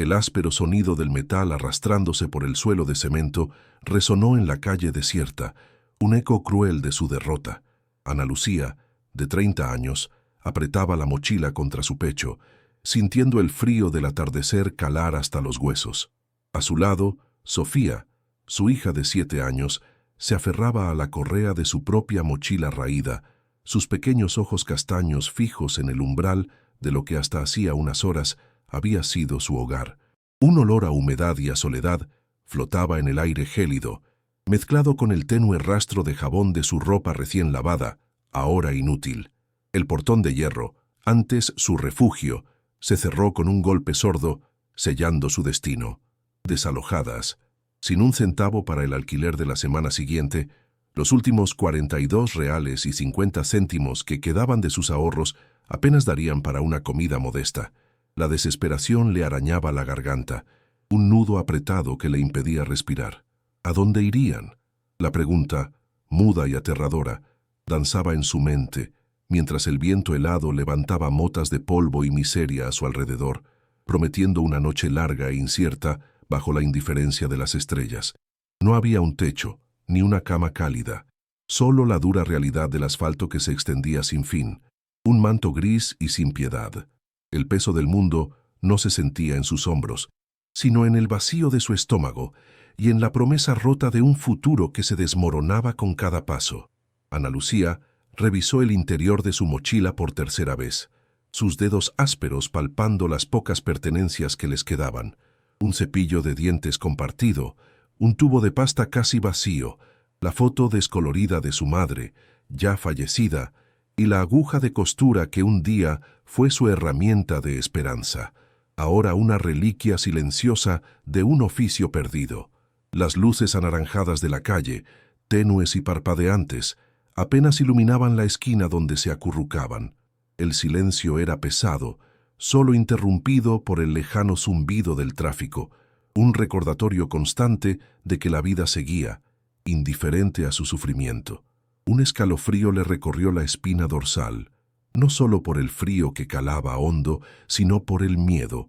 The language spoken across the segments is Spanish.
El áspero sonido del metal arrastrándose por el suelo de cemento resonó en la calle desierta, un eco cruel de su derrota. Ana Lucía, de 30 años, apretaba la mochila contra su pecho, sintiendo el frío del atardecer calar hasta los huesos. A su lado, Sofía, su hija de 7 años, se aferraba a la correa de su propia mochila raída, sus pequeños ojos castaños fijos en el umbral de lo que hasta hacía unas horas había sido su hogar. Un olor a humedad y a soledad flotaba en el aire gélido, mezclado con el tenue rastro de jabón de su ropa recién lavada, ahora inútil. El portón de hierro, antes su refugio, se cerró con un golpe sordo, sellando su destino. Desalojadas, sin un centavo para el alquiler de la semana siguiente, los últimos 42 reales y 50 céntimos que quedaban de sus ahorros apenas darían para una comida modesta. La desesperación le arañaba la garganta, un nudo apretado que le impedía respirar. ¿A dónde irían? La pregunta, muda y aterradora, danzaba en su mente, mientras el viento helado levantaba motas de polvo y miseria a su alrededor, prometiendo una noche larga e incierta bajo la indiferencia de las estrellas. No había un techo, ni una cama cálida, solo la dura realidad del asfalto que se extendía sin fin, un manto gris y sin piedad. El peso del mundo no se sentía en sus hombros, sino en el vacío de su estómago y en la promesa rota de un futuro que se desmoronaba con cada paso. Ana Lucía revisó el interior de su mochila por tercera vez, sus dedos ásperos palpando las pocas pertenencias que les quedaban. Un cepillo de dientes compartido, un tubo de pasta casi vacío, la foto descolorida de su madre, ya fallecida, y la aguja de costura que un día fue su herramienta de esperanza, ahora una reliquia silenciosa de un oficio perdido. Las luces anaranjadas de la calle, tenues y parpadeantes, apenas iluminaban la esquina donde se acurrucaban. El silencio era pesado, solo interrumpido por el lejano zumbido del tráfico, un recordatorio constante de que la vida seguía, indiferente a su sufrimiento. Un escalofrío le recorrió la espina dorsal, no solo por el frío que calaba hondo, sino por el miedo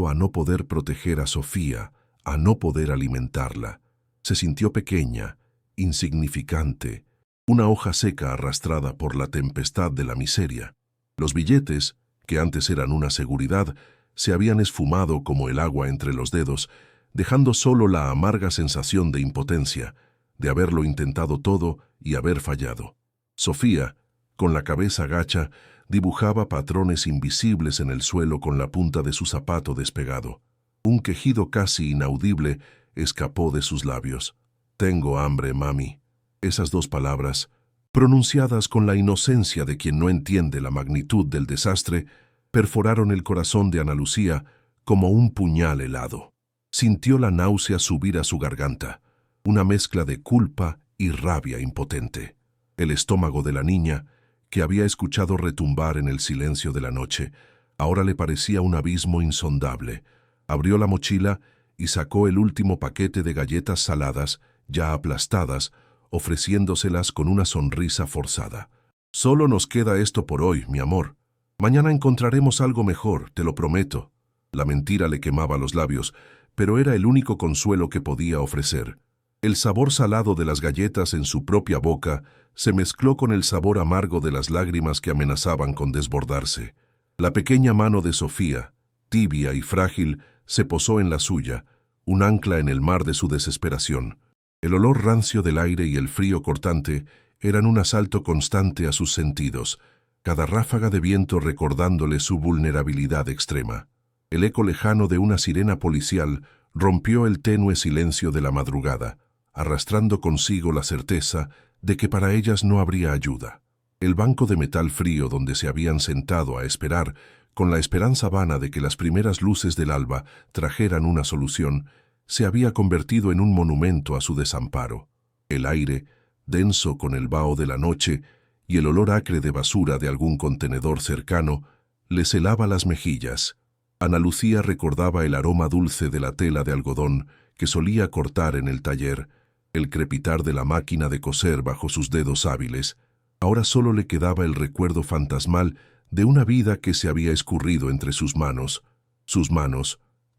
a no poder proteger a Sofía, a no poder alimentarla. Se sintió pequeña, insignificante, una hoja seca arrastrada por la tempestad de la miseria. Los billetes, que antes eran una seguridad, se habían esfumado como el agua entre los dedos, dejando solo la amarga sensación de impotencia, de haberlo intentado todo y haber fallado. Sofía, con la cabeza gacha, dibujaba patrones invisibles en el suelo con la punta de su zapato despegado. Un quejido casi inaudible escapó de sus labios. «Tengo hambre, mami». Esas 2 palabras, pronunciadas con la inocencia de quien no entiende la magnitud del desastre, perforaron el corazón de Ana Lucía como un puñal helado. Sintió la náusea subir a su garganta, una mezcla de culpa y rabia impotente. El estómago de la niña, que había escuchado retumbar en el silencio de la noche, ahora le parecía un abismo insondable. Abrió la mochila y sacó el último paquete de galletas saladas, ya aplastadas, ofreciéndoselas con una sonrisa forzada. «Solo nos queda esto por hoy, mi amor. Mañana encontraremos algo mejor, te lo prometo». La mentira le quemaba los labios, pero era el único consuelo que podía ofrecer. El sabor salado de las galletas en su propia boca se mezcló con el sabor amargo de las lágrimas que amenazaban con desbordarse. La pequeña mano de Sofía, tibia y frágil, se posó en la suya, un ancla en el mar de su desesperación. El olor rancio del aire y el frío cortante eran un asalto constante a sus sentidos, cada ráfaga de viento recordándole su vulnerabilidad extrema. El eco lejano de una sirena policial rompió el tenue silencio de la madrugada, arrastrando consigo la certeza de que para ellas no habría ayuda. El banco de metal frío donde se habían sentado a esperar, con la esperanza vana de que las primeras luces del alba trajeran una solución, se había convertido en un monumento a su desamparo. El aire, denso con el vaho de la noche y el olor acre de basura de algún contenedor cercano, le helaba las mejillas. Ana Lucía recordaba el aroma dulce de la tela de algodón que solía cortar en el taller, el crepitar de la máquina de coser bajo sus dedos hábiles. Ahora solo le quedaba el recuerdo fantasmal de una vida que se había escurrido entre sus manos,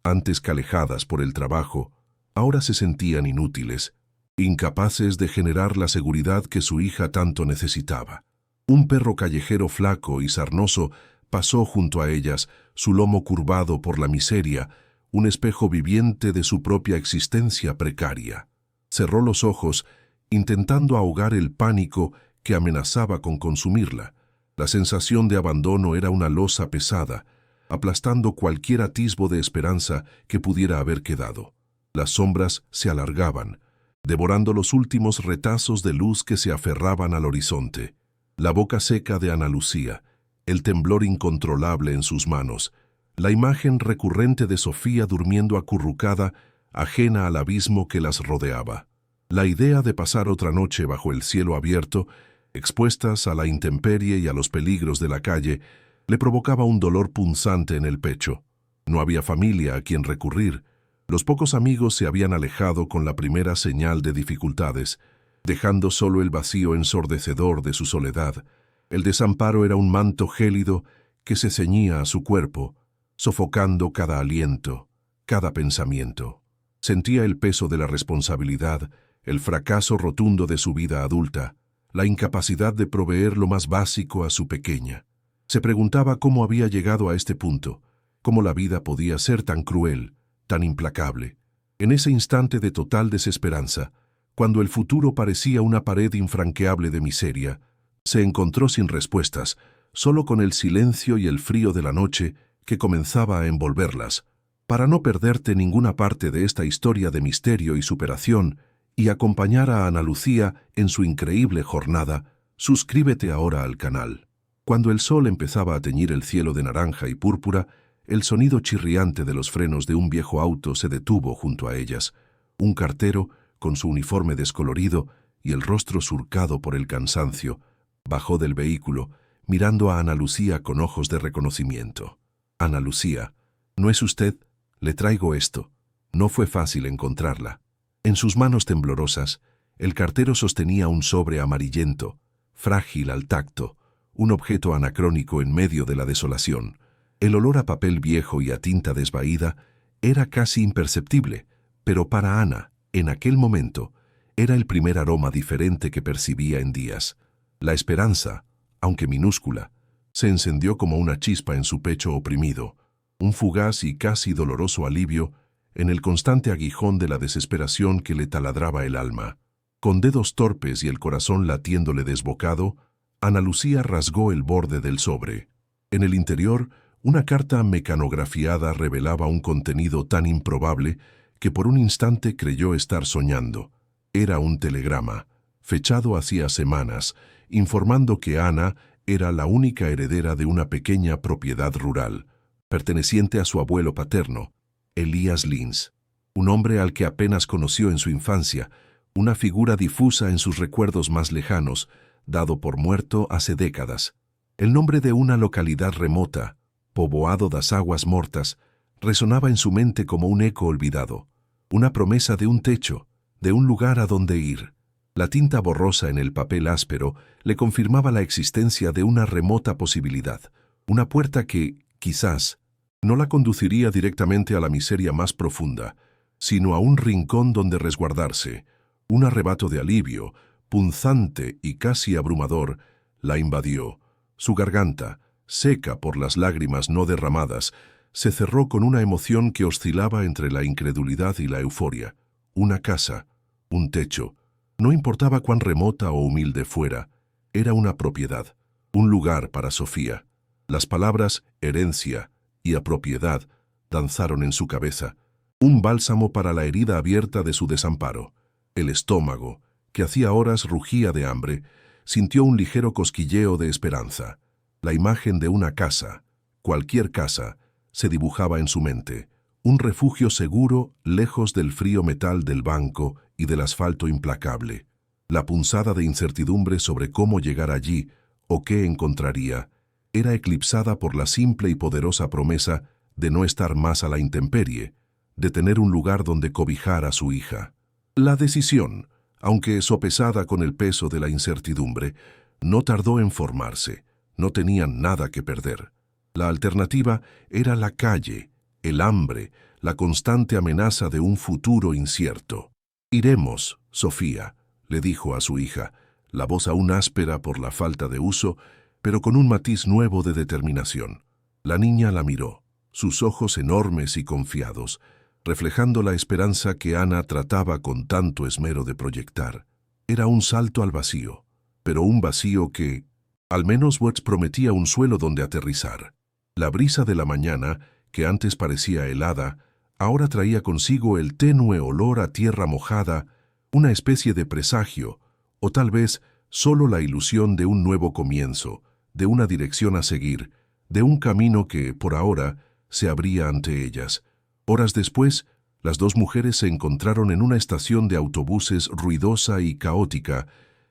antes calejadas por el trabajo, ahora se sentían inútiles, incapaces de generar la seguridad que su hija tanto necesitaba. Un perro callejero flaco y sarnoso pasó junto a ellas, su lomo curvado por la miseria, un espejo viviente de su propia existencia precaria. Cerró los ojos, intentando ahogar el pánico que amenazaba con consumirla. La sensación de abandono era una losa pesada, aplastando cualquier atisbo de esperanza que pudiera haber quedado. Las sombras se alargaban, devorando los últimos retazos de luz que se aferraban al horizonte. La boca seca de Ana Lucía, el temblor incontrolable en sus manos, la imagen recurrente de Sofía durmiendo acurrucada, ajena al abismo que las rodeaba. La idea de pasar otra noche bajo el cielo abierto, expuestas a la intemperie y a los peligros de la calle, le provocaba un dolor punzante en el pecho. No había familia a quien recurrir. Los pocos amigos se habían alejado con la primera señal de dificultades, dejando solo el vacío ensordecedor de su soledad. El desamparo era un manto gélido que se ceñía a su cuerpo, sofocando cada aliento, cada pensamiento. Sentía el peso de la responsabilidad, el fracaso rotundo de su vida adulta, la incapacidad de proveer lo más básico a su pequeña. Se preguntaba cómo había llegado a este punto, cómo la vida podía ser tan cruel, tan implacable. En ese instante de total desesperanza, cuando el futuro parecía una pared infranqueable de miseria, se encontró sin respuestas, solo con el silencio y el frío de la noche que comenzaba a envolverlas. Para no perderte ninguna parte de esta historia de misterio y superación y acompañar a Ana Lucía en su increíble jornada, suscríbete ahora al canal. Cuando el sol empezaba a teñir el cielo de naranja y púrpura, el sonido chirriante de los frenos de un viejo auto se detuvo junto a ellas. Un cartero, con su uniforme descolorido y el rostro surcado por el cansancio, bajó del vehículo, mirando a Ana Lucía con ojos de reconocimiento. «Ana Lucía, ¿no es usted? Le traigo esto». No fue fácil encontrarla. En sus manos temblorosas, el cartero sostenía un sobre amarillento, frágil al tacto, un objeto anacrónico en medio de la desolación. El olor a papel viejo y a tinta desvaída era casi imperceptible, pero para Ana, en aquel momento, era el primer aroma diferente que percibía en días. La esperanza, aunque minúscula, se encendió como una chispa en su pecho oprimido, un fugaz y casi doloroso alivio en el constante aguijón de la desesperación que le taladraba el alma. Con dedos torpes y el corazón latiéndole desbocado, Ana Lucía rasgó el borde del sobre. En el interior, una carta mecanografiada revelaba un contenido tan improbable que por un instante creyó estar soñando. Era un telegrama, fechado hacía semanas, informando que Ana era la única heredera de una pequeña propiedad rural, perteneciente a su abuelo paterno, Elías Lins, un hombre al que apenas conoció en su infancia, una figura difusa en sus recuerdos más lejanos, dado por muerto hace décadas. El nombre de una localidad remota, Povoado das Aguas Mortas, resonaba en su mente como un eco olvidado, una promesa de un techo, de un lugar a donde ir. La tinta borrosa en el papel áspero le confirmaba la existencia de una remota posibilidad, una puerta que, quizás, no la conduciría directamente a la miseria más profunda, sino a un rincón donde resguardarse. Un arrebato de alivio, punzante y casi abrumador, la invadió. Su garganta, seca por las lágrimas no derramadas, se cerró con una emoción que oscilaba entre la incredulidad y la euforia. Una casa, un techo. No importaba cuán remota o humilde fuera, era una propiedad, un lugar para Sofía. Las palabras herencia y apropiedad danzaron en su cabeza, un bálsamo para la herida abierta de su desamparo. El estómago, que hacía horas rugía de hambre, sintió un ligero cosquilleo de esperanza. La imagen de una casa, cualquier casa, se dibujaba en su mente, un refugio seguro lejos del frío metal del banco y del asfalto implacable. La punzada de incertidumbre sobre cómo llegar allí o qué encontraría era eclipsada por la simple y poderosa promesa de no estar más a la intemperie, de tener un lugar donde cobijar a su hija. La decisión, aunque sopesada con el peso de la incertidumbre, no tardó en formarse. No tenían nada que perder. La alternativa era la calle, el hambre, la constante amenaza de un futuro incierto. «Iremos, Sofía», le dijo a su hija, la voz aún áspera por la falta de uso, pero con un matiz nuevo de determinación. La niña la miró, sus ojos enormes y confiados, reflejando la esperanza que Ana trataba con tanto esmero de proyectar. Era un salto al vacío, pero un vacío que, al menos Watts prometía un suelo donde aterrizar. La brisa de la mañana, que antes parecía helada, ahora traía consigo el tenue olor a tierra mojada, una especie de presagio, o tal vez solo la ilusión de un nuevo comienzo, de una dirección a seguir, de un camino que, por ahora, se abría ante ellas. Horas después, las dos mujeres se encontraron en una estación de autobuses ruidosa y caótica,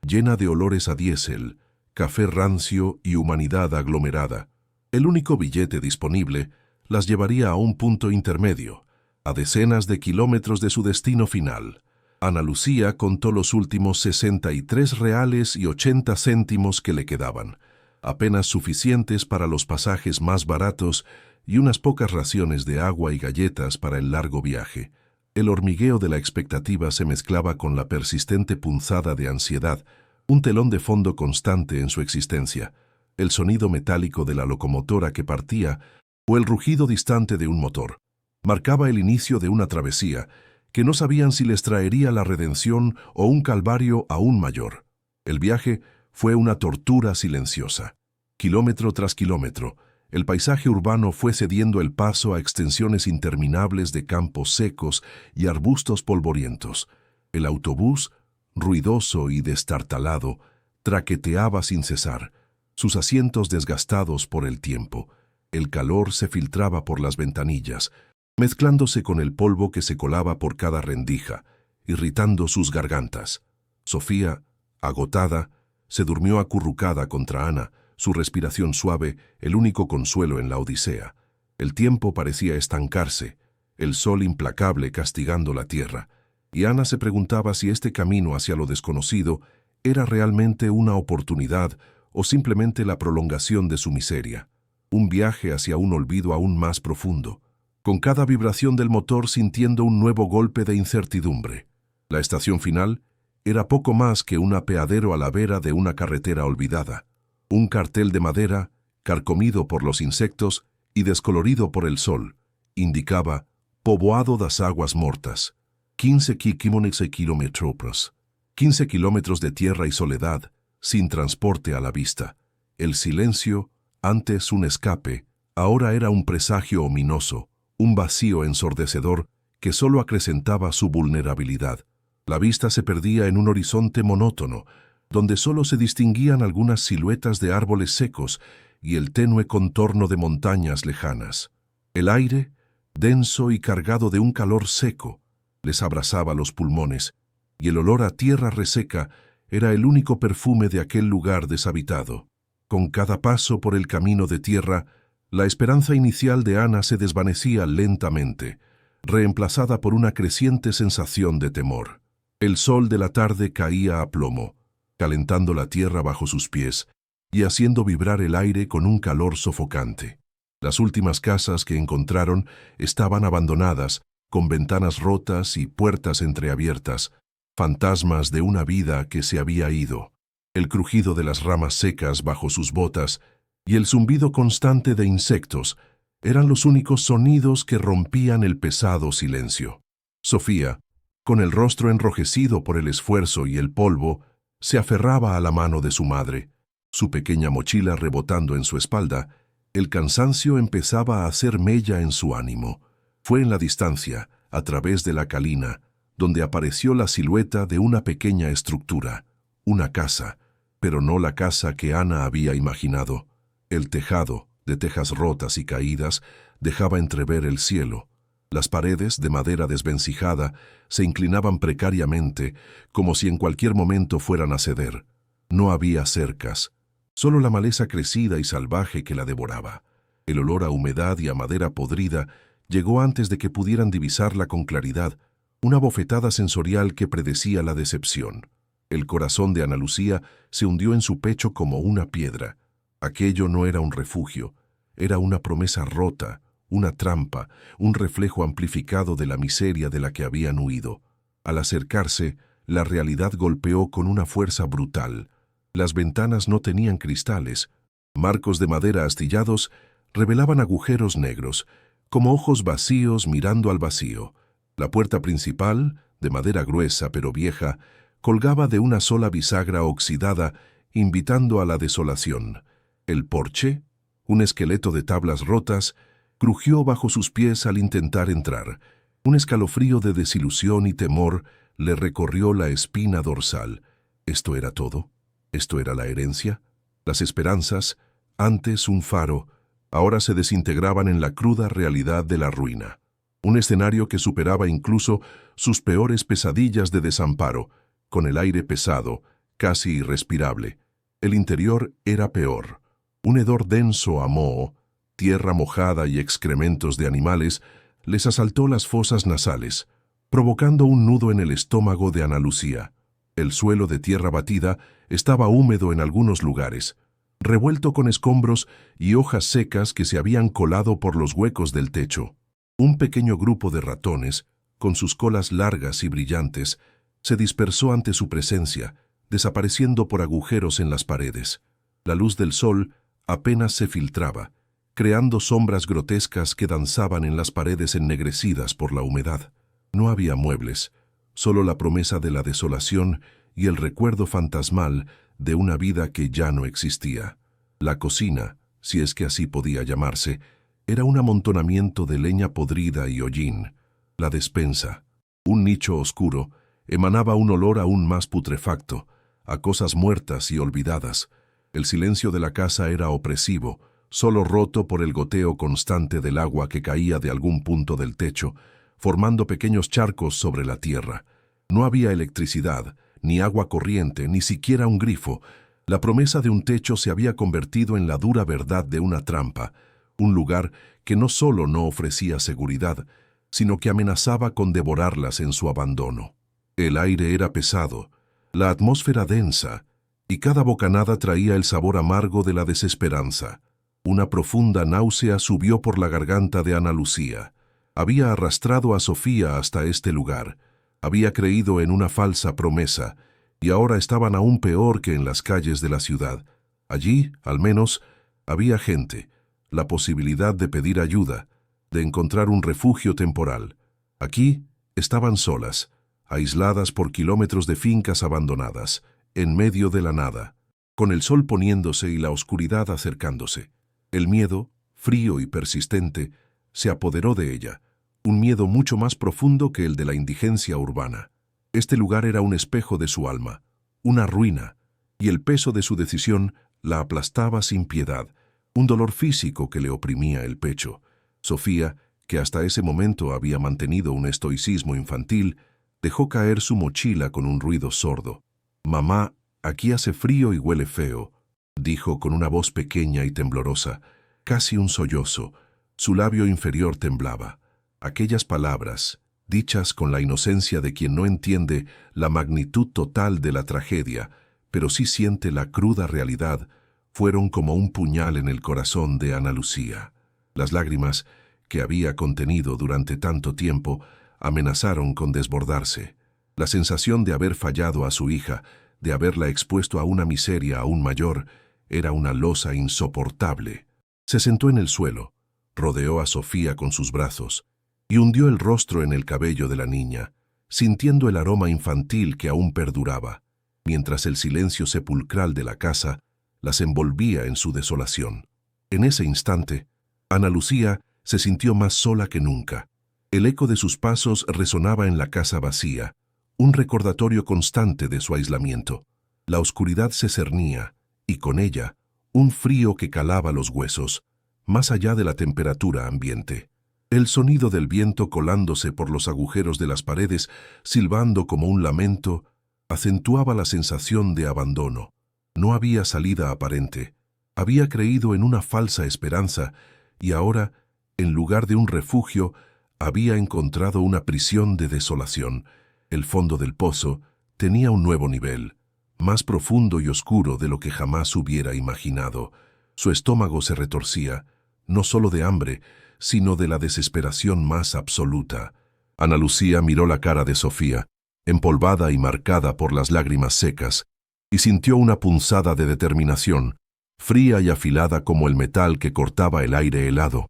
llena de olores a diésel, café rancio y humanidad aglomerada. El único billete disponible las llevaría a un punto intermedio, a decenas de kilómetros de su destino final. Ana Lucía contó los últimos 63 reales y 80 céntimos que le quedaban, apenas suficientes para los pasajes más baratos y unas pocas raciones de agua y galletas para el largo viaje. El hormigueo de la expectativa se mezclaba con la persistente punzada de ansiedad, un telón de fondo constante en su existencia, el sonido metálico de la locomotora que partía o el rugido distante de un motor. Marcaba el inicio de una travesía que no sabían si les traería la redención o un calvario aún mayor. El viaje fue una tortura silenciosa. Kilómetro tras kilómetro, el paisaje urbano fue cediendo el paso a extensiones interminables de campos secos y arbustos polvorientos. El autobús, ruidoso y destartalado, traqueteaba sin cesar, sus asientos desgastados por el tiempo. El calor se filtraba por las ventanillas, mezclándose con el polvo que se colaba por cada rendija, irritando sus gargantas. Sofía, agotada, se durmió acurrucada contra Ana, su respiración suave, el único consuelo en la odisea. El tiempo parecía estancarse, el sol implacable castigando la tierra, y Ana se preguntaba si este camino hacia lo desconocido era realmente una oportunidad o simplemente la prolongación de su miseria, un viaje hacia un olvido aún más profundo, con cada vibración del motor sintiendo un nuevo golpe de incertidumbre. La estación final era poco más que un apeadero a la vera de una carretera olvidada. Un cartel de madera, carcomido por los insectos y descolorido por el sol, indicaba «Povoado das Águas Mortas», 15 kilómetros. 15 kilómetros de tierra y soledad, sin transporte a la vista. El silencio, antes un escape, ahora era un presagio ominoso, un vacío ensordecedor que solo acrecentaba su vulnerabilidad. La vista se perdía en un horizonte monótono, donde solo se distinguían algunas siluetas de árboles secos y el tenue contorno de montañas lejanas. El aire, denso y cargado de un calor seco, les abrasaba los pulmones, y el olor a tierra reseca era el único perfume de aquel lugar deshabitado. Con cada paso por el camino de tierra, la esperanza inicial de Ana se desvanecía lentamente, reemplazada por una creciente sensación de temor. El sol de la tarde caía a plomo, calentando la tierra bajo sus pies y haciendo vibrar el aire con un calor sofocante. Las últimas casas que encontraron estaban abandonadas, con ventanas rotas y puertas entreabiertas, fantasmas de una vida que se había ido. El crujido de las ramas secas bajo sus botas y el zumbido constante de insectos eran los únicos sonidos que rompían el pesado silencio. Sofía, con el rostro enrojecido por el esfuerzo y el polvo, se aferraba a la mano de su madre, su pequeña mochila rebotando en su espalda. El cansancio empezaba a hacer mella en su ánimo. Fue en la distancia, a través de la calina, donde apareció la silueta de una pequeña estructura, una casa, pero no la casa que Ana había imaginado. El tejado, de tejas rotas y caídas, dejaba entrever el cielo. Las paredes, de madera desvencijada, se inclinaban precariamente, como si en cualquier momento fueran a ceder. No había cercas, solo la maleza crecida y salvaje que la devoraba. El olor a humedad y a madera podrida llegó antes de que pudieran divisarla con claridad, una bofetada sensorial que predecía la decepción. El corazón de Ana Lucía se hundió en su pecho como una piedra. Aquello no era un refugio, era una promesa rota, una trampa, un reflejo amplificado de la miseria de la que habían huido. Al acercarse, la realidad golpeó con una fuerza brutal. Las ventanas no tenían cristales. Marcos de madera astillados revelaban agujeros negros, como ojos vacíos mirando al vacío. La puerta principal, de madera gruesa pero vieja, colgaba de una sola bisagra oxidada, invitando a la desolación. El porche, un esqueleto de tablas rotas, crujió bajo sus pies al intentar entrar. Un escalofrío de desilusión y temor le recorrió la espina dorsal. ¿Esto era todo? ¿Esto era la herencia? Las esperanzas, antes un faro, ahora se desintegraban en la cruda realidad de la ruina. Un escenario que superaba incluso sus peores pesadillas de desamparo, con el aire pesado, casi irrespirable. El interior era peor. Un hedor denso a moho, tierra mojada y excrementos de animales les asaltó las fosas nasales, provocando un nudo en el estómago de Ana Lucía. El suelo de tierra batida estaba húmedo en algunos lugares, revuelto con escombros y hojas secas que se habían colado por los huecos del techo. Un pequeño grupo de ratones, con sus colas largas y brillantes, se dispersó ante su presencia, desapareciendo por agujeros en las paredes. La luz del sol apenas se filtraba, creando sombras grotescas que danzaban en las paredes ennegrecidas por la humedad. No había muebles, solo la promesa de la desolación y el recuerdo fantasmal de una vida que ya no existía. La cocina, si es que así podía llamarse, era un amontonamiento de leña podrida y hollín. La despensa, un nicho oscuro, emanaba un olor aún más putrefacto, a cosas muertas y olvidadas. El silencio de la casa era opresivo, solo roto por el goteo constante del agua que caía de algún punto del techo, formando pequeños charcos sobre la tierra. No había electricidad, ni agua corriente, ni siquiera un grifo. La promesa de un techo se había convertido en la dura verdad de una trampa, un lugar que no solo no ofrecía seguridad, sino que amenazaba con devorarlas en su abandono. El aire era pesado, la atmósfera densa, y cada bocanada traía el sabor amargo de la desesperanza. Una profunda náusea subió por la garganta de Ana Lucía. Había arrastrado a Sofía hasta este lugar. Había creído en una falsa promesa, y ahora estaban aún peor que en las calles de la ciudad. Allí, al menos, había gente, la posibilidad de pedir ayuda, de encontrar un refugio temporal. Aquí estaban solas, aisladas por kilómetros de fincas abandonadas, en medio de la nada, con el sol poniéndose y la oscuridad acercándose. El miedo, frío y persistente, se apoderó de ella, un miedo mucho más profundo que el de la indigencia urbana. Este lugar era un espejo de su alma, una ruina, y el peso de su decisión la aplastaba sin piedad, un dolor físico que le oprimía el pecho. Sofía, que hasta ese momento había mantenido un estoicismo infantil, dejó caer su mochila con un ruido sordo. «Mamá, aquí hace frío y huele feo», dijo con una voz pequeña y temblorosa, casi un sollozo. Su labio inferior temblaba. Aquellas palabras, dichas con la inocencia de quien no entiende la magnitud total de la tragedia, pero sí siente la cruda realidad, fueron como un puñal en el corazón de Ana Lucía. Las lágrimas, que había contenido durante tanto tiempo, amenazaron con desbordarse. La sensación de haber fallado a su hija, de haberla expuesto a una miseria aún mayor, era una losa insoportable. Se sentó en el suelo, rodeó a Sofía con sus brazos y hundió el rostro en el cabello de la niña, sintiendo el aroma infantil que aún perduraba, mientras el silencio sepulcral de la casa las envolvía en su desolación. En ese instante, Ana Lucía se sintió más sola que nunca. El eco de sus pasos resonaba en la casa vacía, un recordatorio constante de su aislamiento. La oscuridad se cernía, y con ella, un frío que calaba los huesos, más allá de la temperatura ambiente. El sonido del viento colándose por los agujeros de las paredes, silbando como un lamento, acentuaba la sensación de abandono. No había salida aparente. Había creído en una falsa esperanza, y ahora, en lugar de un refugio, había encontrado una prisión de desolación. El fondo del pozo tenía un nuevo nivel, más profundo y oscuro de lo que jamás hubiera imaginado. Su estómago se retorcía, no solo de hambre, sino de la desesperación más absoluta. Ana Lucía miró la cara de Sofía, empolvada y marcada por las lágrimas secas, y sintió una punzada de determinación, fría y afilada como el metal que cortaba el aire helado.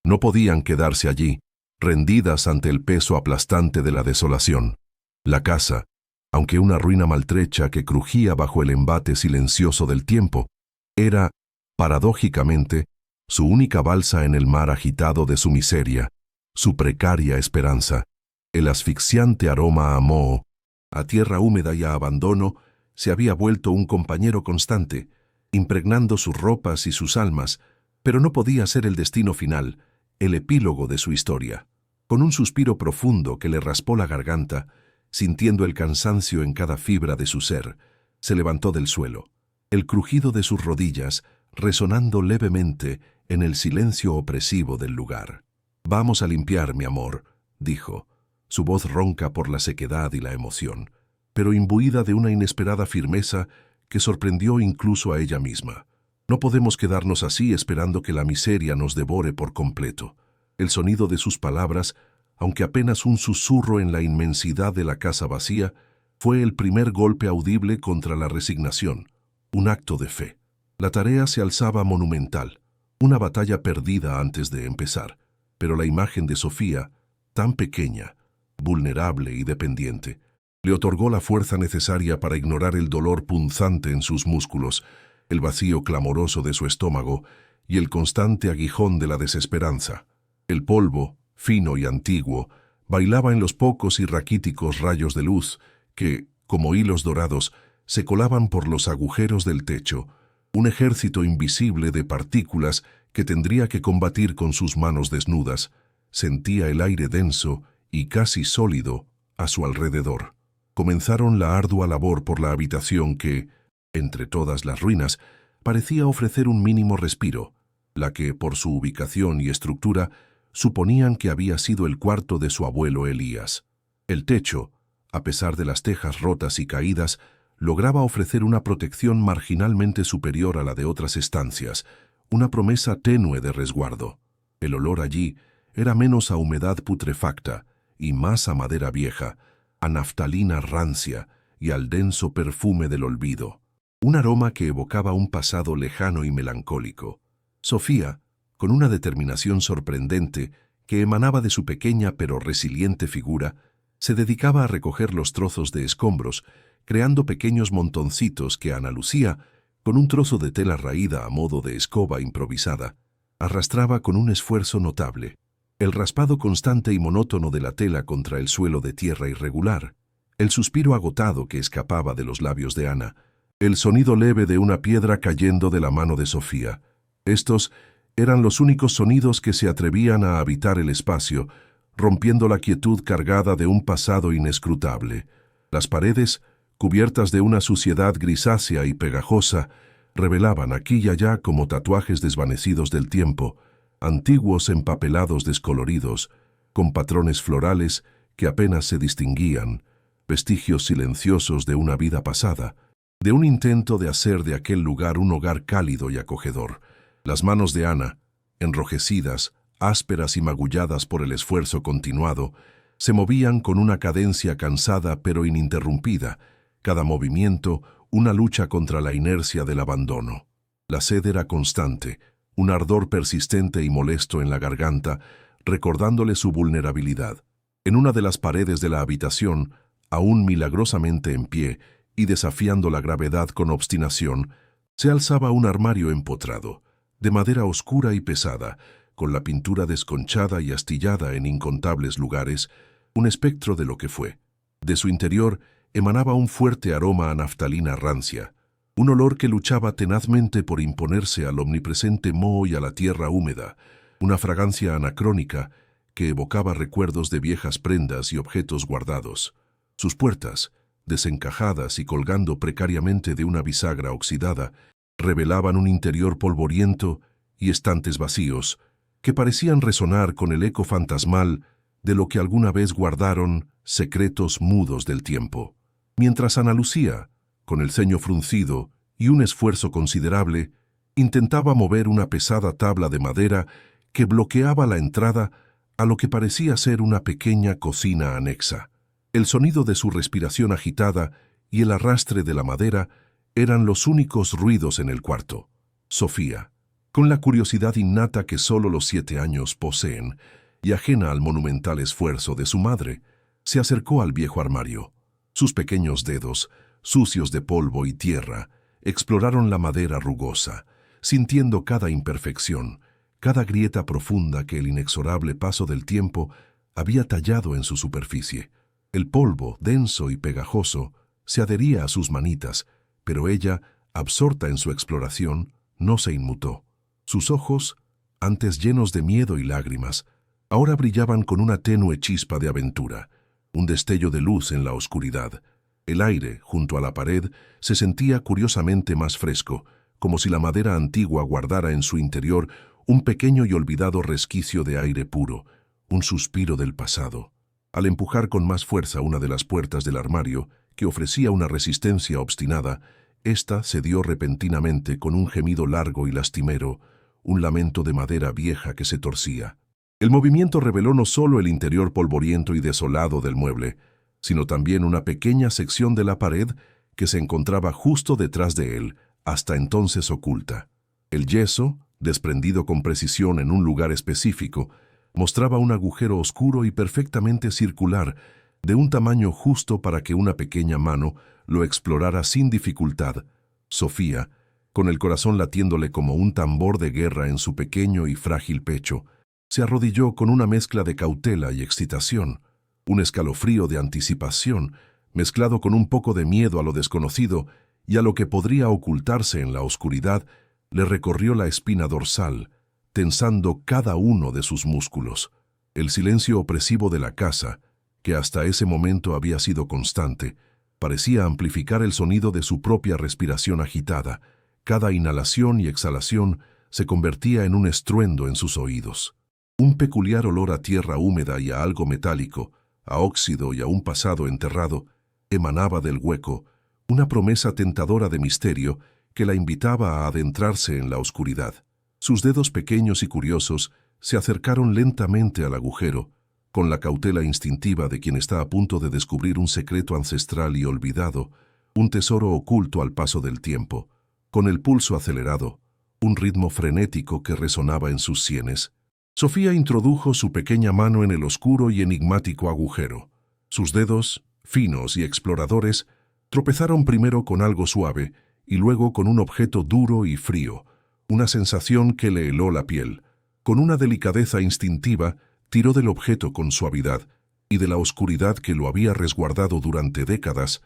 No podían quedarse allí, rendidas ante el peso aplastante de la desolación. La casa, aunque una ruina maltrecha que crujía bajo el embate silencioso del tiempo, era, paradójicamente, su única balsa en el mar agitado de su miseria, su precaria esperanza. El asfixiante aroma a moho, a tierra húmeda y a abandono, se había vuelto un compañero constante, impregnando sus ropas y sus almas, pero no podía ser el destino final, el epílogo de su historia. Con un suspiro profundo que le raspó la garganta, sintiendo el cansancio en cada fibra de su ser, se levantó del suelo, el crujido de sus rodillas resonando levemente en el silencio opresivo del lugar. «Vamos a limpiar, mi amor», dijo, su voz ronca por la sequedad y la emoción, pero imbuida de una inesperada firmeza que sorprendió incluso a ella misma. «No podemos quedarnos así esperando que la miseria nos devore por completo». El sonido de sus palabras, aunque apenas un susurro en la inmensidad de la casa vacía, fue el primer golpe audible contra la resignación, un acto de fe. La tarea se alzaba monumental, una batalla perdida antes de empezar, pero la imagen de Sofía, tan pequeña, vulnerable y dependiente, le otorgó la fuerza necesaria para ignorar el dolor punzante en sus músculos, el vacío clamoroso de su estómago y el constante aguijón de la desesperanza. El polvo, fino y antiguo, bailaba en los pocos y raquíticos rayos de luz que, como hilos dorados, se colaban por los agujeros del techo, un ejército invisible de partículas que tendría que combatir con sus manos desnudas. Sentía el aire denso y casi sólido a su alrededor. Comenzaron la ardua labor por la habitación que, entre todas las ruinas, parecía ofrecer un mínimo respiro, la que, por su ubicación y estructura, suponían que había sido el cuarto de su abuelo Elías. El techo, a pesar de las tejas rotas y caídas, lograba ofrecer una protección marginalmente superior a la de otras estancias, una promesa tenue de resguardo. El olor allí era menos a humedad putrefacta y más a madera vieja, a naftalina rancia y al denso perfume del olvido, un aroma que evocaba un pasado lejano y melancólico. Sofía, con una determinación sorprendente que emanaba de su pequeña pero resiliente figura, se dedicaba a recoger los trozos de escombros, creando pequeños montoncitos que Ana Lucía, con un trozo de tela raída a modo de escoba improvisada, arrastraba con un esfuerzo notable. El raspado constante y monótono de la tela contra el suelo de tierra irregular, el suspiro agotado que escapaba de los labios de Ana, el sonido leve de una piedra cayendo de la mano de Sofía. Estos eran los únicos sonidos que se atrevían a habitar el espacio, rompiendo la quietud cargada de un pasado inescrutable. Las paredes, cubiertas de una suciedad grisácea y pegajosa, revelaban aquí y allá como tatuajes desvanecidos del tiempo, antiguos empapelados descoloridos, con patrones florales que apenas se distinguían, vestigios silenciosos de una vida pasada, de un intento de hacer de aquel lugar un hogar cálido y acogedor. Las manos de Ana, enrojecidas, ásperas y magulladas por el esfuerzo continuado, se movían con una cadencia cansada pero ininterrumpida, cada movimiento una lucha contra la inercia del abandono. La sed era constante, un ardor persistente y molesto en la garganta, recordándole su vulnerabilidad. En una de las paredes de la habitación, aún milagrosamente en pie y desafiando la gravedad con obstinación, se alzaba un armario empotrado, de madera oscura y pesada, con la pintura desconchada y astillada en incontables lugares, un espectro de lo que fue. De su interior emanaba un fuerte aroma a naftalina rancia, un olor que luchaba tenazmente por imponerse al omnipresente moho y a la tierra húmeda, una fragancia anacrónica que evocaba recuerdos de viejas prendas y objetos guardados. Sus puertas, desencajadas y colgando precariamente de una bisagra oxidada, revelaban un interior polvoriento y estantes vacíos que parecían resonar con el eco fantasmal de lo que alguna vez guardaron secretos mudos del tiempo. Mientras Ana Lucía, con el ceño fruncido y un esfuerzo considerable, intentaba mover una pesada tabla de madera que bloqueaba la entrada a lo que parecía ser una pequeña cocina anexa. El sonido de su respiración agitada y el arrastre de la madera eran los únicos ruidos en el cuarto. Sofía, con la curiosidad innata que solo los 7 años poseen y ajena al monumental esfuerzo de su madre, se acercó al viejo armario. Sus pequeños dedos, sucios de polvo y tierra, exploraron la madera rugosa, sintiendo cada imperfección, cada grieta profunda que el inexorable paso del tiempo había tallado en su superficie. El polvo, denso y pegajoso, se adhería a sus manitas, pero ella, absorta en su exploración, no se inmutó. Sus ojos, antes llenos de miedo y lágrimas, ahora brillaban con una tenue chispa de aventura, un destello de luz en la oscuridad. El aire, junto a la pared, se sentía curiosamente más fresco, como si la madera antigua guardara en su interior un pequeño y olvidado resquicio de aire puro, un suspiro del pasado. Al empujar con más fuerza una de las puertas del armario, que ofrecía una resistencia obstinada, ésta cedió repentinamente con un gemido largo y lastimero, un lamento de madera vieja que se torcía. El movimiento reveló no solo el interior polvoriento y desolado del mueble, sino también una pequeña sección de la pared que se encontraba justo detrás de él, hasta entonces oculta. El yeso, desprendido con precisión en un lugar específico, mostraba un agujero oscuro y perfectamente circular, de un tamaño justo para que una pequeña mano lo explorara sin dificultad. Sofía, con el corazón latiéndole como un tambor de guerra en su pequeño y frágil pecho, se arrodilló con una mezcla de cautela y excitación, un escalofrío de anticipación, mezclado con un poco de miedo a lo desconocido y a lo que podría ocultarse en la oscuridad, le recorrió la espina dorsal, tensando cada uno de sus músculos. El silencio opresivo de la casa, que hasta ese momento había sido constante, parecía amplificar el sonido de su propia respiración agitada. Cada inhalación y exhalación se convertía en un estruendo en sus oídos. Un peculiar olor a tierra húmeda y a algo metálico, a óxido y a un pasado enterrado, emanaba del hueco, una promesa tentadora de misterio que la invitaba a adentrarse en la oscuridad. Sus dedos pequeños y curiosos se acercaron lentamente al agujero, con la cautela instintiva de quien está a punto de descubrir un secreto ancestral y olvidado, un tesoro oculto al paso del tiempo, con el pulso acelerado, un ritmo frenético que resonaba en sus sienes. Sofía introdujo su pequeña mano en el oscuro y enigmático agujero. Sus dedos, finos y exploradores, tropezaron primero con algo suave y luego con un objeto duro y frío, una sensación que le heló la piel. Con una delicadeza instintiva, tiró del objeto con suavidad, y de la oscuridad que lo había resguardado durante décadas,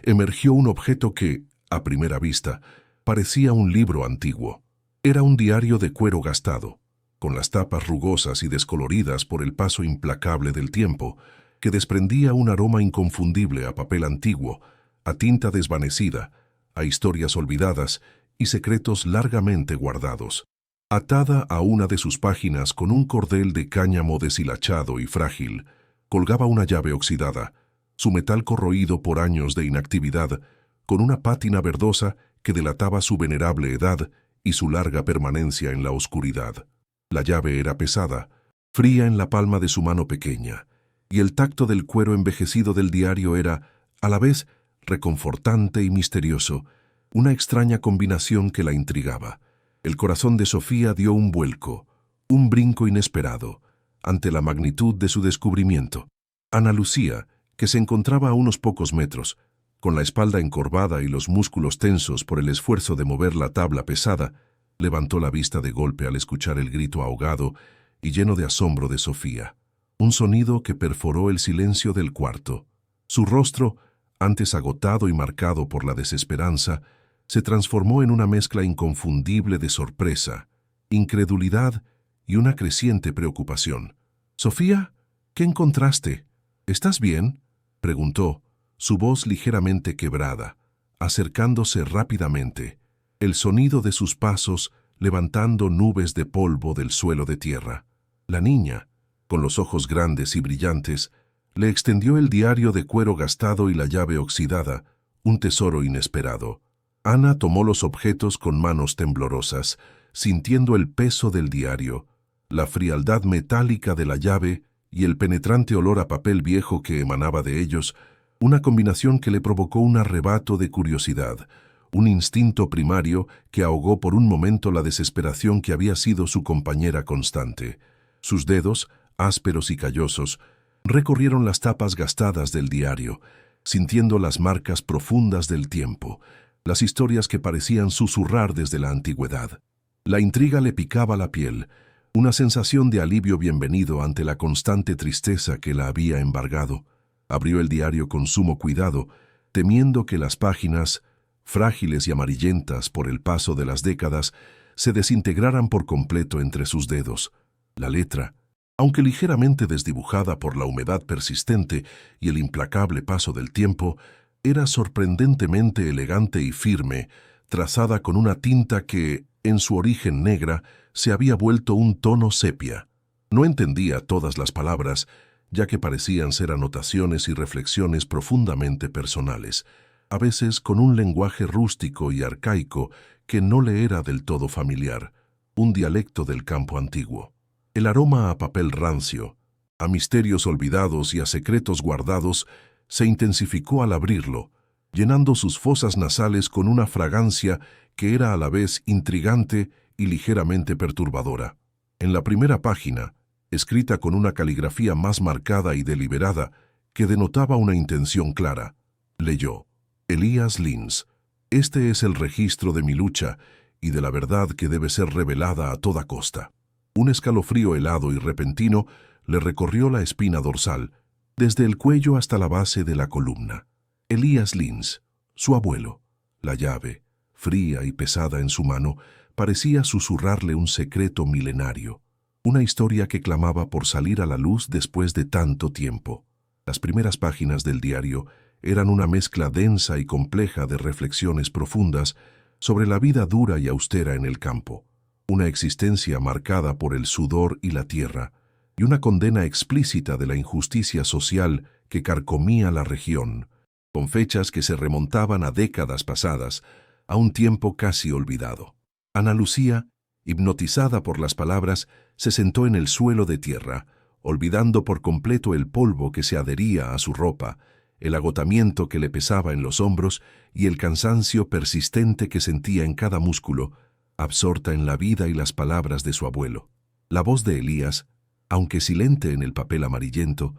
emergió un objeto que, a primera vista, parecía un libro antiguo. Era un diario de cuero gastado, con las tapas rugosas y descoloridas por el paso implacable del tiempo, que desprendía un aroma inconfundible a papel antiguo, a tinta desvanecida, a historias olvidadas y secretos largamente guardados. Atada a una de sus páginas con un cordel de cáñamo deshilachado y frágil, colgaba una llave oxidada, su metal corroído por años de inactividad, con una pátina verdosa que delataba su venerable edad y su larga permanencia en la oscuridad. La llave era pesada, fría en la palma de su mano pequeña, y el tacto del cuero envejecido del diario era, a la vez, reconfortante y misterioso, una extraña combinación que la intrigaba. El corazón de Sofía dio un vuelco, un brinco inesperado, ante la magnitud de su descubrimiento. Ana Lucía, que se encontraba a unos pocos metros, con la espalda encorvada y los músculos tensos por el esfuerzo de mover la tabla pesada, levantó la vista de golpe al escuchar el grito ahogado y lleno de asombro de Sofía, un sonido que perforó el silencio del cuarto. Su rostro, antes agotado y marcado por la desesperanza, se transformó en una mezcla inconfundible de sorpresa, incredulidad y una creciente preocupación. «Sofía, ¿qué encontraste? ¿Estás bien?», preguntó, su voz ligeramente quebrada, acercándose rápidamente, el sonido de sus pasos levantando nubes de polvo del suelo de tierra. La niña, con los ojos grandes y brillantes, le extendió el diario de cuero gastado y la llave oxidada, un tesoro inesperado. Ana tomó los objetos con manos temblorosas, sintiendo el peso del diario, la frialdad metálica de la llave y el penetrante olor a papel viejo que emanaba de ellos, una combinación que le provocó un arrebato de curiosidad, un instinto primario que ahogó por un momento la desesperación que había sido su compañera constante. Sus dedos, ásperos y callosos, recorrieron las tapas gastadas del diario, sintiendo las marcas profundas del tiempo, las historias que parecían susurrar desde la antigüedad. La intriga le picaba la piel, una sensación de alivio bienvenido ante la constante tristeza que la había embargado. Abrió el diario con sumo cuidado, temiendo que las páginas, frágiles y amarillentas por el paso de las décadas, se desintegraran por completo entre sus dedos. La letra, aunque ligeramente desdibujada por la humedad persistente y el implacable paso del tiempo, era sorprendentemente elegante y firme, trazada con una tinta que, en su origen negra, se había vuelto un tono sepia. No entendía todas las palabras, ya que parecían ser anotaciones y reflexiones profundamente personales, a veces con un lenguaje rústico y arcaico que no le era del todo familiar, un dialecto del campo antiguo. El aroma a papel rancio, a misterios olvidados y a secretos guardados, se intensificó al abrirlo, llenando sus fosas nasales con una fragancia que era a la vez intrigante y ligeramente perturbadora. En la primera página, escrita con una caligrafía más marcada y deliberada, que denotaba una intención clara, leyó: Elías Lins, este es el registro de mi lucha y de la verdad que debe ser revelada a toda costa. Un escalofrío helado y repentino le recorrió la espina dorsal, desde el cuello hasta la base de la columna. Elías Lins, su abuelo, la llave, fría y pesada en su mano, parecía susurrarle un secreto milenario, una historia que clamaba por salir a la luz después de tanto tiempo. Las primeras páginas del diario eran una mezcla densa y compleja de reflexiones profundas sobre la vida dura y austera en el campo, una existencia marcada por el sudor y la tierra, y una condena explícita de la injusticia social que carcomía la región, con fechas que se remontaban a décadas pasadas, a un tiempo casi olvidado. Ana Lucía, hipnotizada por las palabras, se sentó en el suelo de tierra, olvidando por completo el polvo que se adhería a su ropa, el agotamiento que le pesaba en los hombros y el cansancio persistente que sentía en cada músculo, absorta en la vida y las palabras de su abuelo. La voz de Elías, aunque silente en el papel amarillento,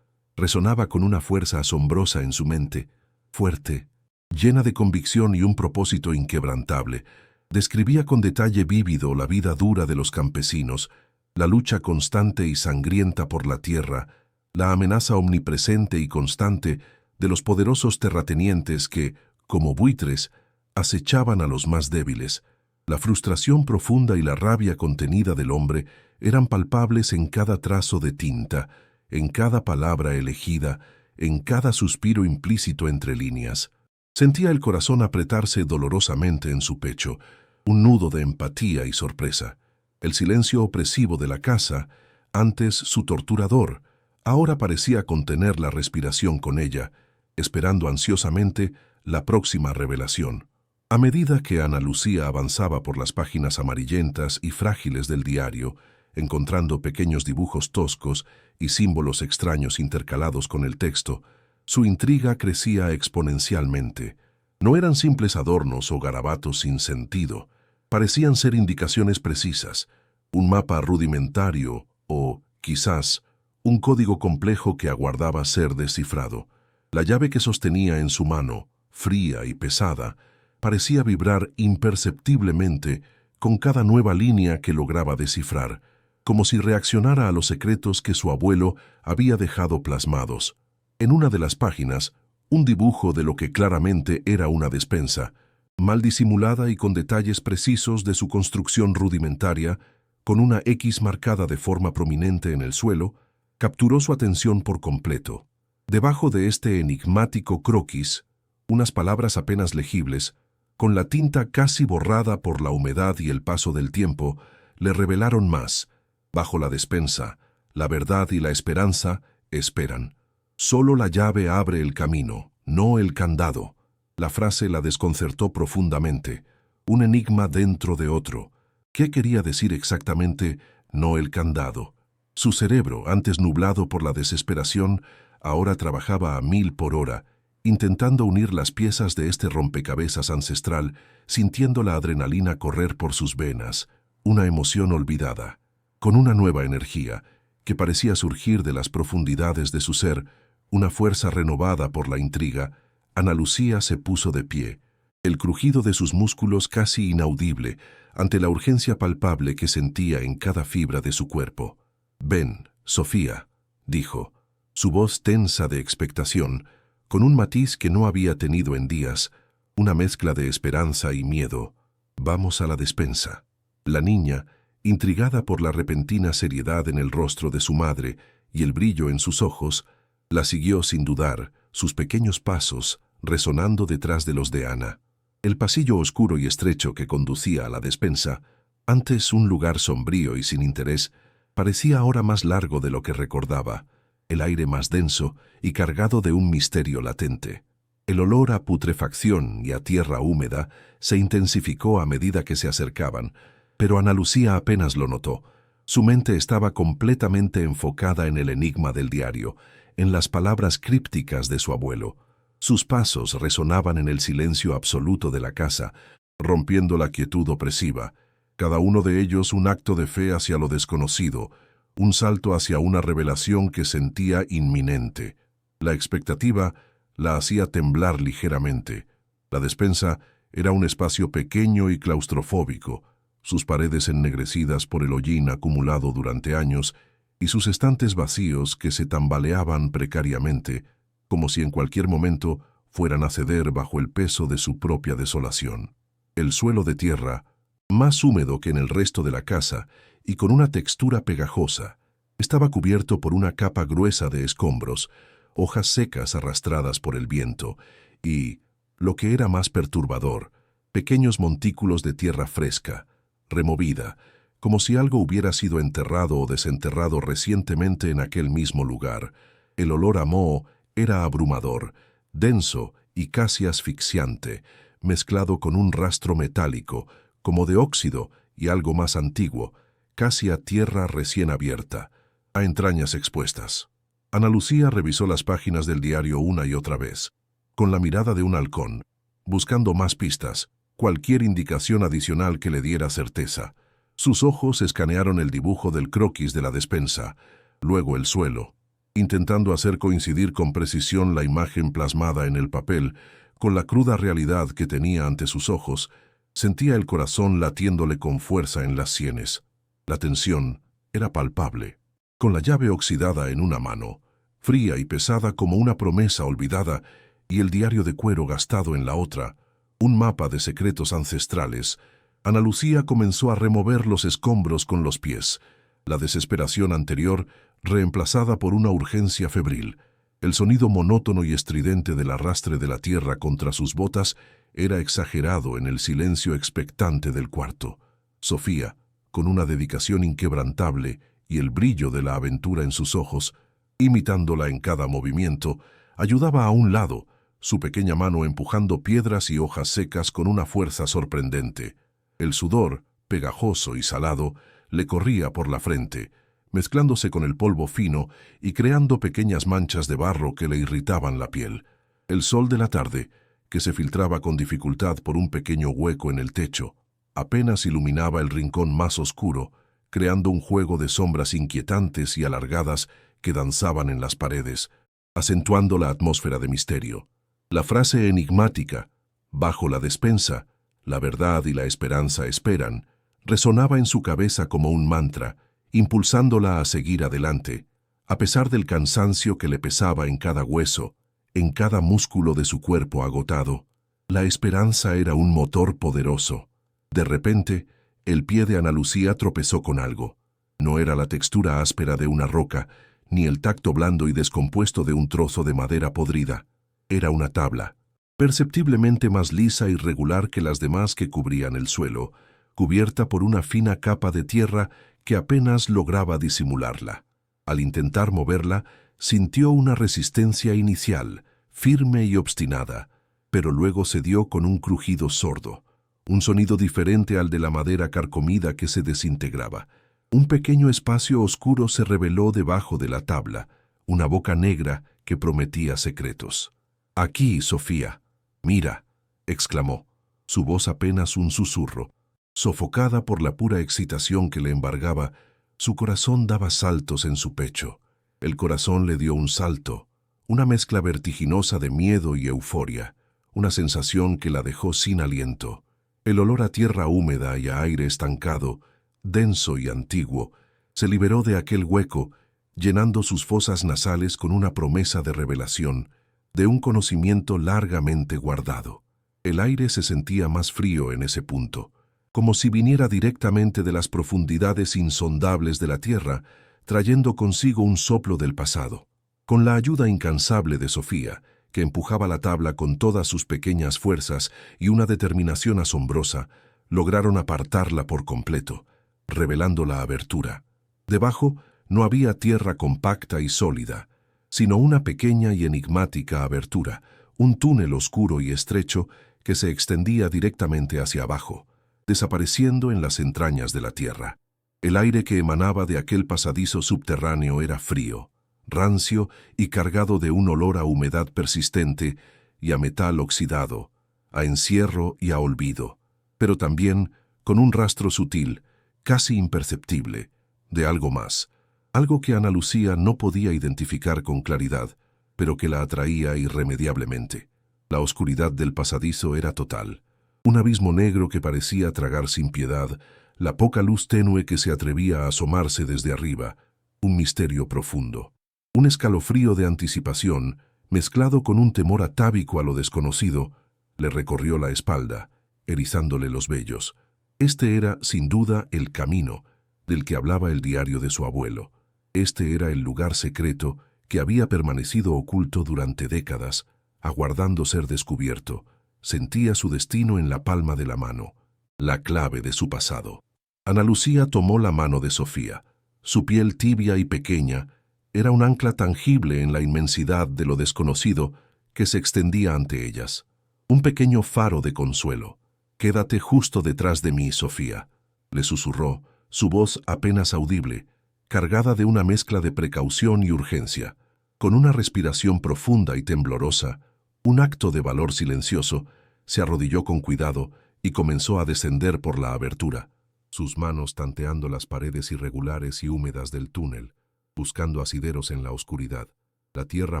resonaba con una fuerza asombrosa en su mente, fuerte, llena de convicción y un propósito inquebrantable. Describía con detalle vívido la vida dura de los campesinos, la lucha constante y sangrienta por la tierra, la amenaza omnipresente y constante de los poderosos terratenientes que, como buitres, acechaban a los más débiles. La frustración profunda y la rabia contenida del hombre eran palpables en cada trazo de tinta, en cada palabra elegida, en cada suspiro implícito entre líneas. Sentía el corazón apretarse dolorosamente en su pecho, un nudo de empatía y sorpresa. El silencio opresivo de la casa, antes su torturador, ahora parecía contener la respiración con ella, esperando ansiosamente la próxima revelación. A medida que Ana Lucía avanzaba por las páginas amarillentas y frágiles del diario, encontrando pequeños dibujos toscos y símbolos extraños intercalados con el texto, su intriga crecía exponencialmente. No eran simples adornos o garabatos sin sentido, parecían ser indicaciones precisas, un mapa rudimentario o, quizás, un código complejo que aguardaba ser descifrado. La llave que sostenía en su mano, fría y pesada, parecía vibrar imperceptiblemente con cada nueva línea que lograba descifrar, como si reaccionara a los secretos que su abuelo había dejado plasmados. En una de las páginas, un dibujo de lo que claramente era una despensa, mal disimulada y con detalles precisos de su construcción rudimentaria, con una X marcada de forma prominente en el suelo, capturó su atención por completo. Debajo de este enigmático croquis, unas palabras apenas legibles, con la tinta casi borrada por la humedad y el paso del tiempo, le revelaron más. Bajo la despensa, la verdad y la esperanza esperan. Solo la llave abre el camino, no el candado. La frase la desconcertó profundamente. Un enigma dentro de otro. ¿Qué quería decir exactamente no el candado. Su cerebro, antes nublado por la desesperación, ahora trabajaba a 1000 por hora, intentando unir las piezas de este rompecabezas ancestral, sintiendo la adrenalina correr por sus venas, una emoción olvidada. Con una nueva energía, que parecía surgir de las profundidades de su ser, una fuerza renovada por la intriga, Ana Lucía se puso de pie, el crujido de sus músculos casi inaudible ante la urgencia palpable que sentía en cada fibra de su cuerpo. «Ven, Sofía», dijo, su voz tensa de expectación, con un matiz que no había tenido en días, una mezcla de esperanza y miedo. «Vamos a la despensa». La niña, intrigada por la repentina seriedad en el rostro de su madre y el brillo en sus ojos, la siguió sin dudar, sus pequeños pasos resonando detrás de los de Ana. El pasillo oscuro y estrecho que conducía a la despensa, antes un lugar sombrío y sin interés, parecía ahora más largo de lo que recordaba, el aire más denso y cargado de un misterio latente. El olor a putrefacción y a tierra húmeda se intensificó a medida que se acercaban, pero Ana Lucía apenas lo notó. Su mente estaba completamente enfocada en el enigma del diario, en las palabras crípticas de su abuelo. Sus pasos resonaban en el silencio absoluto de la casa, rompiendo la quietud opresiva, cada uno de ellos un acto de fe hacia lo desconocido, un salto hacia una revelación que sentía inminente. La expectativa la hacía temblar ligeramente. La despensa era un espacio pequeño y claustrofóbico, sus paredes ennegrecidas por el hollín acumulado durante años y sus estantes vacíos que se tambaleaban precariamente, como si en cualquier momento fueran a ceder bajo el peso de su propia desolación. El suelo de tierra, más húmedo que en el resto de la casa y con una textura pegajosa, estaba cubierto por una capa gruesa de escombros, hojas secas arrastradas por el viento y, lo que era más perturbador, pequeños montículos de tierra fresca, removida, como si algo hubiera sido enterrado o desenterrado recientemente en aquel mismo lugar. El olor a moho era abrumador, denso y casi asfixiante, mezclado con un rastro metálico, como de óxido y algo más antiguo, casi a tierra recién abierta, a entrañas expuestas. Ana Lucía revisó las páginas del diario una y otra vez, con la mirada de un halcón, buscando más pistas, cualquier indicación adicional que le diera certeza. Sus ojos escanearon el dibujo del croquis de la despensa, luego el suelo, intentando hacer coincidir con precisión la imagen plasmada en el papel con la cruda realidad que tenía ante sus ojos. Sentía el corazón latiéndole con fuerza en las sienes. La tensión era palpable. Con la llave oxidada en una mano, fría y pesada como una promesa olvidada, y el diario de cuero gastado en la otra, un mapa de secretos ancestrales, Ana Lucía comenzó a remover los escombros con los pies, la desesperación anterior reemplazada por una urgencia febril. El sonido monótono y estridente del arrastre de la tierra contra sus botas era exagerado en el silencio expectante del cuarto. Sofía, con una dedicación inquebrantable y el brillo de la aventura en sus ojos, imitándola en cada movimiento, ayudaba a un lado, su pequeña mano empujando piedras y hojas secas con una fuerza sorprendente. El sudor, pegajoso y salado, le corría por la frente, mezclándose con el polvo fino y creando pequeñas manchas de barro que le irritaban la piel. El sol de la tarde, que se filtraba con dificultad por un pequeño hueco en el techo, apenas iluminaba el rincón más oscuro, creando un juego de sombras inquietantes y alargadas que danzaban en las paredes, acentuando la atmósfera de misterio. La frase enigmática, «bajo la despensa, la verdad y la esperanza esperan», resonaba en su cabeza como un mantra, impulsándola a seguir adelante, a pesar del cansancio que le pesaba en cada hueso, en cada músculo de su cuerpo agotado. La esperanza era un motor poderoso. De repente, el pie de Ana Lucía tropezó con algo. No era la textura áspera de una roca, ni el tacto blando y descompuesto de un trozo de madera podrida. Era una tabla, perceptiblemente más lisa y regular que las demás que cubrían el suelo, cubierta por una fina capa de tierra que apenas lograba disimularla. Al intentar moverla, sintió una resistencia inicial, firme y obstinada, pero luego cedió con un crujido sordo, un sonido diferente al de la madera carcomida que se desintegraba. Un pequeño espacio oscuro se reveló debajo de la tabla, una boca negra que prometía secretos. «Aquí, Sofía. Mira», exclamó, su voz apenas un susurro. Sofocada por la pura excitación que le embargaba, su corazón daba saltos en su pecho. El corazón le dio un salto, una mezcla vertiginosa de miedo y euforia, una sensación que la dejó sin aliento. El olor a tierra húmeda y a aire estancado, denso y antiguo, se liberó de aquel hueco, llenando sus fosas nasales con una promesa de revelación, de un conocimiento largamente guardado. El aire se sentía más frío en ese punto, como si viniera directamente de las profundidades insondables de la tierra, trayendo consigo un soplo del pasado. Con la ayuda incansable de Sofía, que empujaba la tabla con todas sus pequeñas fuerzas y una determinación asombrosa, lograron apartarla por completo, revelando la abertura. Debajo no había tierra compacta y sólida, sino una pequeña y enigmática abertura, un túnel oscuro y estrecho que se extendía directamente hacia abajo, desapareciendo en las entrañas de la tierra. El aire que emanaba de aquel pasadizo subterráneo era frío, rancio y cargado de un olor a humedad persistente y a metal oxidado, a encierro y a olvido, pero también con un rastro sutil, casi imperceptible, de algo más, algo que Ana Lucía no podía identificar con claridad, pero que la atraía irremediablemente. La oscuridad del pasadizo era total, un abismo negro que parecía tragar sin piedad, la poca luz tenue que se atrevía a asomarse desde arriba, un misterio profundo. Un escalofrío de anticipación, mezclado con un temor atávico a lo desconocido, le recorrió la espalda, erizándole los vellos. Este era, sin duda, el camino del que hablaba el diario de su abuelo. Este era el lugar secreto que había permanecido oculto durante décadas, aguardando ser descubierto. Sentía su destino en la palma de la mano, la clave de su pasado. Ana Lucía tomó la mano de Sofía. Su piel tibia y pequeña era un ancla tangible en la inmensidad de lo desconocido que se extendía ante ellas. Un pequeño faro de consuelo. «Quédate justo detrás de mí, Sofía», le susurró, su voz apenas audible, cargada de una mezcla de precaución y urgencia. Con una respiración profunda y temblorosa, un acto de valor silencioso, se arrodilló con cuidado y comenzó a descender por la abertura, sus manos tanteando las paredes irregulares y húmedas del túnel, buscando asideros en la oscuridad. La tierra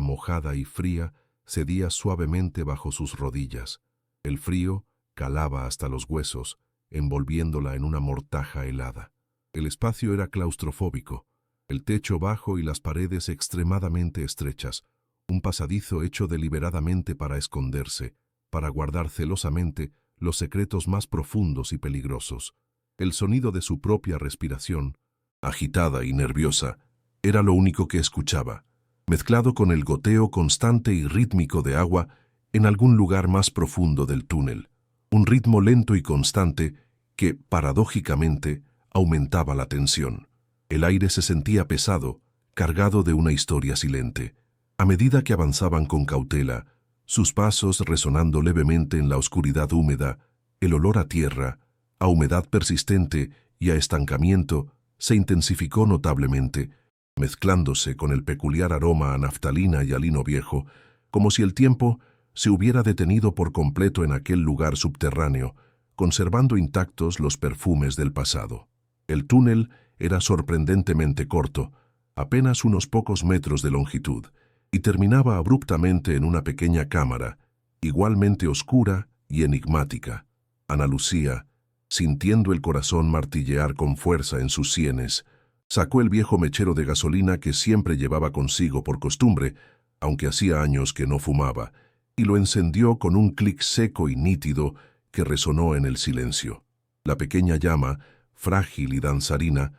mojada y fría cedía suavemente bajo sus rodillas. El frío calaba hasta los huesos, envolviéndola en una mortaja helada. El espacio era claustrofóbico, el techo bajo y las paredes extremadamente estrechas, un pasadizo hecho deliberadamente para esconderse, para guardar celosamente los secretos más profundos y peligrosos. El sonido de su propia respiración, agitada y nerviosa, era lo único que escuchaba, mezclado con el goteo constante y rítmico de agua en algún lugar más profundo del túnel, un ritmo lento y constante que, paradójicamente, aumentaba la tensión. El aire se sentía pesado, cargado de una historia silente. A medida que avanzaban con cautela, sus pasos resonando levemente en la oscuridad húmeda, el olor a tierra, a humedad persistente y a estancamiento se intensificó notablemente, mezclándose con el peculiar aroma a naftalina y a lino viejo, como si el tiempo se hubiera detenido por completo en aquel lugar subterráneo, conservando intactos los perfumes del pasado. El túnel era sorprendentemente corto, apenas unos pocos metros de longitud, y terminaba abruptamente en una pequeña cámara, igualmente oscura y enigmática. Ana Lucía, sintiendo el corazón martillear con fuerza en sus sienes, sacó el viejo mechero de gasolina que siempre llevaba consigo por costumbre, aunque hacía años que no fumaba, y lo encendió con un clic seco y nítido que resonó en el silencio. La pequeña llama, frágil y danzarina,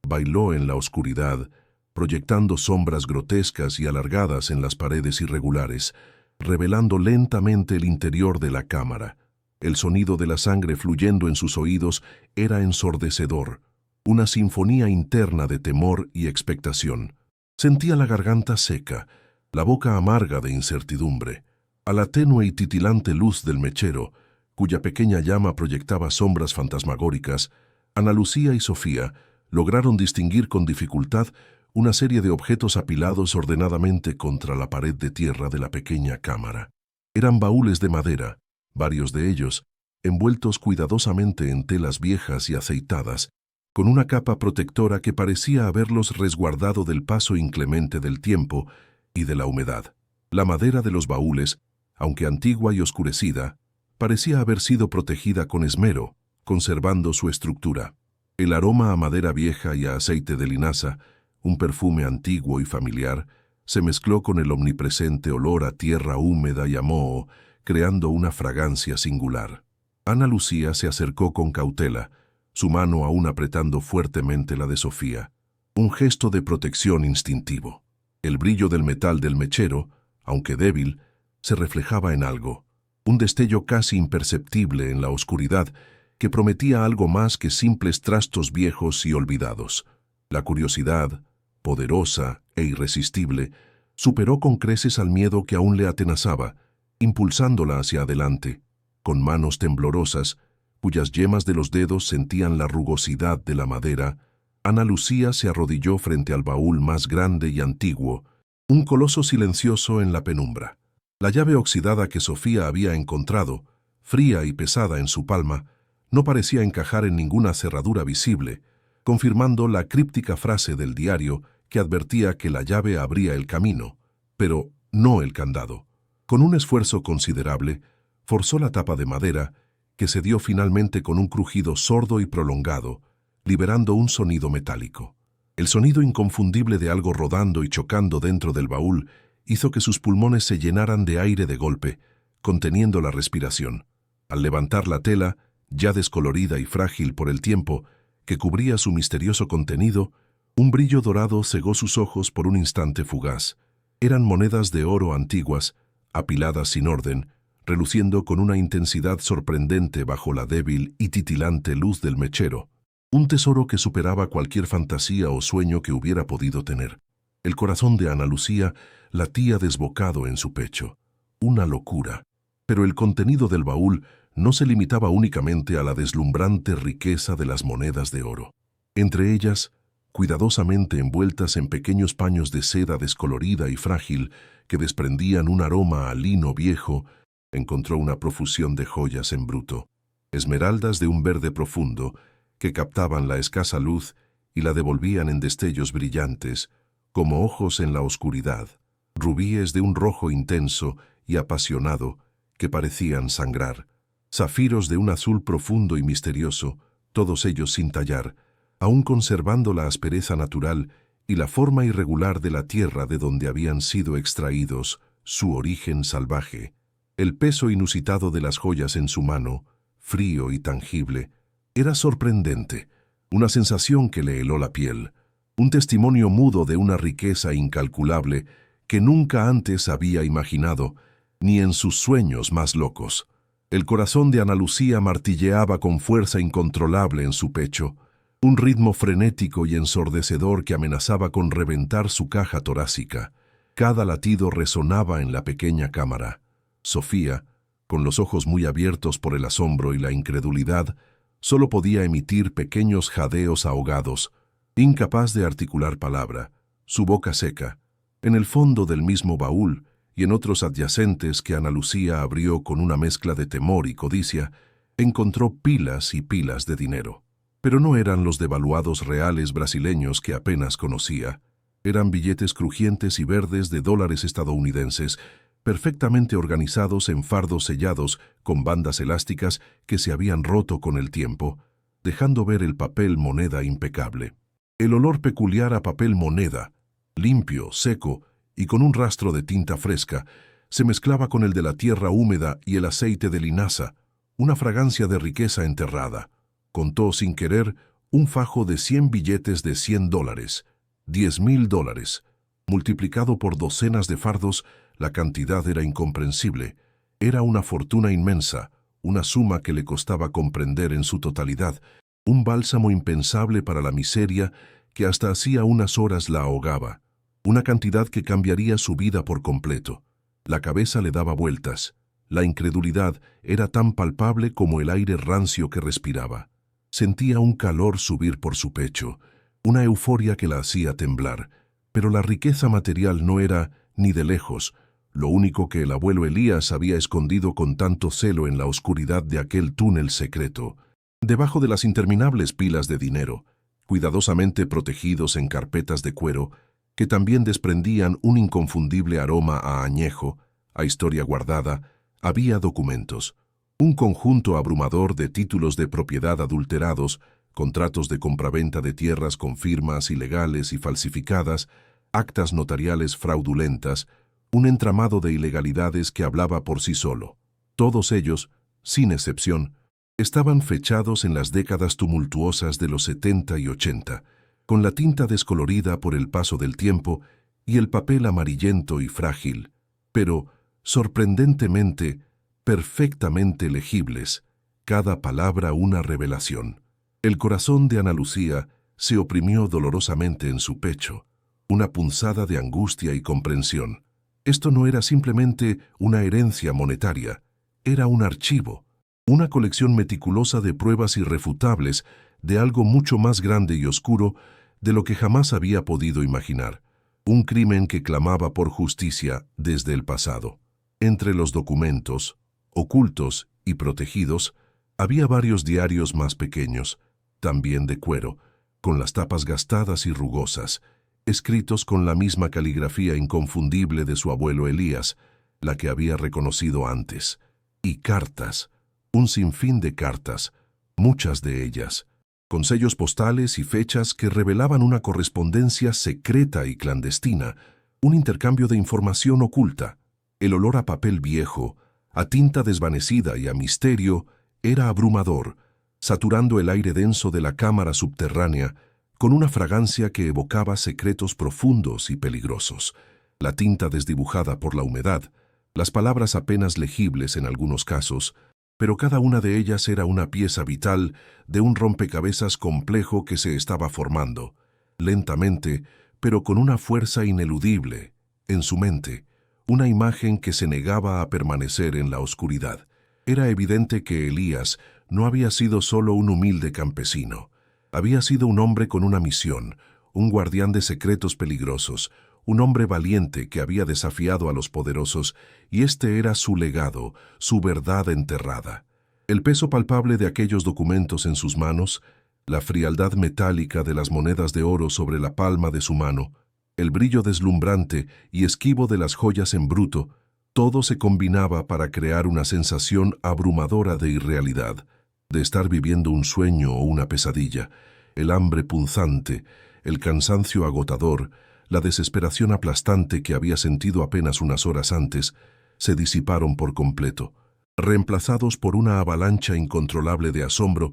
bailó en la oscuridad, proyectando sombras grotescas y alargadas en las paredes irregulares, revelando lentamente el interior de la cámara. El sonido de la sangre fluyendo en sus oídos era ensordecedor, una sinfonía interna de temor y expectación. Sentía la garganta seca, la boca amarga de incertidumbre. A la tenue y titilante luz del mechero, cuya pequeña llama proyectaba sombras fantasmagóricas, Ana Lucía y Sofía lograron distinguir con dificultad una serie de objetos apilados ordenadamente contra la pared de tierra de la pequeña cámara. Eran baúles de madera, varios de ellos, envueltos cuidadosamente en telas viejas y aceitadas, con una capa protectora que parecía haberlos resguardado del paso inclemente del tiempo y de la humedad. La madera de los baúles, aunque antigua y oscurecida, parecía haber sido protegida con esmero, conservando su estructura. El aroma a madera vieja y a aceite de linaza, un perfume antiguo y familiar, se mezcló con el omnipresente olor a tierra húmeda y a moho, creando una fragancia singular. Ana Lucía se acercó con cautela, su mano aún apretando fuertemente la de Sofía, un gesto de protección instintivo. El brillo del metal del mechero, aunque débil, se reflejaba en algo, un destello casi imperceptible en la oscuridad que prometía algo más que simples trastos viejos y olvidados. La curiosidad, poderosa e irresistible, superó con creces al miedo que aún le atenazaba, impulsándola hacia adelante, con manos temblorosas, cuyas yemas de los dedos sentían la rugosidad de la madera. Ana Lucía se arrodilló frente al baúl más grande y antiguo, un coloso silencioso en la penumbra. La llave oxidada que Sofía había encontrado, fría y pesada en su palma, no parecía encajar en ninguna cerradura visible, confirmando la críptica frase del diario que advertía que la llave abría el camino, pero no el candado. Con un esfuerzo considerable, forzó la tapa de madera, que cedió finalmente con un crujido sordo y prolongado, liberando un sonido metálico. El sonido inconfundible de algo rodando y chocando dentro del baúl hizo que sus pulmones se llenaran de aire de golpe, conteniendo la respiración. Al levantar la tela, ya descolorida y frágil por el tiempo, que cubría su misterioso contenido, un brillo dorado cegó sus ojos por un instante fugaz. Eran monedas de oro antiguas, apiladas sin orden, reluciendo con una intensidad sorprendente bajo la débil y titilante luz del mechero. Un tesoro que superaba cualquier fantasía o sueño que hubiera podido tener. El corazón de Ana Lucía latía desbocado en su pecho. Una locura. Pero el contenido del baúl no se limitaba únicamente a la deslumbrante riqueza de las monedas de oro. Entre ellas, cuidadosamente envueltas en pequeños paños de seda descolorida y frágil que desprendían un aroma a lino viejo, encontró una profusión de joyas en bruto, esmeraldas de un verde profundo que captaban la escasa luz y la devolvían en destellos brillantes, como ojos en la oscuridad, rubíes de un rojo intenso y apasionado que parecían sangrar, zafiros de un azul profundo y misterioso, todos ellos sin tallar, aún conservando la aspereza natural y la forma irregular de la tierra de donde habían sido extraídos, su origen salvaje. El peso inusitado de las joyas en su mano, frío y tangible, era sorprendente, una sensación que le heló la piel, un testimonio mudo de una riqueza incalculable que nunca antes había imaginado, ni en sus sueños más locos. El corazón de Ana Lucía martilleaba con fuerza incontrolable en su pecho, un ritmo frenético y ensordecedor que amenazaba con reventar su caja torácica. Cada latido resonaba en la pequeña cámara. Sofía, con los ojos muy abiertos por el asombro y la incredulidad, solo podía emitir pequeños jadeos ahogados, incapaz de articular palabra, su boca seca. En el fondo del mismo baúl y en otros adyacentes que Ana Lucía abrió con una mezcla de temor y codicia, encontró pilas y pilas de dinero. Pero no eran los devaluados reales brasileños que apenas conocía. Eran billetes crujientes y verdes de dólares estadounidenses, perfectamente organizados en fardos sellados con bandas elásticas que se habían roto con el tiempo, dejando ver el papel moneda impecable. El olor peculiar a papel moneda, limpio, seco y con un rastro de tinta fresca, se mezclaba con el de la tierra húmeda y el aceite de linaza, una fragancia de riqueza enterrada. Contó sin querer un fajo de 100 billetes de $100, $10,000. Multiplicado por docenas de fardos, la cantidad era incomprensible. Era una fortuna inmensa, una suma que le costaba comprender en su totalidad, un bálsamo impensable para la miseria que hasta hacía unas horas la ahogaba, una cantidad que cambiaría su vida por completo. La cabeza le daba vueltas. La incredulidad era tan palpable como el aire rancio que respiraba. Sentía un calor subir por su pecho, una euforia que la hacía temblar. Pero la riqueza material no era, ni de lejos, lo único que el abuelo Elías había escondido con tanto celo en la oscuridad de aquel túnel secreto. Debajo de las interminables pilas de dinero, cuidadosamente protegidos en carpetas de cuero, que también desprendían un inconfundible aroma a añejo, a historia guardada, había documentos. Un conjunto abrumador de títulos de propiedad adulterados, contratos de compraventa de tierras con firmas ilegales y falsificadas, actas notariales fraudulentas, un entramado de ilegalidades que hablaba por sí solo. Todos ellos, sin excepción, estaban fechados en las décadas tumultuosas de los 70 y 80, con la tinta descolorida por el paso del tiempo y el papel amarillento y frágil, pero, sorprendentemente, perfectamente legibles, cada palabra una revelación. El corazón de Ana Lucía se oprimió dolorosamente en su pecho, una punzada de angustia y comprensión. Esto no era simplemente una herencia monetaria, era un archivo, una colección meticulosa de pruebas irrefutables de algo mucho más grande y oscuro de lo que jamás había podido imaginar, un crimen que clamaba por justicia desde el pasado. Entre los documentos, ocultos y protegidos, había varios diarios más pequeños, también de cuero, con las tapas gastadas y rugosas, escritos con la misma caligrafía inconfundible de su abuelo Elías, la que había reconocido antes, y cartas, un sinfín de cartas, muchas de ellas, con sellos postales y fechas que revelaban una correspondencia secreta y clandestina, un intercambio de información oculta. El olor a papel viejo, a tinta desvanecida y a misterio era abrumador, saturando el aire denso de la cámara subterránea con una fragancia que evocaba secretos profundos y peligrosos. La tinta desdibujada por la humedad, las palabras apenas legibles en algunos casos, pero cada una de ellas era una pieza vital de un rompecabezas complejo que se estaba formando, lentamente, pero con una fuerza ineludible, en su mente, una imagen que se negaba a permanecer en la oscuridad. Era evidente que Elías no había sido solo un humilde campesino. Había sido un hombre con una misión, un guardián de secretos peligrosos, un hombre valiente que había desafiado a los poderosos, y este era su legado, su verdad enterrada. El peso palpable de aquellos documentos en sus manos, la frialdad metálica de las monedas de oro sobre la palma de su mano, el brillo deslumbrante y esquivo de las joyas en bruto, todo se combinaba para crear una sensación abrumadora de irrealidad, de estar viviendo un sueño o una pesadilla. El hambre punzante, el cansancio agotador, la desesperación aplastante que había sentido apenas unas horas antes, se disiparon por completo, reemplazados por una avalancha incontrolable de asombro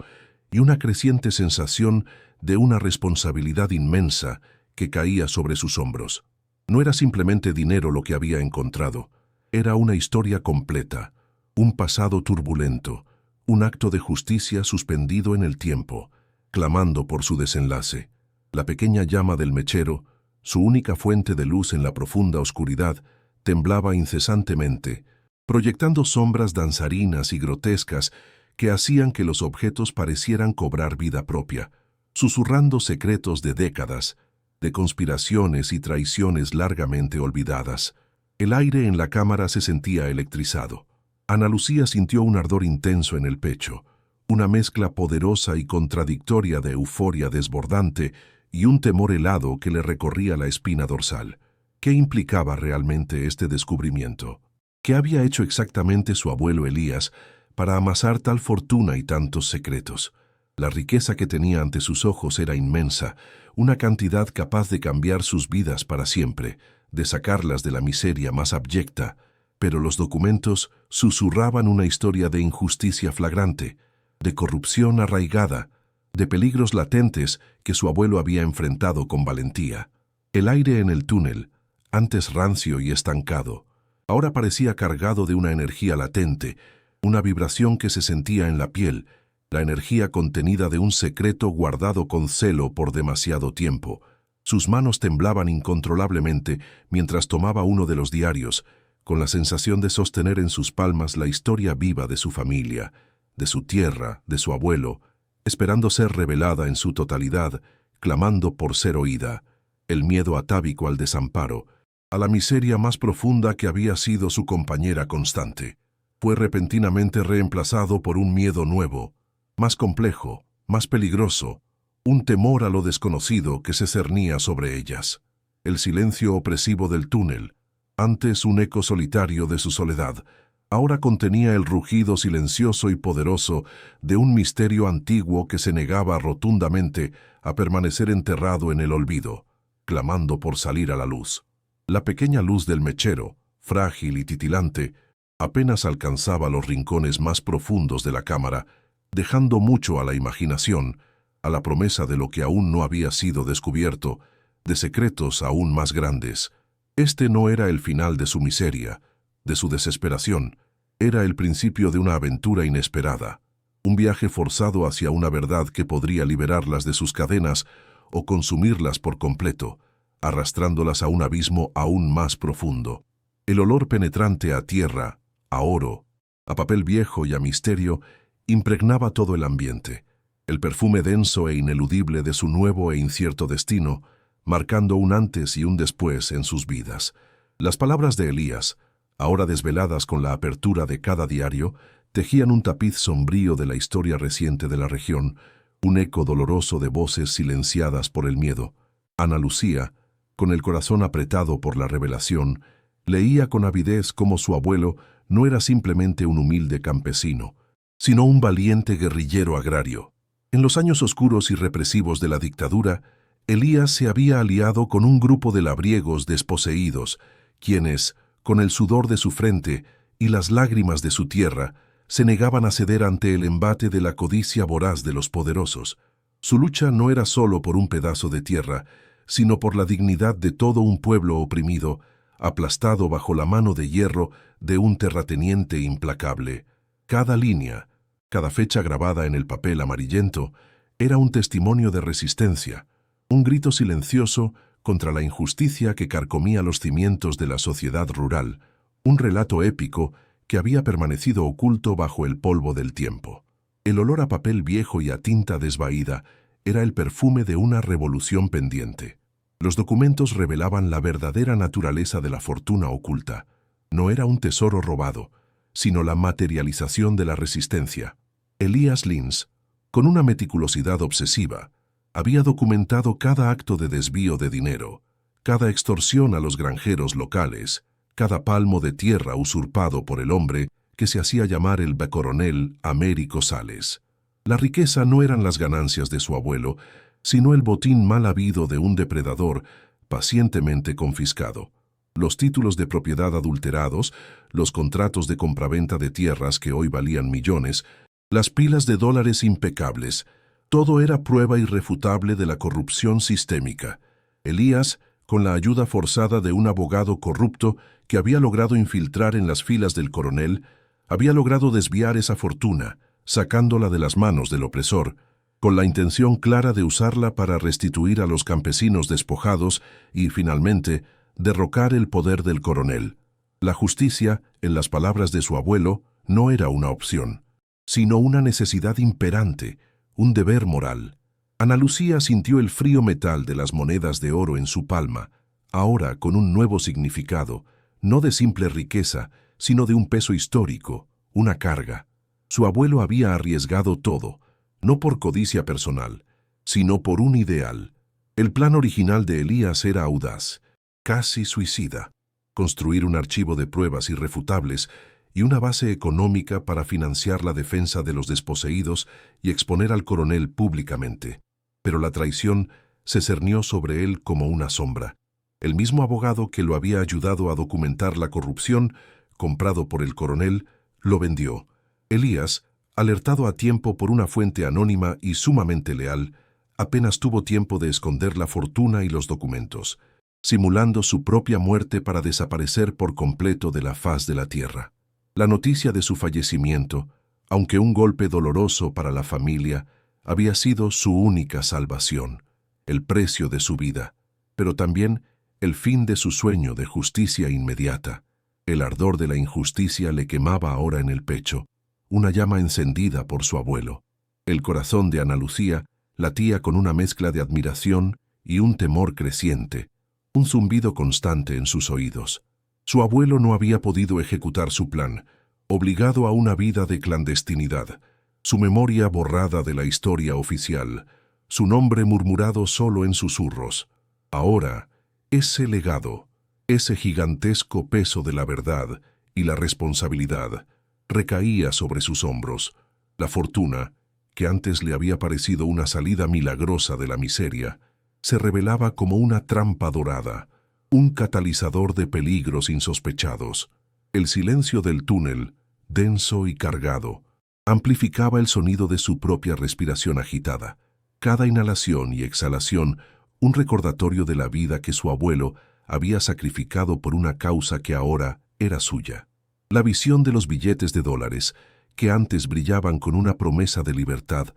y una creciente sensación de una responsabilidad inmensa que caía sobre sus hombros. No era simplemente dinero lo que había encontrado, era una historia completa, un pasado turbulento, un acto de justicia suspendido en el tiempo, clamando por su desenlace. La pequeña llama del mechero, su única fuente de luz en la profunda oscuridad, temblaba incesantemente, proyectando sombras danzarinas y grotescas que hacían que los objetos parecieran cobrar vida propia, susurrando secretos de décadas, de conspiraciones y traiciones largamente olvidadas. El aire en la cámara se sentía electrizado. Ana Lucía sintió un ardor intenso en el pecho, una mezcla poderosa y contradictoria de euforia desbordante y un temor helado que le recorría la espina dorsal. ¿Qué implicaba realmente este descubrimiento? ¿Qué había hecho exactamente su abuelo Elías para amasar tal fortuna y tantos secretos? La riqueza que tenía ante sus ojos era inmensa, una cantidad capaz de cambiar sus vidas para siempre, de sacarlas de la miseria más abyecta, pero los documentos susurraban una historia de injusticia flagrante, de corrupción arraigada, de peligros latentes que su abuelo había enfrentado con valentía. El aire en el túnel, antes rancio y estancado, ahora parecía cargado de una energía latente, una vibración que se sentía en la piel, la energía contenida de un secreto guardado con celo por demasiado tiempo. Sus manos temblaban incontrolablemente mientras tomaba uno de los diarios, con la sensación de sostener en sus palmas la historia viva de su familia, de su tierra, de su abuelo, esperando ser revelada en su totalidad, clamando por ser oída, el miedo atávico al desamparo, a la miseria más profunda que había sido su compañera constante. Fue repentinamente reemplazado por un miedo nuevo, más complejo, más peligroso, un temor a lo desconocido que se cernía sobre ellas. El silencio opresivo del túnel, antes un eco solitario de su soledad, ahora contenía el rugido silencioso y poderoso de un misterio antiguo que se negaba rotundamente a permanecer enterrado en el olvido, clamando por salir a la luz. La pequeña luz del mechero, frágil y titilante, apenas alcanzaba los rincones más profundos de la cámara, dejando mucho a la imaginación, a la promesa de lo que aún no había sido descubierto, de secretos aún más grandes. Este no era el final de su miseria, de su desesperación, era el principio de una aventura inesperada, un viaje forzado hacia una verdad que podría liberarlas de sus cadenas o consumirlas por completo, arrastrándolas a un abismo aún más profundo. El olor penetrante a tierra, a oro, a papel viejo y a misterio impregnaba todo el ambiente, el perfume denso e ineludible de su nuevo e incierto destino, marcando un antes y un después en sus vidas. Las palabras de Elías, ahora desveladas con la apertura de cada diario, tejían un tapiz sombrío de la historia reciente de la región, un eco doloroso de voces silenciadas por el miedo. Ana Lucía, con el corazón apretado por la revelación, leía con avidez cómo su abuelo no era simplemente un humilde campesino, sino un valiente guerrillero agrario. En los años oscuros y represivos de la dictadura, Elías se había aliado con un grupo de labriegos desposeídos, quienes, con el sudor de su frente y las lágrimas de su tierra, se negaban a ceder ante el embate de la codicia voraz de los poderosos. Su lucha no era solo por un pedazo de tierra, sino por la dignidad de todo un pueblo oprimido, aplastado bajo la mano de hierro de un terrateniente implacable. Cada línea, cada fecha grabada en el papel amarillento, era un testimonio de resistencia, un grito silencioso contra la injusticia que carcomía los cimientos de la sociedad rural, un relato épico que había permanecido oculto bajo el polvo del tiempo. El olor a papel viejo y a tinta desvaída era el perfume de una revolución pendiente. Los documentos revelaban la verdadera naturaleza de la fortuna oculta. No era un tesoro robado, sino la materialización de la resistencia. Elías Lins, con una meticulosidad obsesiva, había documentado cada acto de desvío de dinero, cada extorsión a los granjeros locales, cada palmo de tierra usurpado por el hombre que se hacía llamar el coronel Américo Sales. La riqueza no eran las ganancias de su abuelo, sino el botín mal habido de un depredador pacientemente confiscado. Los títulos de propiedad adulterados, los contratos de compraventa de tierras que hoy valían millones, las pilas de dólares impecables, todo era prueba irrefutable de la corrupción sistémica. Elías, con la ayuda forzada de un abogado corrupto que había logrado infiltrar en las filas del coronel, había logrado desviar esa fortuna, sacándola de las manos del opresor, con la intención clara de usarla para restituir a los campesinos despojados y, finalmente, derrocar el poder del coronel. La justicia, en las palabras de su abuelo, no era una opción, sino una necesidad imperante, un deber moral. Ana Lucía sintió el frío metal de las monedas de oro en su palma, ahora con un nuevo significado, no de simple riqueza, sino de un peso histórico, una carga. Su abuelo había arriesgado todo, no por codicia personal, sino por un ideal. El plan original de Elías era audaz, casi suicida: construir un archivo de pruebas irrefutables y una base económica para financiar la defensa de los desposeídos y exponer al coronel públicamente. Pero la traición se cernió sobre él como una sombra. El mismo abogado que lo había ayudado a documentar la corrupción, comprado por el coronel, lo vendió. Elías, alertado a tiempo por una fuente anónima y sumamente leal, apenas tuvo tiempo de esconder la fortuna y los documentos, simulando su propia muerte para desaparecer por completo de la faz de la tierra. La noticia de su fallecimiento, aunque un golpe doloroso para la familia, había sido su única salvación, el precio de su vida, pero también el fin de su sueño de justicia inmediata. El ardor de la injusticia le quemaba ahora en el pecho, una llama encendida por su abuelo. El corazón de Ana Lucía Latía con una mezcla de admiración y un temor creciente, un zumbido constante en sus oídos. Su abuelo no había podido ejecutar su plan, obligado a una vida de clandestinidad, su memoria borrada de la historia oficial, su nombre murmurado solo en susurros. Ahora, ese legado, ese gigantesco peso de la verdad y la responsabilidad, recaía sobre sus hombros. La fortuna, que antes le había parecido una salida milagrosa de la miseria, se revelaba como una trampa dorada, un catalizador de peligros insospechados. El silencio del túnel, denso y cargado, amplificaba el sonido de su propia respiración agitada. Cada inhalación y exhalación, un recordatorio de la vida que su abuelo había sacrificado por una causa que ahora era suya. La visión de los billetes de dólares, que antes brillaban con una promesa de libertad,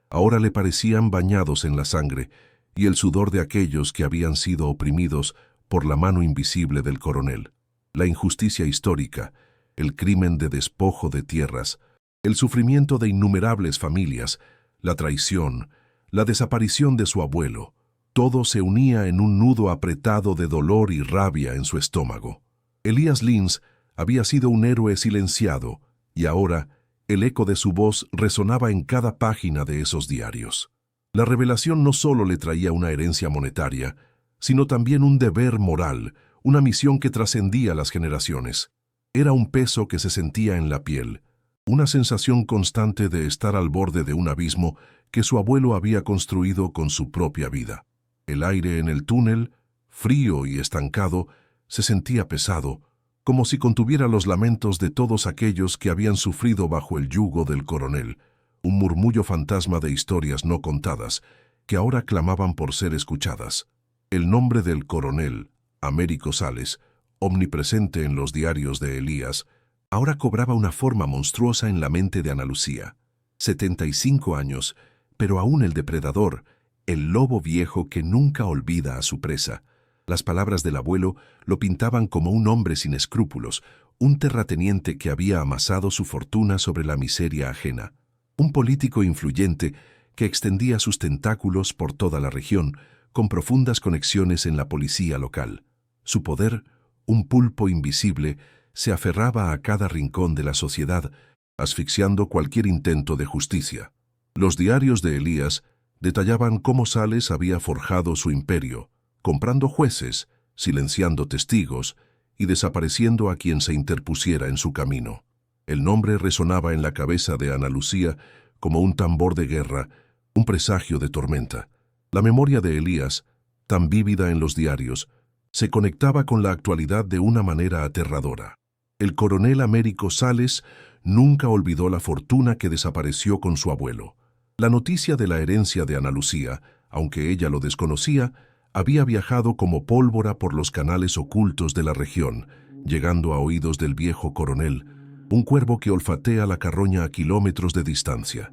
ahora le parecían bañados en la sangre y el sudor de aquellos que habían sido oprimidos por la mano invisible del coronel. La injusticia histórica, el crimen de despojo de tierras, el sufrimiento de innumerables familias, la traición, la desaparición de su abuelo, todo se unía en un nudo apretado de dolor y rabia en su estómago. Elías Lins había sido un héroe silenciado, y ahora el eco de su voz resonaba en cada página de esos diarios. La revelación no solo le traía una herencia monetaria, sino también un deber moral, una misión que trascendía las generaciones. Era un peso que se sentía en la piel, una sensación constante de estar al borde de un abismo que su abuelo había construido con su propia vida. El aire en el túnel, frío y estancado, se sentía pesado, como si contuviera los lamentos de todos aquellos que habían sufrido bajo el yugo del coronel, un murmullo fantasma de historias no contadas, que ahora clamaban por ser escuchadas. El nombre del coronel, Américo Sales, omnipresente en los diarios de Elías, ahora cobraba una forma monstruosa en la mente de Ana Lucía. 75 años, pero aún el depredador, el lobo viejo que nunca olvida a su presa. Las palabras del abuelo lo pintaban como un hombre sin escrúpulos, un terrateniente que había amasado su fortuna sobre la miseria ajena, un político influyente que extendía sus tentáculos por toda la región, con profundas conexiones en la policía local. Su poder, un pulpo invisible, se aferraba a cada rincón de la sociedad, asfixiando cualquier intento de justicia. Los diarios de Elías detallaban cómo Sales había forjado su imperio, comprando jueces, silenciando testigos y desapareciendo a quien se interpusiera en su camino. El nombre resonaba en la cabeza de Ana Lucía como un tambor de guerra, un presagio de tormenta. La memoria de Elías, tan vívida en los diarios, se conectaba con la actualidad de una manera aterradora. El coronel Américo Sales nunca olvidó la fortuna que desapareció con su abuelo. La noticia de la herencia de Ana Lucía, aunque ella lo desconocía, había viajado como pólvora por los canales ocultos de la región, llegando a oídos del viejo coronel, un cuervo que olfatea la carroña a kilómetros de distancia.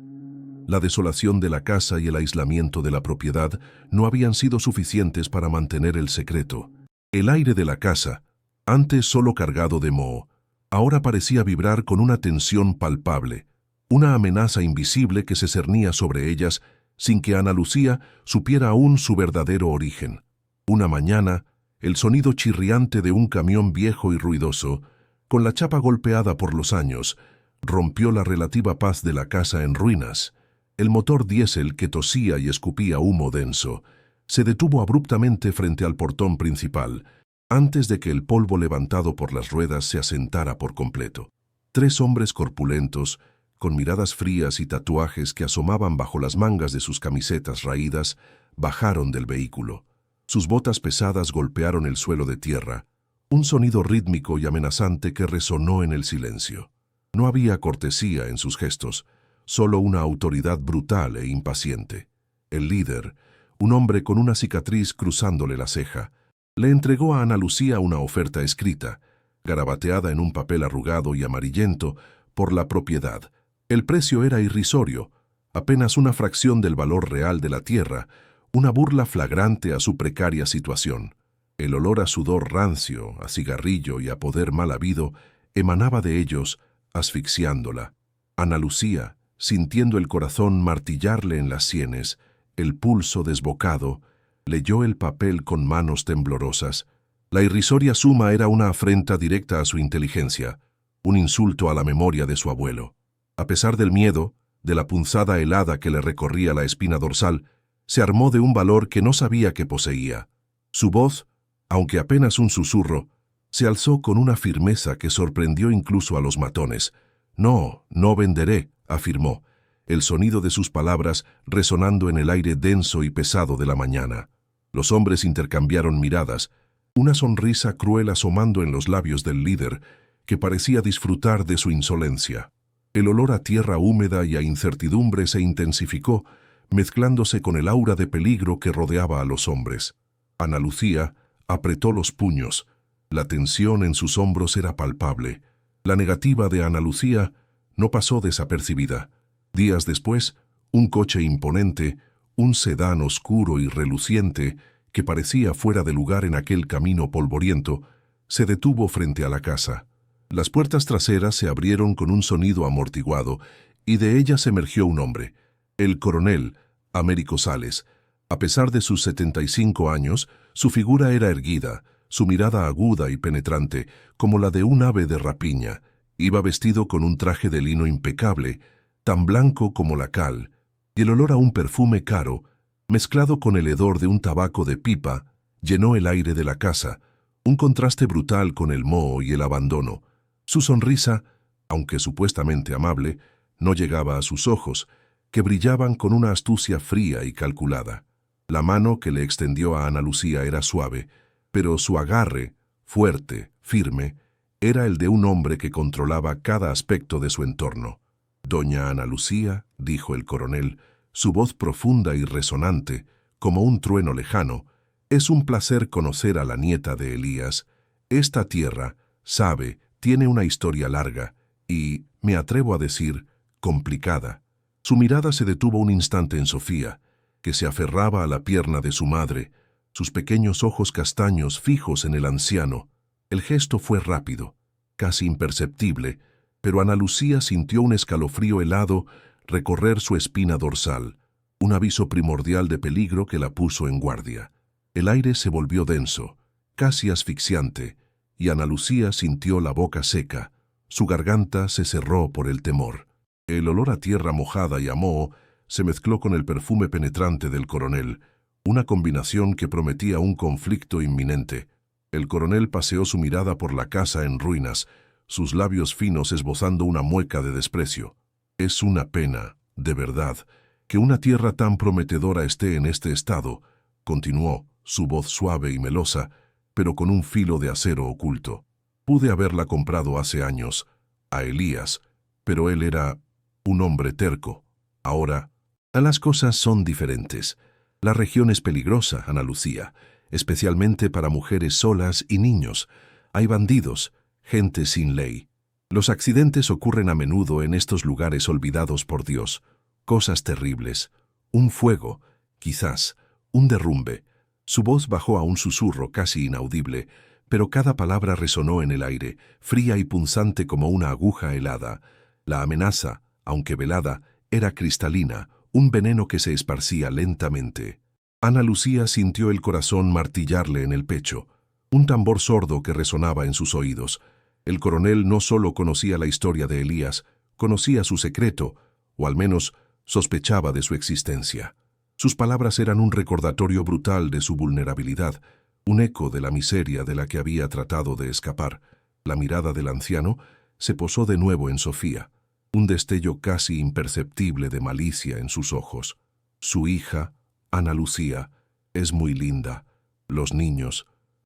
La desolación de la casa y el aislamiento de la propiedad no habían sido suficientes para mantener el secreto. El aire de la casa, antes solo cargado de moho, ahora parecía vibrar con una tensión palpable, una amenaza invisible que se cernía sobre ellas sin que Ana Lucía supiera aún su verdadero origen. Una mañana, el sonido chirriante de un camión viejo y ruidoso, con la chapa golpeada por los años, rompió la relativa paz de la casa en ruinas. El motor diésel que tosía y escupía humo denso se detuvo abruptamente frente al portón principal, antes de que el polvo levantado por las ruedas se asentara por completo. 3 hombres corpulentos, con miradas frías y tatuajes que asomaban bajo las mangas de sus camisetas raídas, bajaron del vehículo. Sus botas pesadas golpearon el suelo de tierra, un sonido rítmico y amenazante que resonó en el silencio. No había cortesía en sus gestos, solo una autoridad brutal e impaciente. El líder, un hombre con una cicatriz cruzándole la ceja, le entregó a Ana Lucía una oferta escrita, garabateada en un papel arrugado y amarillento, por la propiedad. El precio era irrisorio, apenas una fracción del valor real de la tierra, una burla flagrante a su precaria situación. El olor a sudor rancio, a cigarrillo y a poder mal habido emanaba de ellos, asfixiándola. Ana Lucía, sintiendo el corazón martillarle en las sienes, el pulso desbocado, leyó el papel con manos temblorosas. La irrisoria suma era una afrenta directa a su inteligencia, un insulto a la memoria de su abuelo. A pesar del miedo, de la punzada helada que le recorría la espina dorsal, se armó de un valor que no sabía que poseía. Su voz, aunque apenas un susurro, se alzó con una firmeza que sorprendió incluso a los matones. «No, no venderé», afirmó, el sonido de sus palabras resonando en el aire denso y pesado de la mañana. Los hombres intercambiaron miradas, una sonrisa cruel asomando en los labios del líder, que parecía disfrutar de su insolencia. El olor a tierra húmeda y a incertidumbre se intensificó, mezclándose con el aura de peligro que rodeaba a los hombres. Ana Lucía apretó los puños. La tensión en sus hombros era palpable. La negativa de Ana Lucía no pasó desapercibida. Días después, un coche imponente, un sedán oscuro y reluciente, que parecía fuera de lugar en aquel camino polvoriento, se detuvo frente a la casa. Las puertas traseras se abrieron con un sonido amortiguado y de ellas emergió un hombre, el coronel Américo Sales. A pesar de sus 75 años, su figura era erguida, su mirada aguda y penetrante, como la de un ave de rapiña. Iba vestido con un traje de lino impecable, tan blanco como la cal, y el olor a un perfume caro, mezclado con el hedor de un tabaco de pipa, llenó el aire de la casa, un contraste brutal con el moho y el abandono. Su sonrisa, aunque supuestamente amable, no llegaba a sus ojos, que brillaban con una astucia fría y calculada. La mano que le extendió a Ana Lucía era suave, pero su agarre, fuerte, firme, era el de un hombre que controlaba cada aspecto de su entorno. «Doña Ana Lucía», dijo el coronel, su voz profunda y resonante, como un trueno lejano, «es un placer conocer a la nieta de Elías. Esta tierra, sabe, tiene una historia larga y, me atrevo a decir, complicada». Su mirada se detuvo un instante en Sofía, que se aferraba a la pierna de su madre, sus pequeños ojos castaños fijos en el anciano. El gesto fue rápido, casi imperceptible, pero Ana Lucía sintió un escalofrío helado recorrer su espina dorsal, un aviso primordial de peligro que la puso en guardia. El aire se volvió denso, casi asfixiante, y Ana Lucía sintió la boca seca. Su garganta se cerró por el temor. El olor a tierra mojada y a moho se mezcló con el perfume penetrante del coronel, una combinación que prometía un conflicto inminente. El coronel paseó su mirada por la casa en ruinas, sus labios finos esbozando una mueca de desprecio. «Es una pena, de verdad, que una tierra tan prometedora esté en este estado», continuó, su voz suave y melosa, pero con un filo de acero oculto. «Pude haberla comprado hace años, a Elías, pero él era un hombre terco. Ahora, las cosas son diferentes. La región es peligrosa, Ana Lucía, especialmente para mujeres solas y niños. Hay bandidos, gente sin ley. Los accidentes ocurren a menudo en estos lugares olvidados por Dios. Cosas terribles. Un fuego, quizás, un derrumbe». Su voz bajó a un susurro casi inaudible, pero cada palabra resonó en el aire, fría y punzante como una aguja helada. La amenaza, aunque velada, era cristalina, un veneno que se esparcía lentamente. Ana Lucía sintió el corazón martillarle en el pecho, un tambor sordo que resonaba en sus oídos. El coronel no solo conocía la historia de Elías, conocía su secreto, o al menos sospechaba de su existencia. Sus palabras eran un recordatorio brutal de su vulnerabilidad, un eco de la miseria de la que había tratado de escapar. La mirada del anciano se posó de nuevo en Sofía, un destello casi imperceptible de malicia en sus ojos. Su hija, Ana Lucía, es muy linda. Los niños,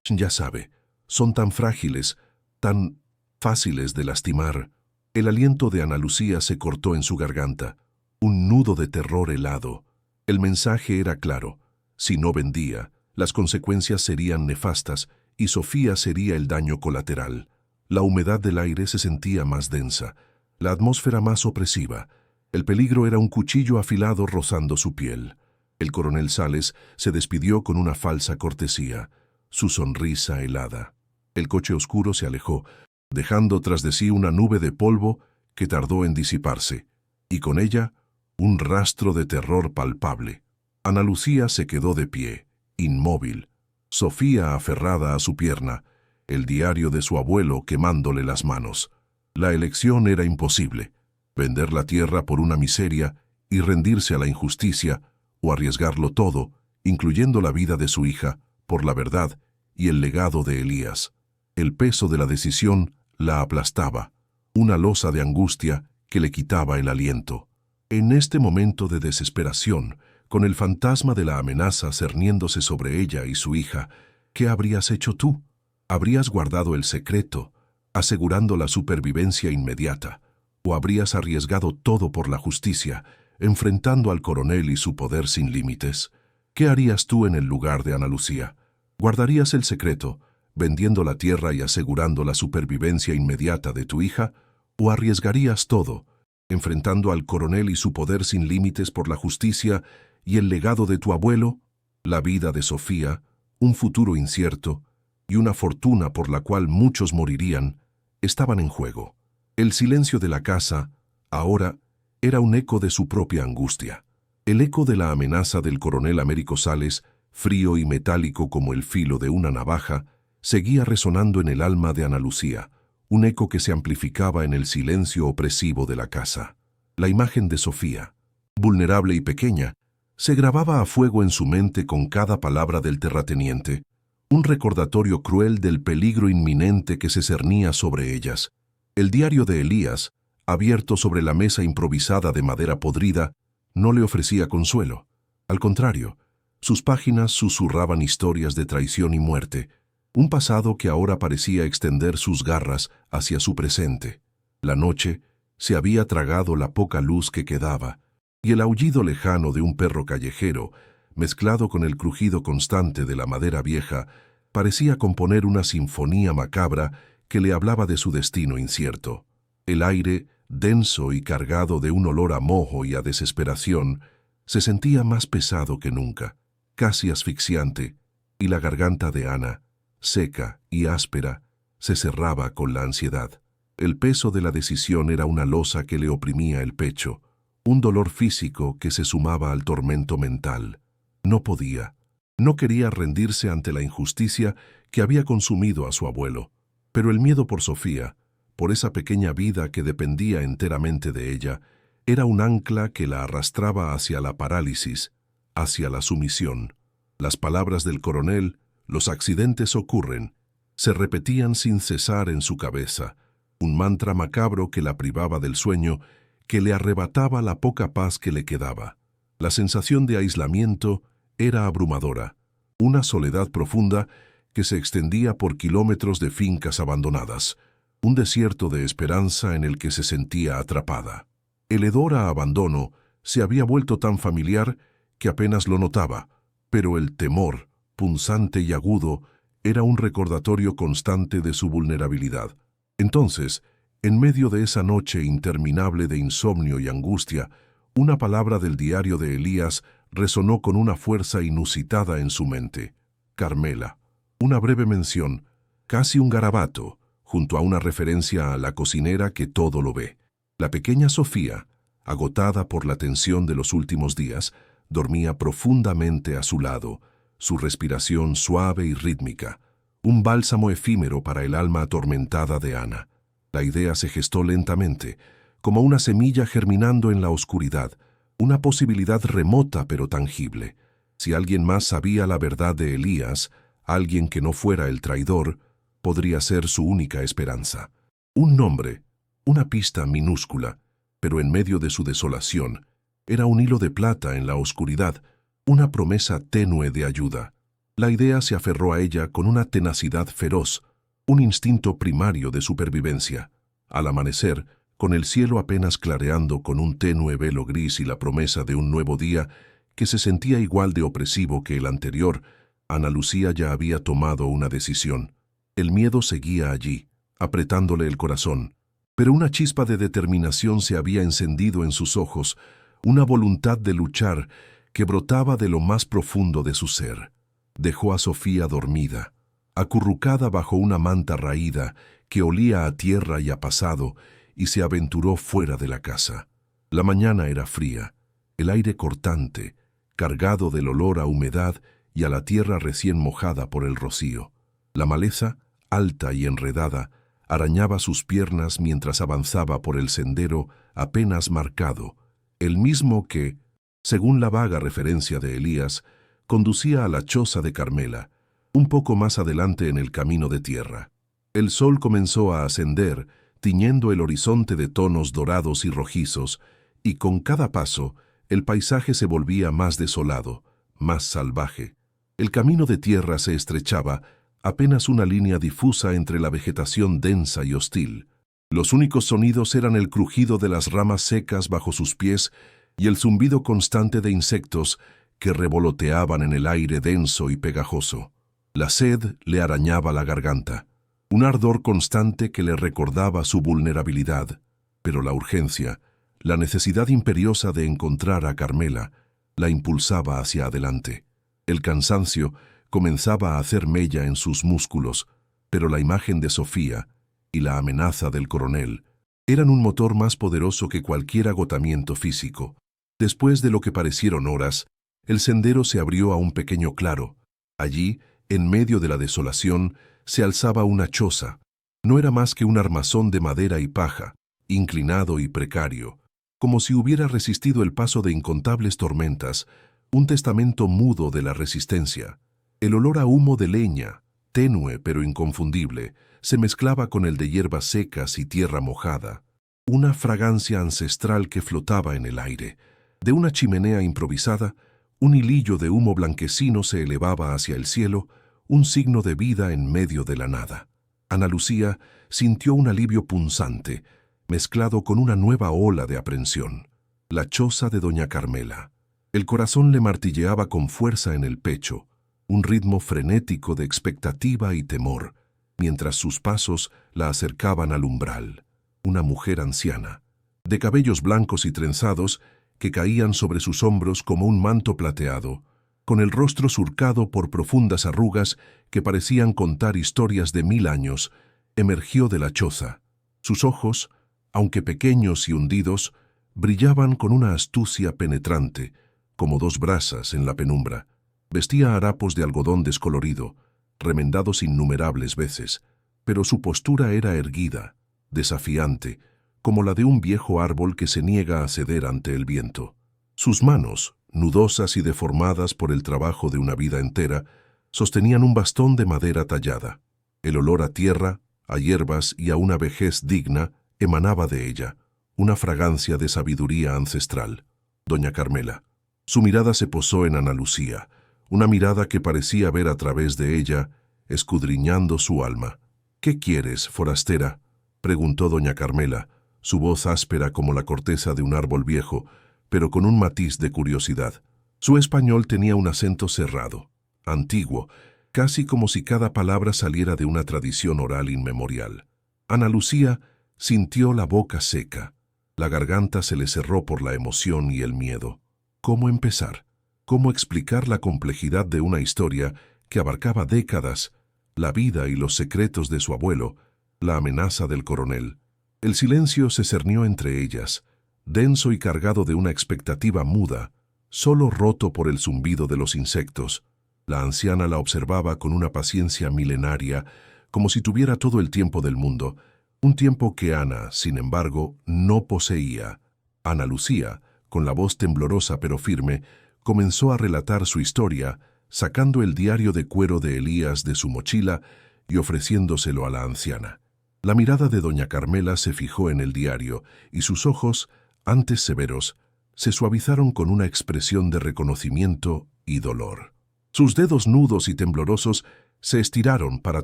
ya sabe, son tan frágiles, tan fáciles de lastimar. El aliento de Ana Lucía se cortó en su garganta, un nudo de terror helado. El mensaje era claro. Si no vendía, las consecuencias serían nefastas y Sofía sería el daño colateral. La humedad del aire se sentía más densa, la atmósfera más opresiva. El peligro era un cuchillo afilado rozando su piel. El coronel Sales se despidió con una falsa cortesía, su sonrisa helada. El coche oscuro se alejó, dejando tras de sí una nube de polvo que tardó en disiparse, y con ella un rastro de terror palpable. Ana Lucía se quedó de pie, inmóvil, Sofía aferrada a su pierna, el diario de su abuelo quemándole las manos. La elección era imposible: vender la tierra por una miseria y rendirse a la injusticia, o arriesgarlo todo, incluyendo la vida de su hija, por la verdad y el legado de Elías. El peso de la decisión la aplastaba, una losa de angustia que le quitaba el aliento. En este momento de desesperación, con el fantasma de la amenaza cerniéndose sobre ella y su hija, ¿qué habrías hecho tú? ¿Habrías guardado el secreto, asegurando la supervivencia inmediata, o habrías arriesgado todo por la justicia, enfrentando al coronel y su poder sin límites? ¿Qué harías tú en el lugar de Ana Lucía? ¿Guardarías el secreto, vendiendo la tierra y asegurando la supervivencia inmediata de tu hija, o arriesgarías todo, enfrentando al coronel y su poder sin límites por la justicia y el legado de tu abuelo, la vida de Sofía, un futuro incierto y una fortuna por la cual muchos morirían, estaban en juego? El silencio de la casa, ahora, era un eco de su propia angustia. El eco de la amenaza del coronel Américo Sales, frío y metálico como el filo de una navaja, seguía resonando en el alma de Ana Lucía, un eco que se amplificaba en el silencio opresivo de la casa. La imagen de Sofía, vulnerable y pequeña, se grababa a fuego en su mente con cada palabra del terrateniente, un recordatorio cruel del peligro inminente que se cernía sobre ellas. El diario de Elías, abierto sobre la mesa improvisada de madera podrida, no le ofrecía consuelo. Al contrario, sus páginas susurraban historias de traición y muerte, un pasado que ahora parecía extender sus garras hacia su presente. La noche se había tragado la poca luz que quedaba, y el aullido lejano de un perro callejero, mezclado con el crujido constante de la madera vieja, parecía componer una sinfonía macabra que le hablaba de su destino incierto. El aire, denso y cargado de un olor a moho y a desesperación, se sentía más pesado que nunca, casi asfixiante, y la garganta de Ana, seca y áspera, se cerraba con la ansiedad. El peso de la decisión era una losa que le oprimía el pecho, un dolor físico que se sumaba al tormento mental. No podía, no quería rendirse ante la injusticia que había consumido a su abuelo, pero el miedo por Sofía, por esa pequeña vida que dependía enteramente de ella, era un ancla que la arrastraba hacia la parálisis, hacia la sumisión. Las palabras del coronel, los accidentes ocurren, se repetían sin cesar en su cabeza, un mantra macabro que la privaba del sueño, que le arrebataba la poca paz que le quedaba. La sensación de aislamiento era abrumadora, una soledad profunda que se extendía por kilómetros de fincas abandonadas, un desierto de esperanza en el que se sentía atrapada. El hedor a abandono se había vuelto tan familiar que apenas lo notaba, pero el temor, punzante y agudo, era un recordatorio constante de su vulnerabilidad. Entonces, en medio de esa noche interminable de insomnio y angustia, una palabra del diario de Elías resonó con una fuerza inusitada en su mente. Carmela. Una breve mención, casi un garabato, junto a una referencia a la cocinera que todo lo ve. La pequeña Sofía, agotada por la tensión de los últimos días, dormía profundamente a su lado, su respiración suave y rítmica, un bálsamo efímero para el alma atormentada de Ana. La idea se gestó lentamente, como una semilla germinando en la oscuridad, una posibilidad remota pero tangible. Si alguien más sabía la verdad de Elías, alguien que no fuera el traidor, podría ser su única esperanza. Un nombre, una pista minúscula, pero en medio de su desolación, era un hilo de plata en la oscuridad, una promesa tenue de ayuda. La idea se aferró a ella con una tenacidad feroz, un instinto primario de supervivencia. Al amanecer, con el cielo apenas clareando con un tenue velo gris y la promesa de un nuevo día que se sentía igual de opresivo que el anterior, Ana Lucía ya había tomado una decisión. El miedo seguía allí, apretándole el corazón, pero una chispa de determinación se había encendido en sus ojos, una voluntad de luchar que brotaba de lo más profundo de su ser. Dejó a Sofía dormida, acurrucada bajo una manta raída que olía a tierra y a pasado, y se aventuró fuera de la casa. La mañana era fría, el aire cortante, cargado del olor a humedad y a la tierra recién mojada por el rocío. La maleza, alta y enredada, arañaba sus piernas mientras avanzaba por el sendero apenas marcado, el mismo que, según la vaga referencia de Elías, conducía a la choza de Carmela, un poco más adelante en el camino de tierra. El sol comenzó a ascender, tiñendo el horizonte de tonos dorados y rojizos, y con cada paso el paisaje se volvía más desolado, más salvaje. El camino de tierra se estrechaba, apenas una línea difusa entre la vegetación densa y hostil. Los únicos sonidos eran el crujido de las ramas secas bajo sus pies y el zumbido constante de insectos que revoloteaban en el aire denso y pegajoso. La sed le arañaba la garganta, un ardor constante que le recordaba su vulnerabilidad, pero la urgencia, la necesidad imperiosa de encontrar a Carmela, la impulsaba hacia adelante. El cansancio comenzaba a hacer mella en sus músculos, pero la imagen de Sofía y la amenaza del coronel eran un motor más poderoso que cualquier agotamiento físico. Después de lo que parecieron horas, el sendero se abrió a un pequeño claro. Allí, en medio de la desolación, se alzaba una choza. No era más que un armazón de madera y paja, inclinado y precario, como si hubiera resistido el paso de incontables tormentas, un testamento mudo de la resistencia. El olor a humo de leña, tenue pero inconfundible, se mezclaba con el de hierbas secas y tierra mojada, una fragancia ancestral que flotaba en el aire. De una chimenea improvisada, un hilillo de humo blanquecino se elevaba hacia el cielo, un signo de vida en medio de la nada. Ana Lucía sintió un alivio punzante, mezclado con una nueva ola de aprensión. La choza de doña Carmela. El corazón le martilleaba con fuerza en el pecho, un ritmo frenético de expectativa y temor, mientras sus pasos la acercaban al umbral. Una mujer anciana, de cabellos blancos y trenzados, que caían sobre sus hombros como un manto plateado, con el rostro surcado por profundas arrugas que parecían contar historias de 1000 años, emergió de la choza. Sus ojos, aunque pequeños y hundidos, brillaban con una astucia penetrante, como dos brasas en la penumbra. Vestía harapos de algodón descolorido, remendados innumerables veces, pero su postura era erguida, desafiante, como la de un viejo árbol que se niega a ceder ante el viento. Sus manos, nudosas y deformadas por el trabajo de una vida entera, sostenían un bastón de madera tallada. El olor a tierra, a hierbas y a una vejez digna emanaba de ella, una fragancia de sabiduría ancestral. Doña Carmela. Su mirada se posó en Ana Lucía, una mirada que parecía ver a través de ella, escudriñando su alma. «¿Qué quieres, forastera?», preguntó doña Carmela, su voz áspera como la corteza de un árbol viejo, pero con un matiz de curiosidad. Su español tenía un acento cerrado, antiguo, casi como si cada palabra saliera de una tradición oral inmemorial. Ana Lucía sintió la boca seca. La garganta se le cerró por la emoción y el miedo. ¿Cómo empezar? ¿Cómo explicar la complejidad de una historia que abarcaba décadas, la vida y los secretos de su abuelo, la amenaza del coronel? El silencio se cernió entre ellas, denso y cargado de una expectativa muda, solo roto por el zumbido de los insectos. La anciana la observaba con una paciencia milenaria, como si tuviera todo el tiempo del mundo, un tiempo que Ana, sin embargo, no poseía. Ana Lucía, con la voz temblorosa pero firme, comenzó a relatar su historia, sacando el diario de cuero de Elías de su mochila y ofreciéndoselo a la anciana. La mirada de doña Carmela se fijó en el diario y sus ojos, antes severos, se suavizaron con una expresión de reconocimiento y dolor. Sus dedos nudos y temblorosos se estiraron para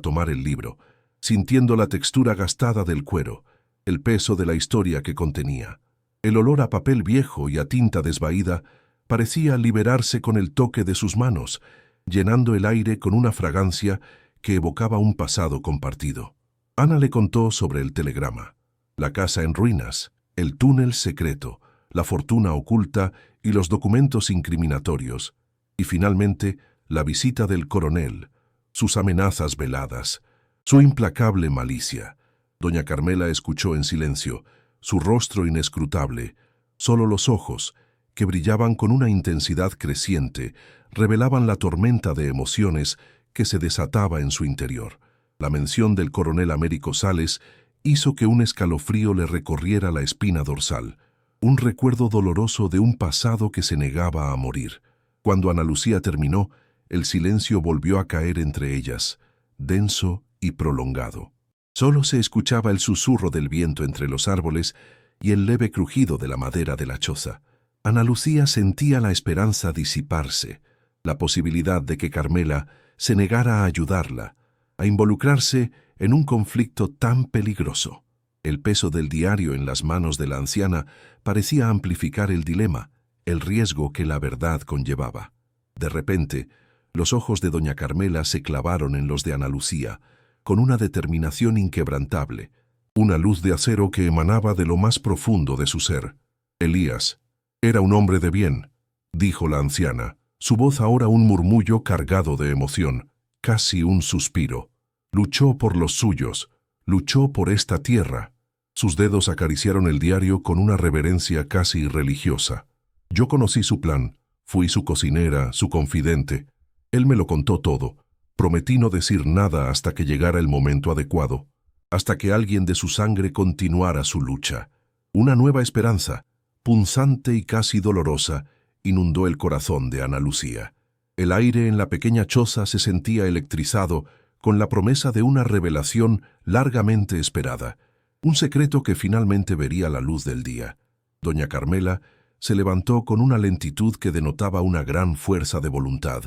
tomar el libro, sintiendo la textura gastada del cuero, el peso de la historia que contenía. El olor a papel viejo y a tinta desvaída parecía liberarse con el toque de sus manos, llenando el aire con una fragancia que evocaba un pasado compartido. Ana le contó sobre el telegrama, la casa en ruinas, el túnel secreto, la fortuna oculta y los documentos incriminatorios, y finalmente la visita del coronel, sus amenazas veladas, su implacable malicia. Doña Carmela escuchó en silencio, su rostro inescrutable, solo los ojos, que brillaban con una intensidad creciente, revelaban la tormenta de emociones que se desataba en su interior. La mención del coronel Américo Sales hizo que un escalofrío le recorriera la espina dorsal, un recuerdo doloroso de un pasado que se negaba a morir. Cuando Ana Lucía terminó, el silencio volvió a caer entre ellas, denso y prolongado. Solo se escuchaba el susurro del viento entre los árboles y el leve crujido de la madera de la choza. Ana Lucía sentía la esperanza disiparse, la posibilidad de que Carmela se negara a ayudarla, a involucrarse en un conflicto tan peligroso. El peso del diario en las manos de la anciana parecía amplificar el dilema, el riesgo que la verdad conllevaba. De repente, los ojos de doña Carmela se clavaron en los de Ana Lucía, con una determinación inquebrantable, una luz de acero que emanaba de lo más profundo de su ser. Elías era un hombre de bien, dijo la anciana, su voz ahora un murmullo cargado de emoción, casi un suspiro. Luchó por los suyos, luchó por esta tierra. Sus dedos acariciaron el diario con una reverencia casi religiosa. Yo conocí su plan, fui su cocinera, su confidente. Él me lo contó todo. Prometí no decir nada hasta que llegara el momento adecuado, hasta que alguien de su sangre continuara su lucha. Una nueva esperanza, punzante y casi dolorosa, inundó el corazón de Ana Lucía. El aire en la pequeña choza se sentía electrizado con la promesa de una revelación largamente esperada, un secreto que finalmente vería la luz del día. Doña Carmela se levantó con una lentitud que denotaba una gran fuerza de voluntad,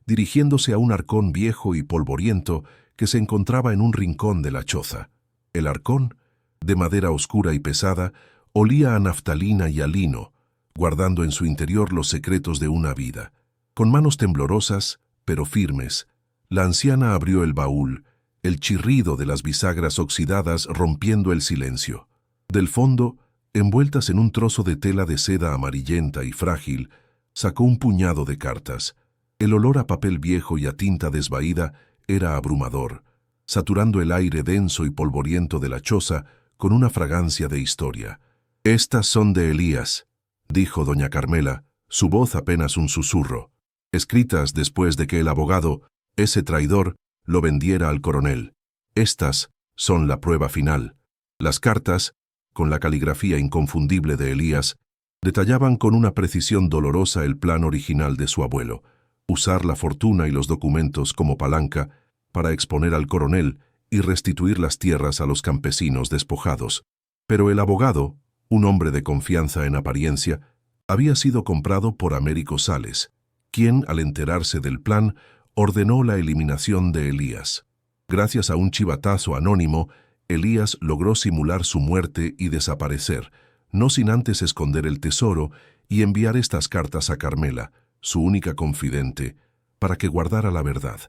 dirigiéndose a un arcón viejo y polvoriento que se encontraba en un rincón de la choza. El arcón, de madera oscura y pesada, olía a naftalina y a lino, guardando en su interior los secretos de una vida. Con manos temblorosas, pero firmes, la anciana abrió el baúl, el chirrido de las bisagras oxidadas rompiendo el silencio. Del fondo, envueltas en un trozo de tela de seda amarillenta y frágil, sacó un puñado de cartas. El olor a papel viejo y a tinta desvaída era abrumador, saturando el aire denso y polvoriento de la choza con una fragancia de historia. «Estas son de Elías», dijo doña Carmela, su voz apenas un susurro, escritas después de que el abogado, ese traidor, lo vendiera al coronel. Estas son la prueba final. Las cartas, con la caligrafía inconfundible de Elías, detallaban con una precisión dolorosa el plan original de su abuelo, usar la fortuna y los documentos como palanca para exponer al coronel y restituir las tierras a los campesinos despojados. Pero el abogado, un hombre de confianza en apariencia, había sido comprado por Américo Sales, quien, al enterarse del plan, ordenó la eliminación de Elías. Gracias a un chivatazo anónimo, Elías logró simular su muerte y desaparecer, no sin antes esconder el tesoro y enviar estas cartas a Carmela, su única confidente, para que guardara la verdad.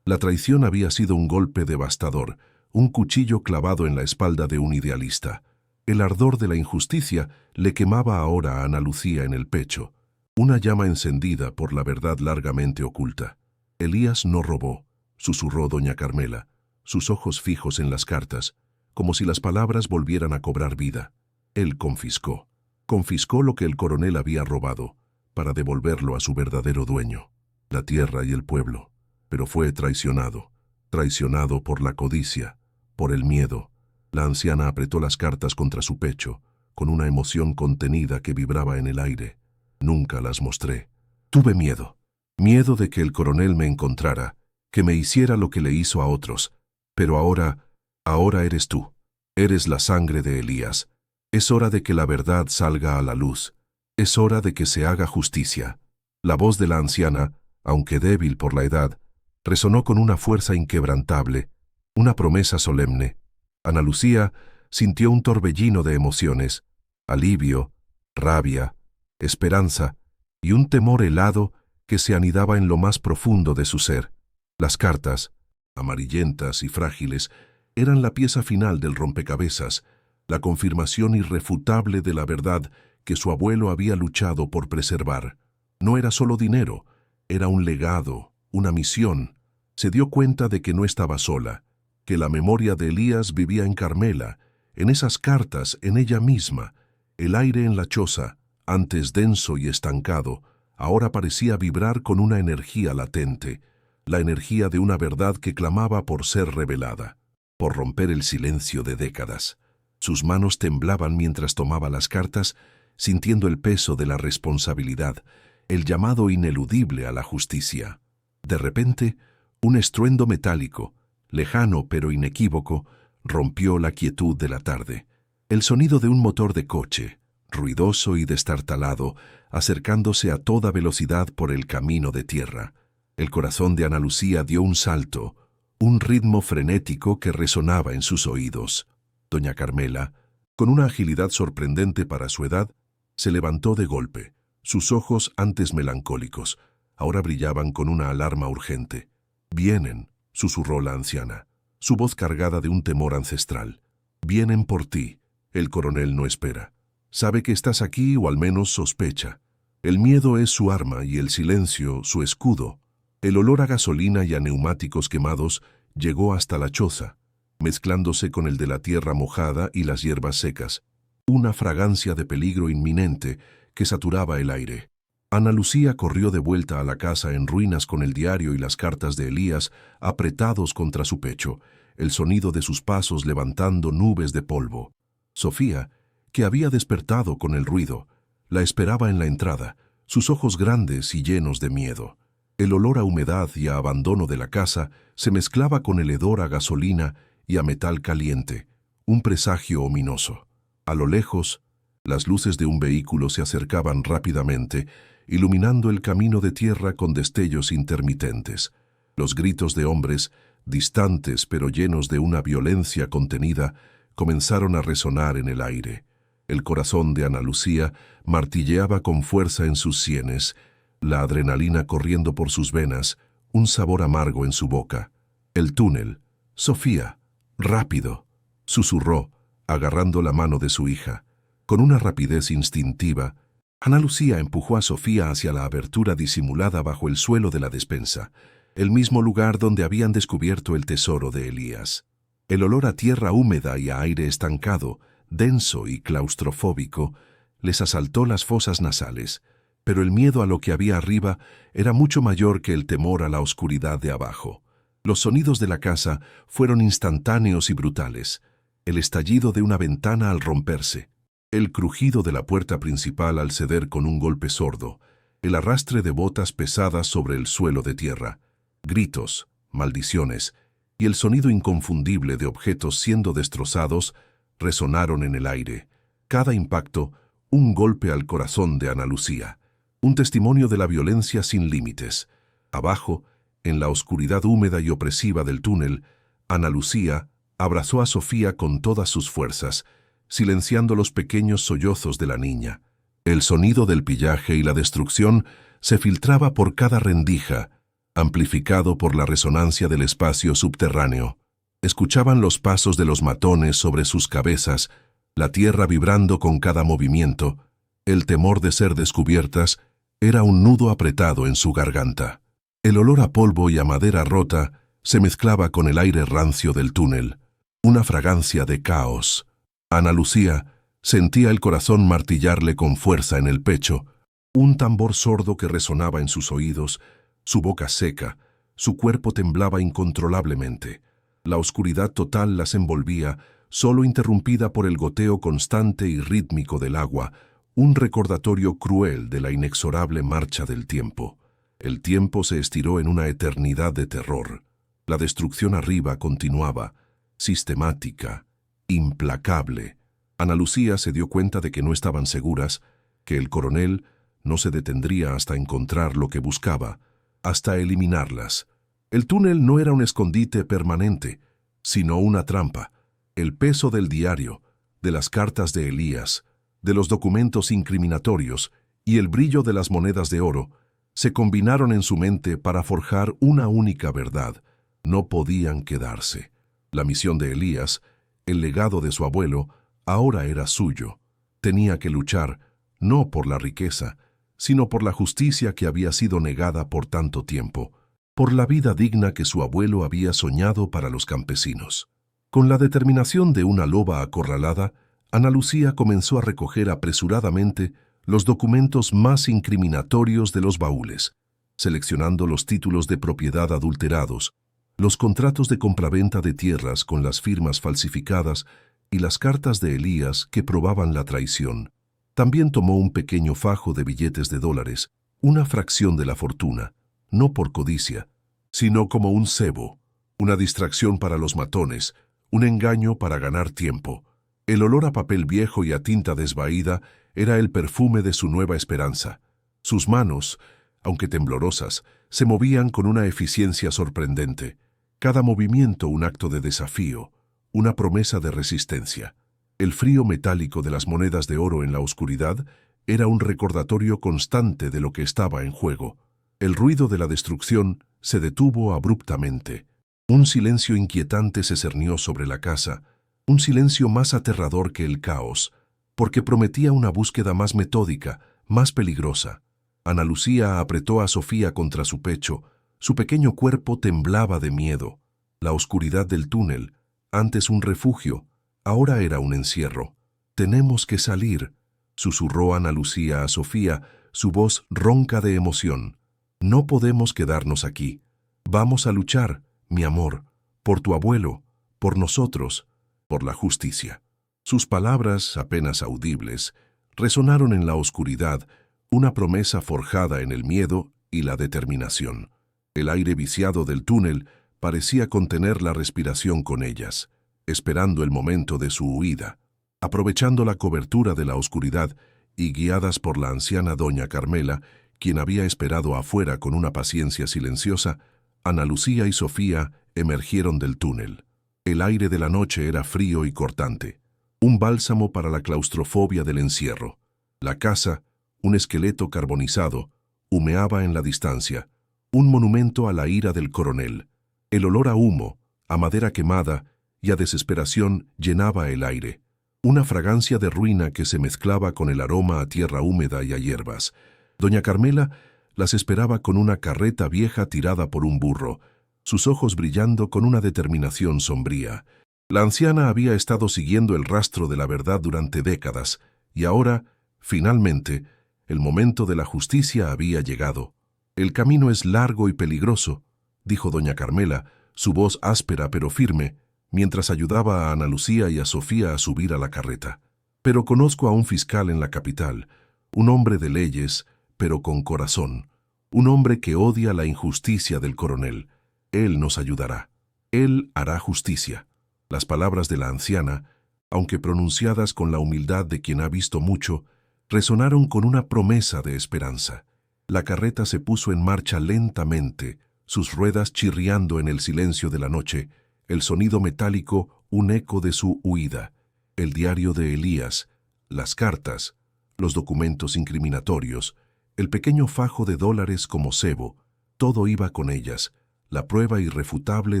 La traición había sido un golpe devastador, un cuchillo clavado en la espalda de un idealista. El ardor de la injusticia le quemaba ahora a Ana Lucía en el pecho, una llama encendida por la verdad largamente oculta. Elías no robó, susurró doña Carmela, sus ojos fijos en las cartas, como si las palabras volvieran a cobrar vida. Él confiscó. Confiscó lo que el coronel había robado, para devolverlo a su verdadero dueño, la tierra y el pueblo. Pero fue traicionado, traicionado por la codicia, por el miedo. La anciana apretó las cartas contra su pecho, con una emoción contenida que vibraba en el aire. Nunca las mostré. Tuve miedo. Miedo de que el coronel me encontrara, que me hiciera lo que le hizo a otros. Pero ahora eres tú. Eres la sangre de Elías. Es hora de que la verdad salga a la luz. Es hora de que se haga justicia. La voz de la anciana, aunque débil por la edad, resonó con una fuerza inquebrantable, una promesa solemne. Ana Lucía sintió un torbellino de emociones, alivio, rabia, esperanza y un temor helado que se anidaba en lo más profundo de su ser. Las cartas, amarillentas y frágiles, eran la pieza final del rompecabezas, la confirmación irrefutable de la verdad que su abuelo había luchado por preservar. No era solo dinero, era un legado, una misión. Se dio cuenta de que no estaba sola, que la memoria de Elías vivía en Carmela, en esas cartas, en ella misma. El aire en la choza, antes denso y estancado, ahora parecía vibrar con una energía latente, la energía de una verdad que clamaba por ser revelada, por romper el silencio de décadas. Sus manos temblaban mientras tomaba las cartas, sintiendo el peso de la responsabilidad, el llamado ineludible a la justicia. De repente, un estruendo metálico, lejano pero inequívoco, rompió la quietud de la tarde. El sonido de un motor de coche, ruidoso y destartalado, acercándose a toda velocidad por el camino de tierra. El corazón de Ana Lucía dio un salto, un ritmo frenético que resonaba en sus oídos. Doña Carmela, con una agilidad sorprendente para su edad, se levantó de golpe. Sus ojos, antes melancólicos, ahora brillaban con una alarma urgente. «Vienen», susurró la anciana, su voz cargada de un temor ancestral. «Vienen por ti. El coronel no espera. Sabe que estás aquí o al menos sospecha. El miedo es su arma y el silencio su escudo». El olor a gasolina y a neumáticos quemados llegó hasta la choza, mezclándose con el de la tierra mojada y las hierbas secas. Una fragancia de peligro inminente que saturaba el aire. Ana Lucía corrió de vuelta a la casa en ruinas con el diario y las cartas de Elías apretados contra su pecho, el sonido de sus pasos levantando nubes de polvo. Sofía, que había despertado con el ruido, la esperaba en la entrada, sus ojos grandes y llenos de miedo. El olor a humedad y a abandono de la casa se mezclaba con el hedor a gasolina y a metal caliente, un presagio ominoso. A lo lejos, las luces de un vehículo se acercaban rápidamente, iluminando el camino de tierra con destellos intermitentes. Los gritos de hombres, distantes pero llenos de una violencia contenida, comenzaron a resonar en el aire. El corazón de Ana Lucía martilleaba con fuerza en sus sienes, la adrenalina corriendo por sus venas, un sabor amargo en su boca. «El túnel. Sofía. Rápido», susurró, agarrando la mano de su hija. Con una rapidez instintiva, Ana Lucía empujó a Sofía hacia la abertura disimulada bajo el suelo de la despensa, el mismo lugar donde habían descubierto el tesoro de Elías. El olor a tierra húmeda y a aire estancado, denso y claustrofóbico, les asaltó las fosas nasales, pero el miedo a lo que había arriba era mucho mayor que el temor a la oscuridad de abajo. Los sonidos de la casa fueron instantáneos y brutales. El estallido de una ventana al romperse, el crujido de la puerta principal al ceder con un golpe sordo, el arrastre de botas pesadas sobre el suelo de tierra, gritos, maldiciones y el sonido inconfundible de objetos siendo destrozados resonaron en el aire. Cada impacto, un golpe al corazón de Ana Lucía. Un testimonio de la violencia sin límites. Abajo, en la oscuridad húmeda y opresiva del túnel, Ana Lucía abrazó a Sofía con todas sus fuerzas, silenciando los pequeños sollozos de la niña. El sonido del pillaje y la destrucción se filtraba por cada rendija, amplificado por la resonancia del espacio subterráneo. Escuchaban los pasos de los matones sobre sus cabezas, la tierra vibrando con cada movimiento. El temor de ser descubiertas era un nudo apretado en su garganta. El olor a polvo y a madera rota se mezclaba con el aire rancio del túnel, una fragancia de caos. Ana Lucía sentía el corazón martillarle con fuerza en el pecho, un tambor sordo que resonaba en sus oídos, su boca seca, su cuerpo temblaba incontrolablemente. La oscuridad total las envolvía, solo interrumpida por el goteo constante y rítmico del agua, un recordatorio cruel de la inexorable marcha del tiempo. El tiempo se estiró en una eternidad de terror. La destrucción arriba continuaba, sistemática, implacable. Ana Lucía se dio cuenta de que no estaban seguras, que el coronel no se detendría hasta encontrar lo que buscaba, hasta eliminarlas. El túnel no era un escondite permanente, sino una trampa. El peso del diario, de las cartas de Elías, de los documentos incriminatorios y el brillo de las monedas de oro se combinaron en su mente para forjar una única verdad. No podían quedarse. La misión de Elías, el legado de su abuelo, ahora era suyo. Tenía que luchar, no por la riqueza, sino por la justicia que había sido negada por tanto tiempo, por la vida digna que su abuelo había soñado para los campesinos. Con la determinación de una loba acorralada, Ana Lucía comenzó a recoger apresuradamente los documentos más incriminatorios de los baúles, seleccionando los títulos de propiedad adulterados, los contratos de compraventa de tierras con las firmas falsificadas y las cartas de Elías que probaban la traición. También tomó un pequeño fajo de billetes de dólares, una fracción de la fortuna, no por codicia, sino como un cebo, una distracción para los matones, un engaño para ganar tiempo. El olor a papel viejo y a tinta desvaída era el perfume de su nueva esperanza. Sus manos, aunque temblorosas, se movían con una eficiencia sorprendente. Cada movimiento un acto de desafío, una promesa de resistencia. El frío metálico de las monedas de oro en la oscuridad era un recordatorio constante de lo que estaba en juego. El ruido de la destrucción se detuvo abruptamente. Un silencio inquietante se cernió sobre la casa, un silencio más aterrador que el caos, porque prometía una búsqueda más metódica, más peligrosa. Ana Lucía apretó a Sofía contra su pecho. Su pequeño cuerpo temblaba de miedo. La oscuridad del túnel, antes un refugio, ahora era un encierro. «Tenemos que salir», susurró Ana Lucía a Sofía, su voz ronca de emoción. «No podemos quedarnos aquí. Vamos a luchar, mi amor, por tu abuelo, por nosotros, por la justicia». Sus palabras, apenas audibles, resonaron en la oscuridad, una promesa forjada en el miedo y la determinación. El aire viciado del túnel parecía contener la respiración con ellas, esperando el momento de su huida. Aprovechando la cobertura de la oscuridad y guiadas por la anciana doña Carmela, quien había esperado afuera con una paciencia silenciosa, Ana Lucía y Sofía emergieron del túnel. El aire de la noche era frío y cortante, un bálsamo para la claustrofobia del encierro. La casa, un esqueleto carbonizado, humeaba en la distancia, un monumento a la ira del coronel. El olor a humo, a madera quemada y a desesperación llenaba el aire, una fragancia de ruina que se mezclaba con el aroma a tierra húmeda y a hierbas. Doña Carmela las esperaba con una carreta vieja tirada por un burro, sus ojos brillando con una determinación sombría. La anciana había estado siguiendo el rastro de la verdad durante décadas, y ahora, finalmente, el momento de la justicia había llegado. «El camino es largo y peligroso», dijo doña Carmela, su voz áspera pero firme, mientras ayudaba a Ana Lucía y a Sofía a subir a la carreta. «Pero conozco a un fiscal en la capital, un hombre de leyes, pero con corazón, un hombre que odia la injusticia del coronel. Él nos ayudará. Él hará justicia». Las palabras de la anciana, aunque pronunciadas con la humildad de quien ha visto mucho, resonaron con una promesa de esperanza. La carreta se puso en marcha lentamente, sus ruedas chirriando en el silencio de la noche, el sonido metálico un eco de su huida. El diario de Elías, las cartas, los documentos incriminatorios, el pequeño fajo de dólares como cebo, todo iba con ellas, la prueba irrefutable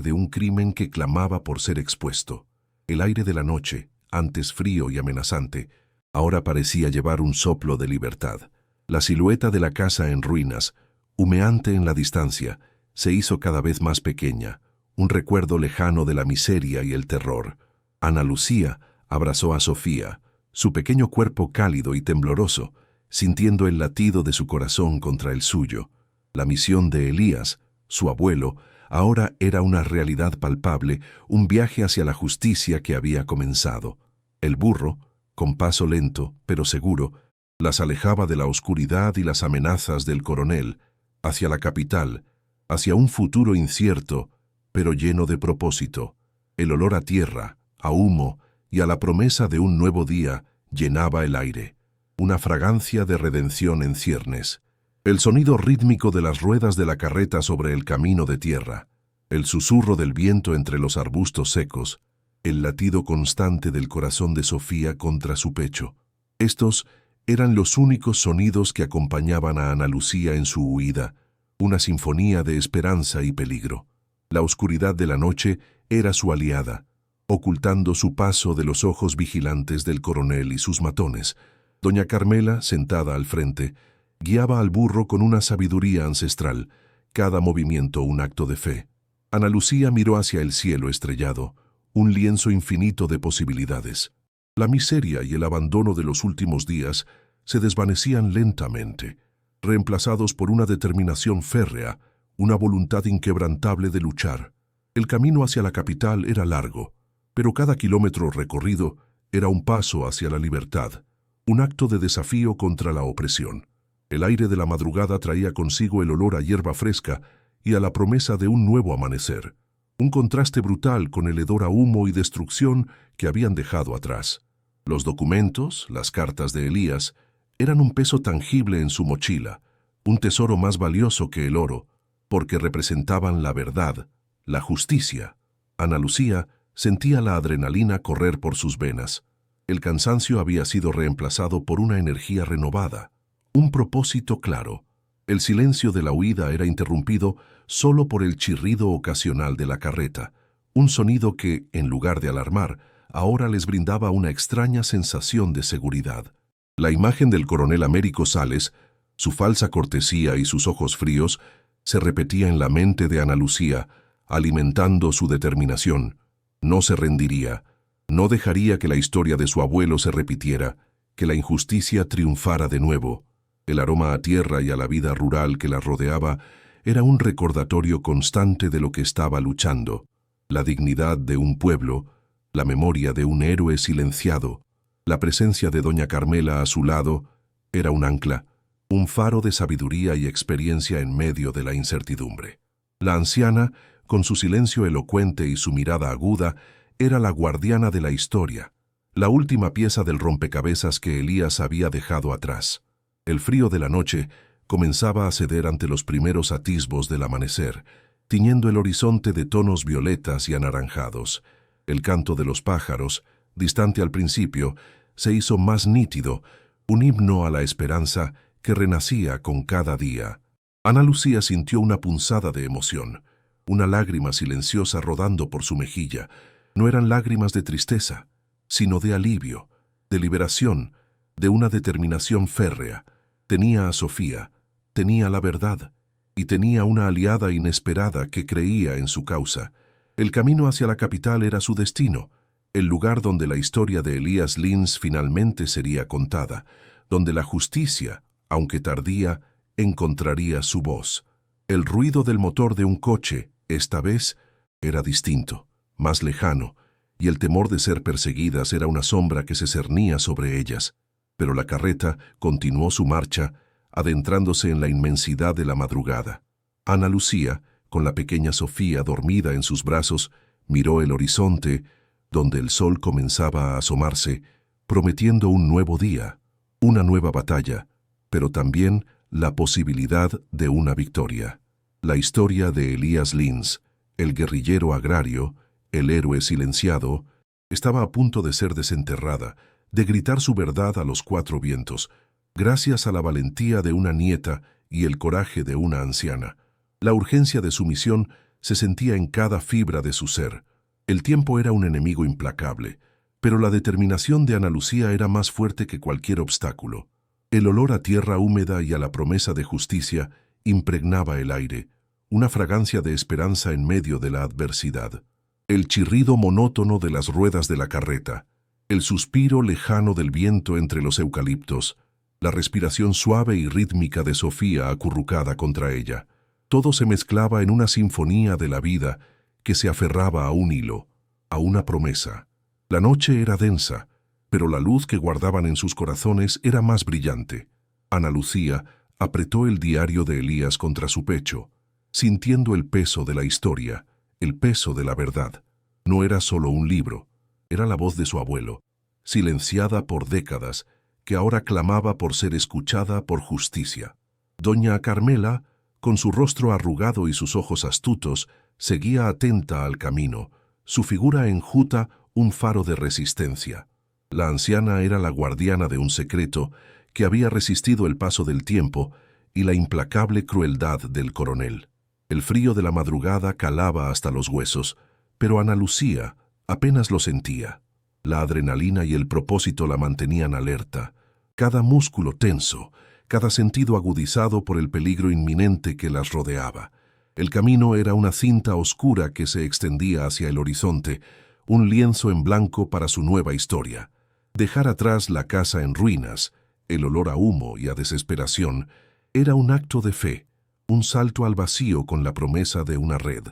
de un crimen que clamaba por ser expuesto. El aire de la noche, antes frío y amenazante, ahora parecía llevar un soplo de libertad. La silueta de la casa en ruinas, humeante en la distancia, se hizo cada vez más pequeña, un recuerdo lejano de la miseria y el terror. Ana Lucía abrazó a Sofía, su pequeño cuerpo cálido y tembloroso, sintiendo el latido de su corazón contra el suyo. La misión de Elías, su abuelo, ahora era una realidad palpable, un viaje hacia la justicia que había comenzado. El burro, con paso lento, pero seguro, las alejaba de la oscuridad y las amenazas del coronel, hacia la capital, hacia un futuro incierto, pero lleno de propósito. El olor a tierra, a humo y a la promesa de un nuevo día llenaba el aire, una fragancia de redención en ciernes. El sonido rítmico de las ruedas de la carreta sobre el camino de tierra, el susurro del viento entre los arbustos secos, el latido constante del corazón de Sofía contra su pecho. Estos eran los únicos sonidos que acompañaban a Ana Lucía en su huida, una sinfonía de esperanza y peligro. La oscuridad de la noche era su aliada, ocultando su paso de los ojos vigilantes del coronel y sus matones. Doña Carmela, sentada al frente, guiaba al burro con una sabiduría ancestral, cada movimiento un acto de fe. Ana Lucía miró hacia el cielo estrellado, un lienzo infinito de posibilidades. La miseria y el abandono de los últimos días se desvanecían lentamente, reemplazados por una determinación férrea, una voluntad inquebrantable de luchar. El camino hacia la capital era largo, pero cada kilómetro recorrido era un paso hacia la libertad, un acto de desafío contra la opresión. El aire de la madrugada traía consigo el olor a hierba fresca y a la promesa de un nuevo amanecer, un contraste brutal con el hedor a humo y destrucción que habían dejado atrás. Los documentos, las cartas de Elías, eran un peso tangible en su mochila, un tesoro más valioso que el oro, porque representaban la verdad, la justicia. Ana Lucía sentía la adrenalina correr por sus venas. El cansancio había sido reemplazado por una energía renovada, un propósito claro. El silencio de la huida era interrumpido solo por el chirrido ocasional de la carreta, un sonido que, en lugar de alarmar, ahora les brindaba una extraña sensación de seguridad. La imagen del coronel Américo Sales, su falsa cortesía y sus ojos fríos, se repetía en la mente de Ana Lucía, alimentando su determinación. No se rendiría, no dejaría que la historia de su abuelo se repitiera, que la injusticia triunfara de nuevo. El aroma a tierra y a la vida rural que la rodeaba era un recordatorio constante de lo que estaba luchando, la dignidad de un pueblo, la memoria de un héroe silenciado. La presencia de doña Carmela a su lado era un ancla, un faro de sabiduría y experiencia en medio de la incertidumbre. La anciana, con su silencio elocuente y su mirada aguda, era la guardiana de la historia, la última pieza del rompecabezas que Elías había dejado atrás. El frío de la noche comenzaba a ceder ante los primeros atisbos del amanecer, tiñendo el horizonte de tonos violetas y anaranjados. El canto de los pájaros, distante al principio, se hizo más nítido, un himno a la esperanza que renacía con cada día. Ana Lucía sintió una punzada de emoción, una lágrima silenciosa rodando por su mejilla. No eran lágrimas de tristeza, sino de alivio, de liberación, de una determinación férrea. Tenía a Sofía, tenía la verdad, y tenía una aliada inesperada que creía en su causa. El camino hacia la capital era su destino, el lugar donde la historia de Elías Lins finalmente sería contada, donde la justicia, aunque tardía, encontraría su voz. El ruido del motor de un coche, esta vez, era distinto, más lejano, y el temor de ser perseguidas era una sombra que se cernía sobre ellas. Pero la carreta continuó su marcha, adentrándose en la inmensidad de la madrugada. Ana Lucía, con la pequeña Sofía dormida en sus brazos, miró el horizonte, donde el sol comenzaba a asomarse, prometiendo un nuevo día, una nueva batalla, pero también la posibilidad de una victoria. La historia de Elías Lins, el guerrillero agrario, el héroe silenciado, estaba a punto de ser desenterrada, de gritar su verdad a los cuatro vientos, gracias a la valentía de una nieta y el coraje de una anciana. La urgencia de su misión se sentía en cada fibra de su ser. El tiempo era un enemigo implacable, pero la determinación de Ana Lucía era más fuerte que cualquier obstáculo. El olor a tierra húmeda y a la promesa de justicia impregnaba el aire, una fragancia de esperanza en medio de la adversidad. El chirrido monótono de las ruedas de la carreta, el suspiro lejano del viento entre los eucaliptos, la respiración suave y rítmica de Sofía acurrucada contra ella. Todo se mezclaba en una sinfonía de la vida que se aferraba a un hilo, a una promesa. La noche era densa, pero la luz que guardaban en sus corazones era más brillante. Ana Lucía apretó el diario de Elías contra su pecho, sintiendo el peso de la historia, el peso de la verdad. No era solo un libro, era la voz de su abuelo, silenciada por décadas, que ahora clamaba por ser escuchada por justicia. Doña Carmela, con su rostro arrugado y sus ojos astutos, seguía atenta al camino, su figura enjuta un faro de resistencia. La anciana era la guardiana de un secreto que había resistido el paso del tiempo y la implacable crueldad del coronel. El frío de la madrugada calaba hasta los huesos, pero Ana Lucía apenas lo sentía. La adrenalina y el propósito la mantenían alerta, cada músculo tenso, cada sentido agudizado por el peligro inminente que las rodeaba. El camino era una cinta oscura que se extendía hacia el horizonte, un lienzo en blanco para su nueva historia. Dejar atrás la casa en ruinas, El olor a humo y a desesperación era un acto de fe, un salto al vacío con la promesa de una red.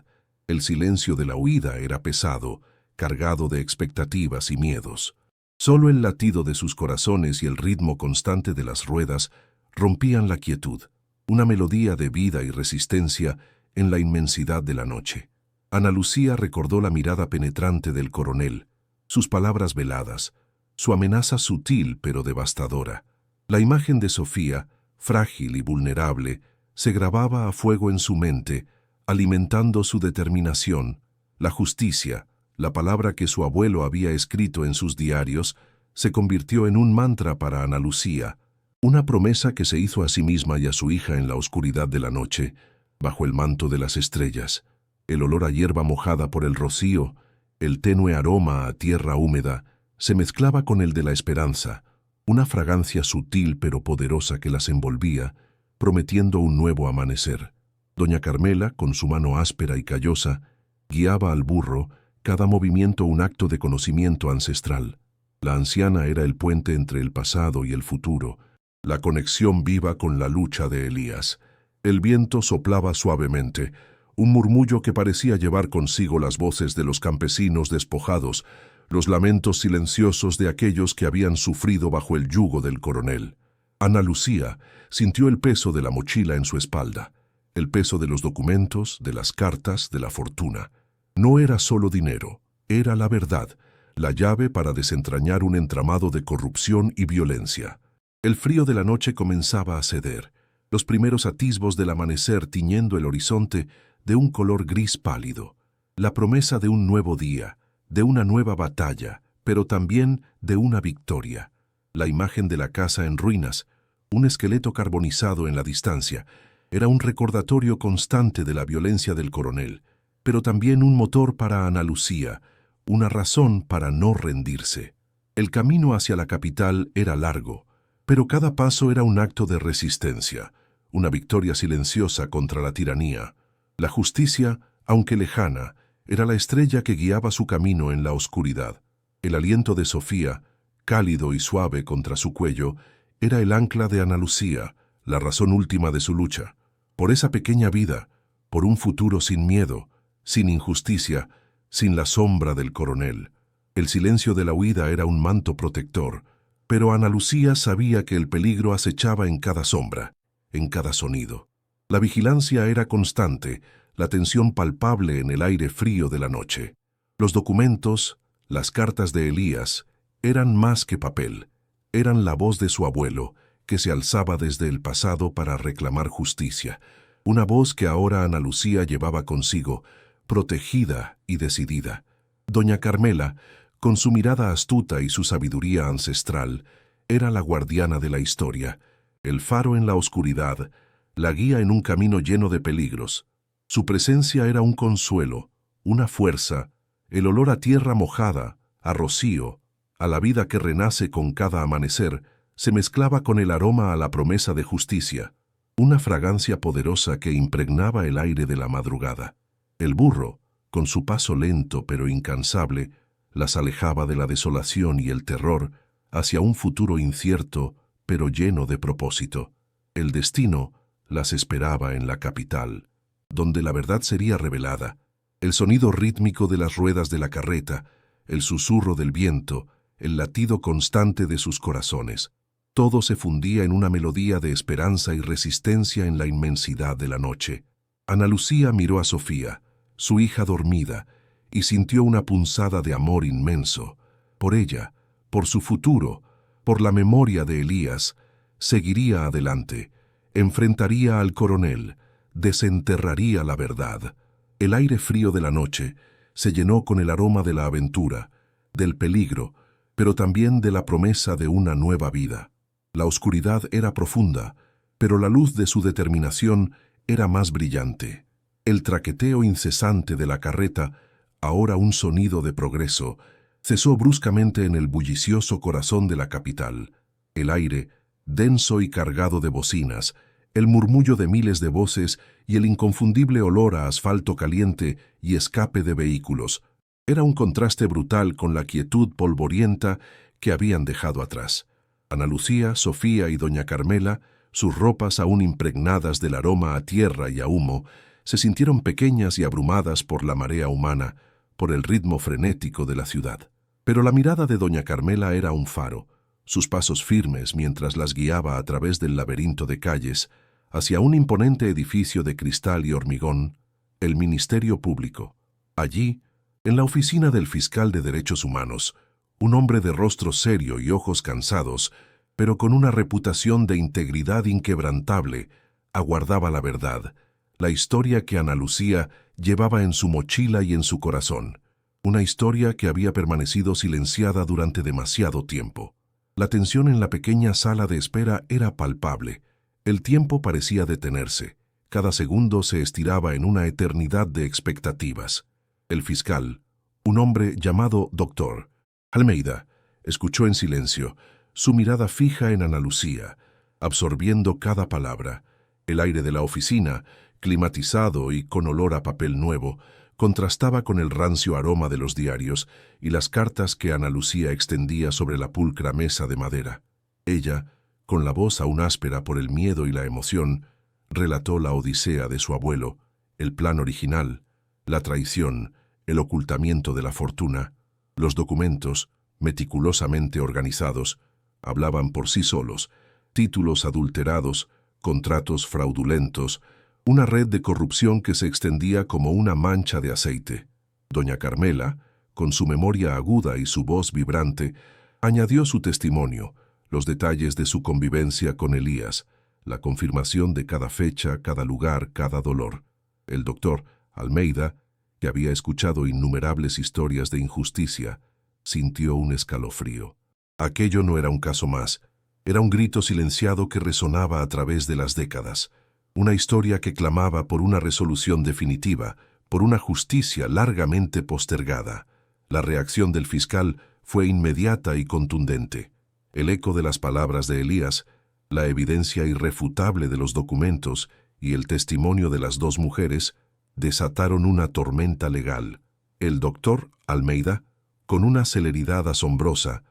El silencio de la huida era pesado, cargado de expectativas y miedos. Solo el latido de sus corazones y el ritmo constante de las ruedas rompían la quietud, una melodía de vida y resistencia en la inmensidad de la noche. Ana Lucía recordó la mirada penetrante del coronel, sus palabras veladas, su amenaza sutil pero devastadora. La imagen de Sofía, frágil y vulnerable, se grababa a fuego en su mente, alimentando su determinación. La justicia, la palabra que su abuelo había escrito en sus diarios, se convirtió en un mantra para Ana Lucía, una promesa que se hizo a sí misma y a su hija en la oscuridad de la noche, bajo el manto de las estrellas. El olor a hierba mojada por el rocío, el tenue aroma a tierra húmeda, se mezclaba con el de la esperanza, una fragancia sutil pero poderosa que las envolvía, prometiendo un nuevo amanecer. Doña Carmela, con su mano áspera y callosa, guiaba al burro, cada movimiento un acto de conocimiento ancestral. La anciana era el puente entre el pasado y el futuro, la conexión viva con la lucha de Elías. El viento soplaba suavemente, un murmullo que parecía llevar consigo las voces de los campesinos despojados, los lamentos silenciosos de aquellos que habían sufrido bajo el yugo del coronel. Ana Lucía sintió el peso de la mochila en su espalda, el peso de los documentos, de las cartas, de la fortuna. No era solo dinero, era la verdad, la llave para desentrañar un entramado de corrupción y violencia. El frío de la noche comenzaba a ceder, los primeros atisbos del amanecer tiñendo el horizonte de un color gris pálido, la promesa de un nuevo día, de una nueva batalla, pero también de una victoria. La imagen de la casa en ruinas, un esqueleto carbonizado en la distancia, era un recordatorio constante de la violencia del coronel, pero también un motor para Ana Lucía, una razón para no rendirse. El camino hacia la capital era largo, pero cada paso era un acto de resistencia, una victoria silenciosa contra la tiranía. La justicia, aunque lejana, era la estrella que guiaba su camino en la oscuridad. El aliento de Sofía, cálido y suave contra su cuello, era el ancla de Ana Lucía, la razón última de su lucha. Por esa pequeña vida, por un futuro sin miedo, sin injusticia, sin la sombra del coronel. El silencio de la huida era un manto protector, pero Ana Lucía sabía que el peligro acechaba en cada sombra, en cada sonido. La vigilancia era constante, la tensión palpable en el aire frío de la noche. Los documentos, las cartas de Elías, eran más que papel, eran la voz de su abuelo, que se alzaba desde el pasado para reclamar justicia, una voz que ahora Ana Lucía llevaba consigo, protegida y decidida. Doña Carmela, con su mirada astuta y su sabiduría ancestral, era la guardiana de la historia, el faro en la oscuridad, la guía en un camino lleno de peligros. Su presencia era un consuelo, una fuerza, el olor a tierra mojada, a rocío, a la vida que renace con cada amanecer, se mezclaba con el aroma a la promesa de justicia, una fragancia poderosa que impregnaba el aire de la madrugada. El burro, con su paso lento pero incansable, las alejaba de la desolación y el terror hacia un futuro incierto pero lleno de propósito. El destino las esperaba en la capital, donde la verdad sería revelada. El sonido rítmico de las ruedas de la carreta, el susurro del viento, el latido constante de sus corazones. Todo se fundía en una melodía de esperanza y resistencia en la inmensidad de la noche. Ana Lucía miró a Sofía, su hija dormida, y sintió una punzada de amor inmenso. Por ella, por su futuro, por la memoria de Elías, seguiría adelante, enfrentaría al coronel, desenterraría la verdad. El aire frío de la noche se llenó con el aroma de la aventura, del peligro, pero también de la promesa de una nueva vida. La oscuridad era profunda, pero la luz de su determinación era más brillante. El traqueteo incesante de la carreta, ahora un sonido de progreso, cesó bruscamente en el bullicioso corazón de la capital. El aire, denso y cargado de bocinas, el murmullo de miles de voces y el inconfundible olor a asfalto caliente y escape de vehículos, era un contraste brutal con la quietud polvorienta que habían dejado atrás. Ana Lucía, Sofía y doña Carmela, sus ropas aún impregnadas del aroma a tierra y a humo, se sintieron pequeñas y abrumadas por la marea humana, por el ritmo frenético de la ciudad. Pero la mirada de doña Carmela era un faro, sus pasos firmes mientras las guiaba a través del laberinto de calles, hacia un imponente edificio de cristal y hormigón, el Ministerio Público. Allí, en la oficina del fiscal de Derechos Humanos, un hombre de rostro serio y ojos cansados, pero con una reputación de integridad inquebrantable, aguardaba la verdad, la historia que Ana Lucía llevaba en su mochila y en su corazón, una historia que había permanecido silenciada durante demasiado tiempo. La tensión en la pequeña sala de espera era palpable. El tiempo parecía detenerse. Cada segundo se estiraba en una eternidad de expectativas. El fiscal, un hombre llamado Dr. Almeida, escuchó en silencio, su mirada fija en Ana Lucía, absorbiendo cada palabra. El aire de la oficina, climatizado y con olor a papel nuevo, contrastaba con el rancio aroma de los diarios y las cartas que Ana Lucía extendía sobre la pulcra mesa de madera. Ella, con la voz aún áspera por el miedo y la emoción, relató la odisea de su abuelo, el plan original, la traición, el ocultamiento de la fortuna. Los documentos, meticulosamente organizados, hablaban por sí solos: títulos adulterados, contratos fraudulentos, una red de corrupción que se extendía como una mancha de aceite. Doña Carmela, con su memoria aguda y su voz vibrante, añadió su testimonio, los detalles de su convivencia con Elías, la confirmación de cada fecha, cada lugar, cada dolor. El doctor Almeida, que había escuchado innumerables historias de injusticia, sintió un escalofrío. Aquello no era un caso más, era un grito silenciado que resonaba a través de las décadas, una historia que clamaba por una resolución definitiva, por una justicia largamente postergada. La reacción del fiscal fue inmediata y contundente. El eco de las palabras de Elías, la evidencia irrefutable de los documentos y el testimonio de las dos mujeres desataron una tormenta legal. El doctor Almeida, con una celeridad asombrosa,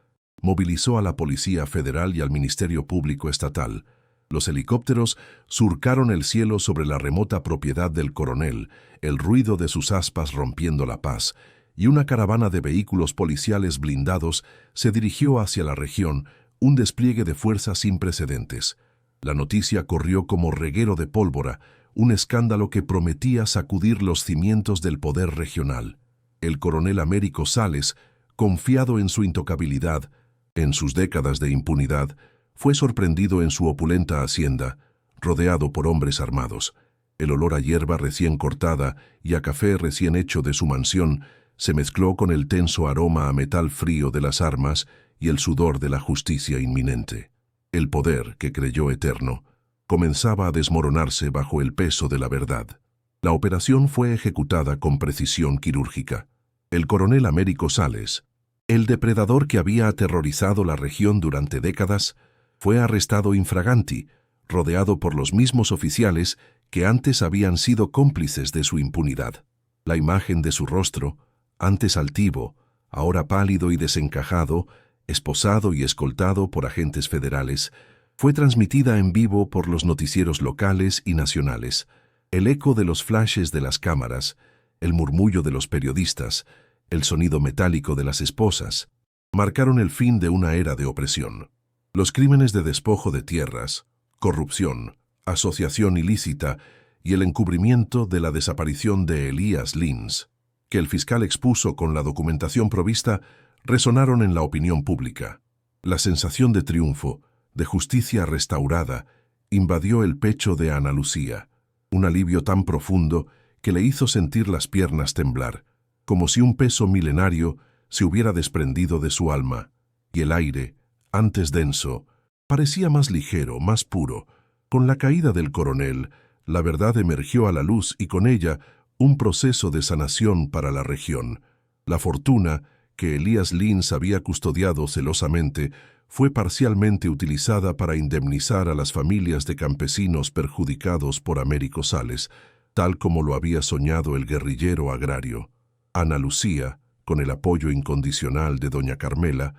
movilizó a la Policía Federal y al Ministerio Público Estatal. Los helicópteros surcaron el cielo sobre la remota propiedad del coronel, el ruido de sus aspas rompiendo la paz, y una caravana de vehículos policiales blindados se dirigió hacia la región, un despliegue de fuerza sin precedentes. La noticia corrió como reguero de pólvora, un escándalo que prometía sacudir los cimientos del poder regional. El coronel Américo Sales, confiado en su intocabilidad, en sus décadas de impunidad, fue sorprendido en su opulenta hacienda, rodeado por hombres armados. El olor a hierba recién cortada y a café recién hecho de su mansión se mezcló con el tenso aroma a metal frío de las armas y el sudor de la justicia inminente. El poder, que creyó eterno, comenzaba a desmoronarse bajo el peso de la verdad. La operación fue ejecutada con precisión quirúrgica. El coronel Américo Sales, el depredador que había aterrorizado la región durante décadas, fue arrestado infraganti, rodeado por los mismos oficiales que antes habían sido cómplices de su impunidad. La imagen de su rostro, antes altivo, ahora pálido y desencajado, esposado y escoltado por agentes federales, fue transmitida en vivo por los noticieros locales y nacionales. El eco de los flashes de las cámaras, el murmullo de los periodistas, el sonido metálico de las esposas, marcaron el fin de una era de opresión. Los crímenes de despojo de tierras, corrupción, asociación ilícita y el encubrimiento de la desaparición de Elías Lins, que el fiscal expuso con la documentación provista, resonaron en la opinión pública. La sensación de triunfo, de justicia restaurada, invadió el pecho de Ana Lucía, un alivio tan profundo que le hizo sentir las piernas temblar, como si un peso milenario se hubiera desprendido de su alma, y el aire, antes denso, parecía más ligero, más puro. Con la caída del coronel, la verdad emergió a la luz y con ella un proceso de sanación para la región. La fortuna, que Elías Lins había custodiado celosamente, fue parcialmente utilizada para indemnizar a las familias de campesinos perjudicados por Américo Sales, tal como lo había soñado el guerrillero agrario. Ana Lucía, con el apoyo incondicional de doña Carmela,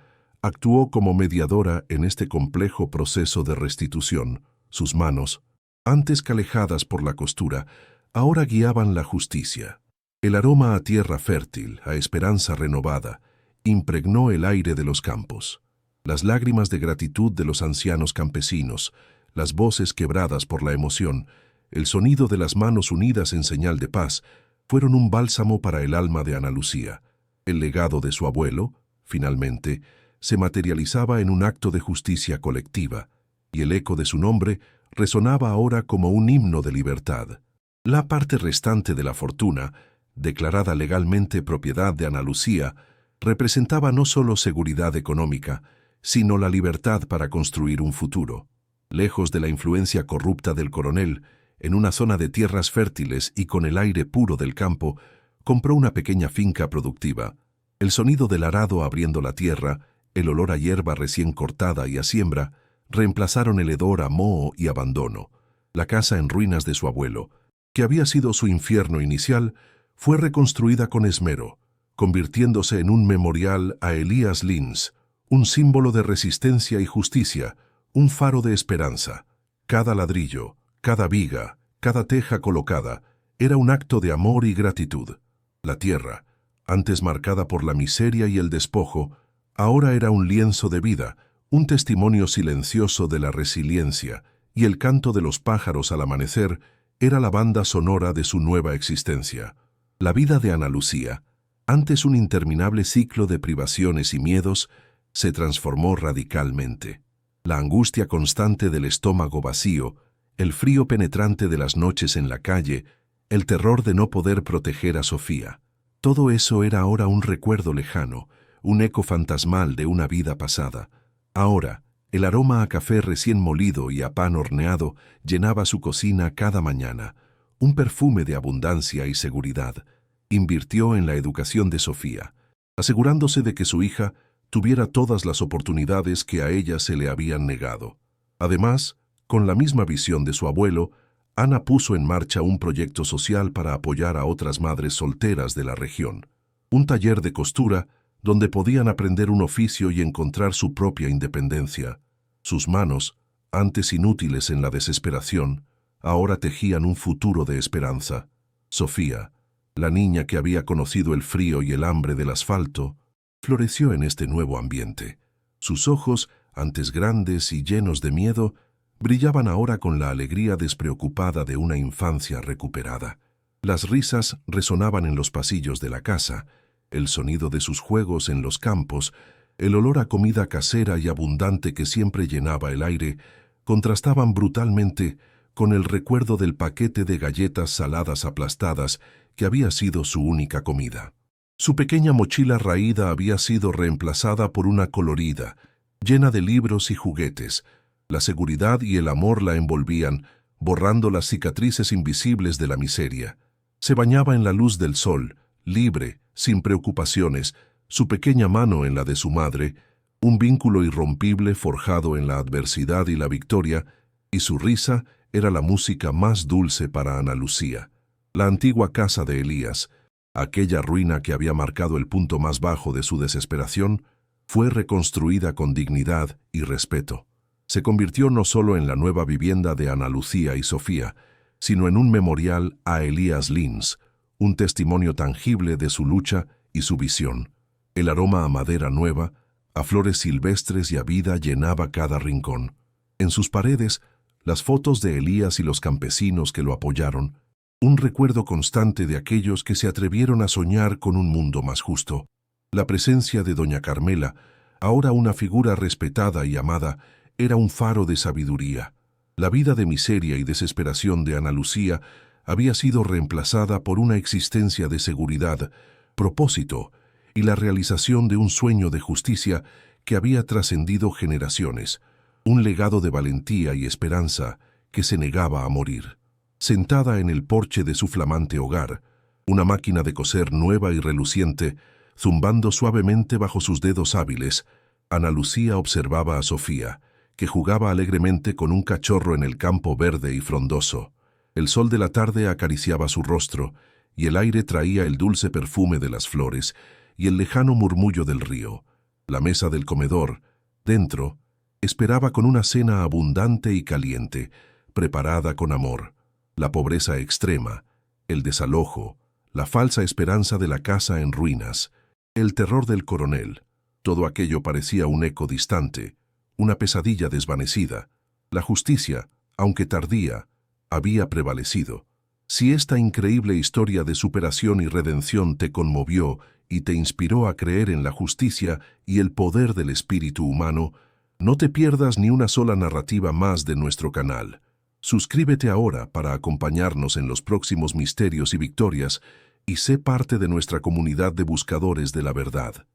actuó como mediadora en este complejo proceso de restitución. Sus manos, antes calejadas por la costura, ahora guiaban la justicia. El aroma a tierra fértil, a esperanza renovada, impregnó el aire de los campos. Las lágrimas de gratitud de los ancianos campesinos, las voces quebradas por la emoción, el sonido de las manos unidas en señal de paz, fueron un bálsamo para el alma de Ana Lucía. El legado de su abuelo, finalmente, se materializaba en un acto de justicia colectiva, y el eco de su nombre resonaba ahora como un himno de libertad. La parte restante de la fortuna, declarada legalmente propiedad de Ana Lucía, representaba no solo seguridad económica, sino la libertad para construir un futuro. Lejos de la influencia corrupta del coronel, en una zona de tierras fértiles y con el aire puro del campo, compró una pequeña finca productiva. El sonido del arado abriendo la tierra, el olor a hierba recién cortada y a siembra, reemplazaron el hedor a moho y abandono. La casa en ruinas de su abuelo, que había sido su infierno inicial, fue reconstruida con esmero, convirtiéndose en un memorial a Elías Lins, un símbolo de resistencia y justicia, un faro de esperanza. Cada ladrillo, cada viga, cada teja colocada, era un acto de amor y gratitud. La tierra, antes marcada por la miseria y el despojo, ahora era un lienzo de vida, un testimonio silencioso de la resiliencia, y el canto de los pájaros al amanecer era la banda sonora de su nueva existencia. La vida de Ana Lucía, antes un interminable ciclo de privaciones y miedos, se transformó radicalmente. La angustia constante del estómago vacío, el frío penetrante de las noches en la calle, el terror de no poder proteger a Sofía. Todo eso era ahora un recuerdo lejano, un eco fantasmal de una vida pasada. Ahora, el aroma a café recién molido y a pan horneado llenaba su cocina cada mañana, un perfume de abundancia y seguridad. Invirtió en la educación de Sofía, asegurándose de que su hija tuviera todas las oportunidades que a ella se le habían negado. Además, con la misma visión de su abuelo, Ana puso en marcha un proyecto social para apoyar a otras madres solteras de la región. Un taller de costura donde podían aprender un oficio y encontrar su propia independencia. Sus manos, antes inútiles en la desesperación, ahora tejían un futuro de esperanza. Sofía, la niña que había conocido el frío y el hambre del asfalto, floreció en este nuevo ambiente. Sus ojos, antes grandes y llenos de miedo, brillaban ahora con la alegría despreocupada de una infancia recuperada. Las risas resonaban en los pasillos de la casa, el sonido de sus juegos en los campos, el olor a comida casera y abundante que siempre llenaba el aire, contrastaban brutalmente con el recuerdo del paquete de galletas saladas aplastadas que había sido su única comida. Su pequeña mochila raída había sido reemplazada por una colorida, llena de libros y juguetes. La seguridad y el amor la envolvían, borrando las cicatrices invisibles de la miseria. Se bañaba en la luz del sol, libre, sin preocupaciones, su pequeña mano en la de su madre, un vínculo irrompible forjado en la adversidad y la victoria, y su risa era la música más dulce para Ana Lucía. La antigua casa de Elías, aquella ruina que había marcado el punto más bajo de su desesperación, fue reconstruida con dignidad y respeto. Se convirtió no solo en la nueva vivienda de Ana Lucía y Sofía, sino en un memorial a Elías Lins, un testimonio tangible de su lucha y su visión. El aroma a madera nueva, a flores silvestres y a vida llenaba cada rincón. En sus paredes, las fotos de Elías y los campesinos que lo apoyaron, un recuerdo constante de aquellos que se atrevieron a soñar con un mundo más justo. La presencia de doña Carmela, ahora una figura respetada y amada, era un faro de sabiduría. La vida de miseria y desesperación de Ana Lucía había sido reemplazada por una existencia de seguridad, propósito y la realización de un sueño de justicia que había trascendido generaciones, un legado de valentía y esperanza que se negaba a morir. Sentada en el porche de su flamante hogar, una máquina de coser nueva y reluciente, zumbando suavemente bajo sus dedos hábiles, Ana Lucía observaba a Sofía, que jugaba alegremente con un cachorro en el campo verde y frondoso. El sol de la tarde acariciaba su rostro, y el aire traía el dulce perfume de las flores y el lejano murmullo del río. La mesa del comedor, dentro, esperaba con una cena abundante y caliente, preparada con amor. La pobreza extrema, el desalojo, la falsa esperanza de la casa en ruinas, el terror del coronel, todo aquello parecía un eco distante, una pesadilla desvanecida. La justicia, aunque tardía, había prevalecido. Si esta increíble historia de superación y redención te conmovió y te inspiró a creer en la justicia y el poder del espíritu humano, no te pierdas ni una sola narrativa más de nuestro canal. Suscríbete ahora para acompañarnos en los próximos misterios y victorias y sé parte de nuestra comunidad de buscadores de la verdad.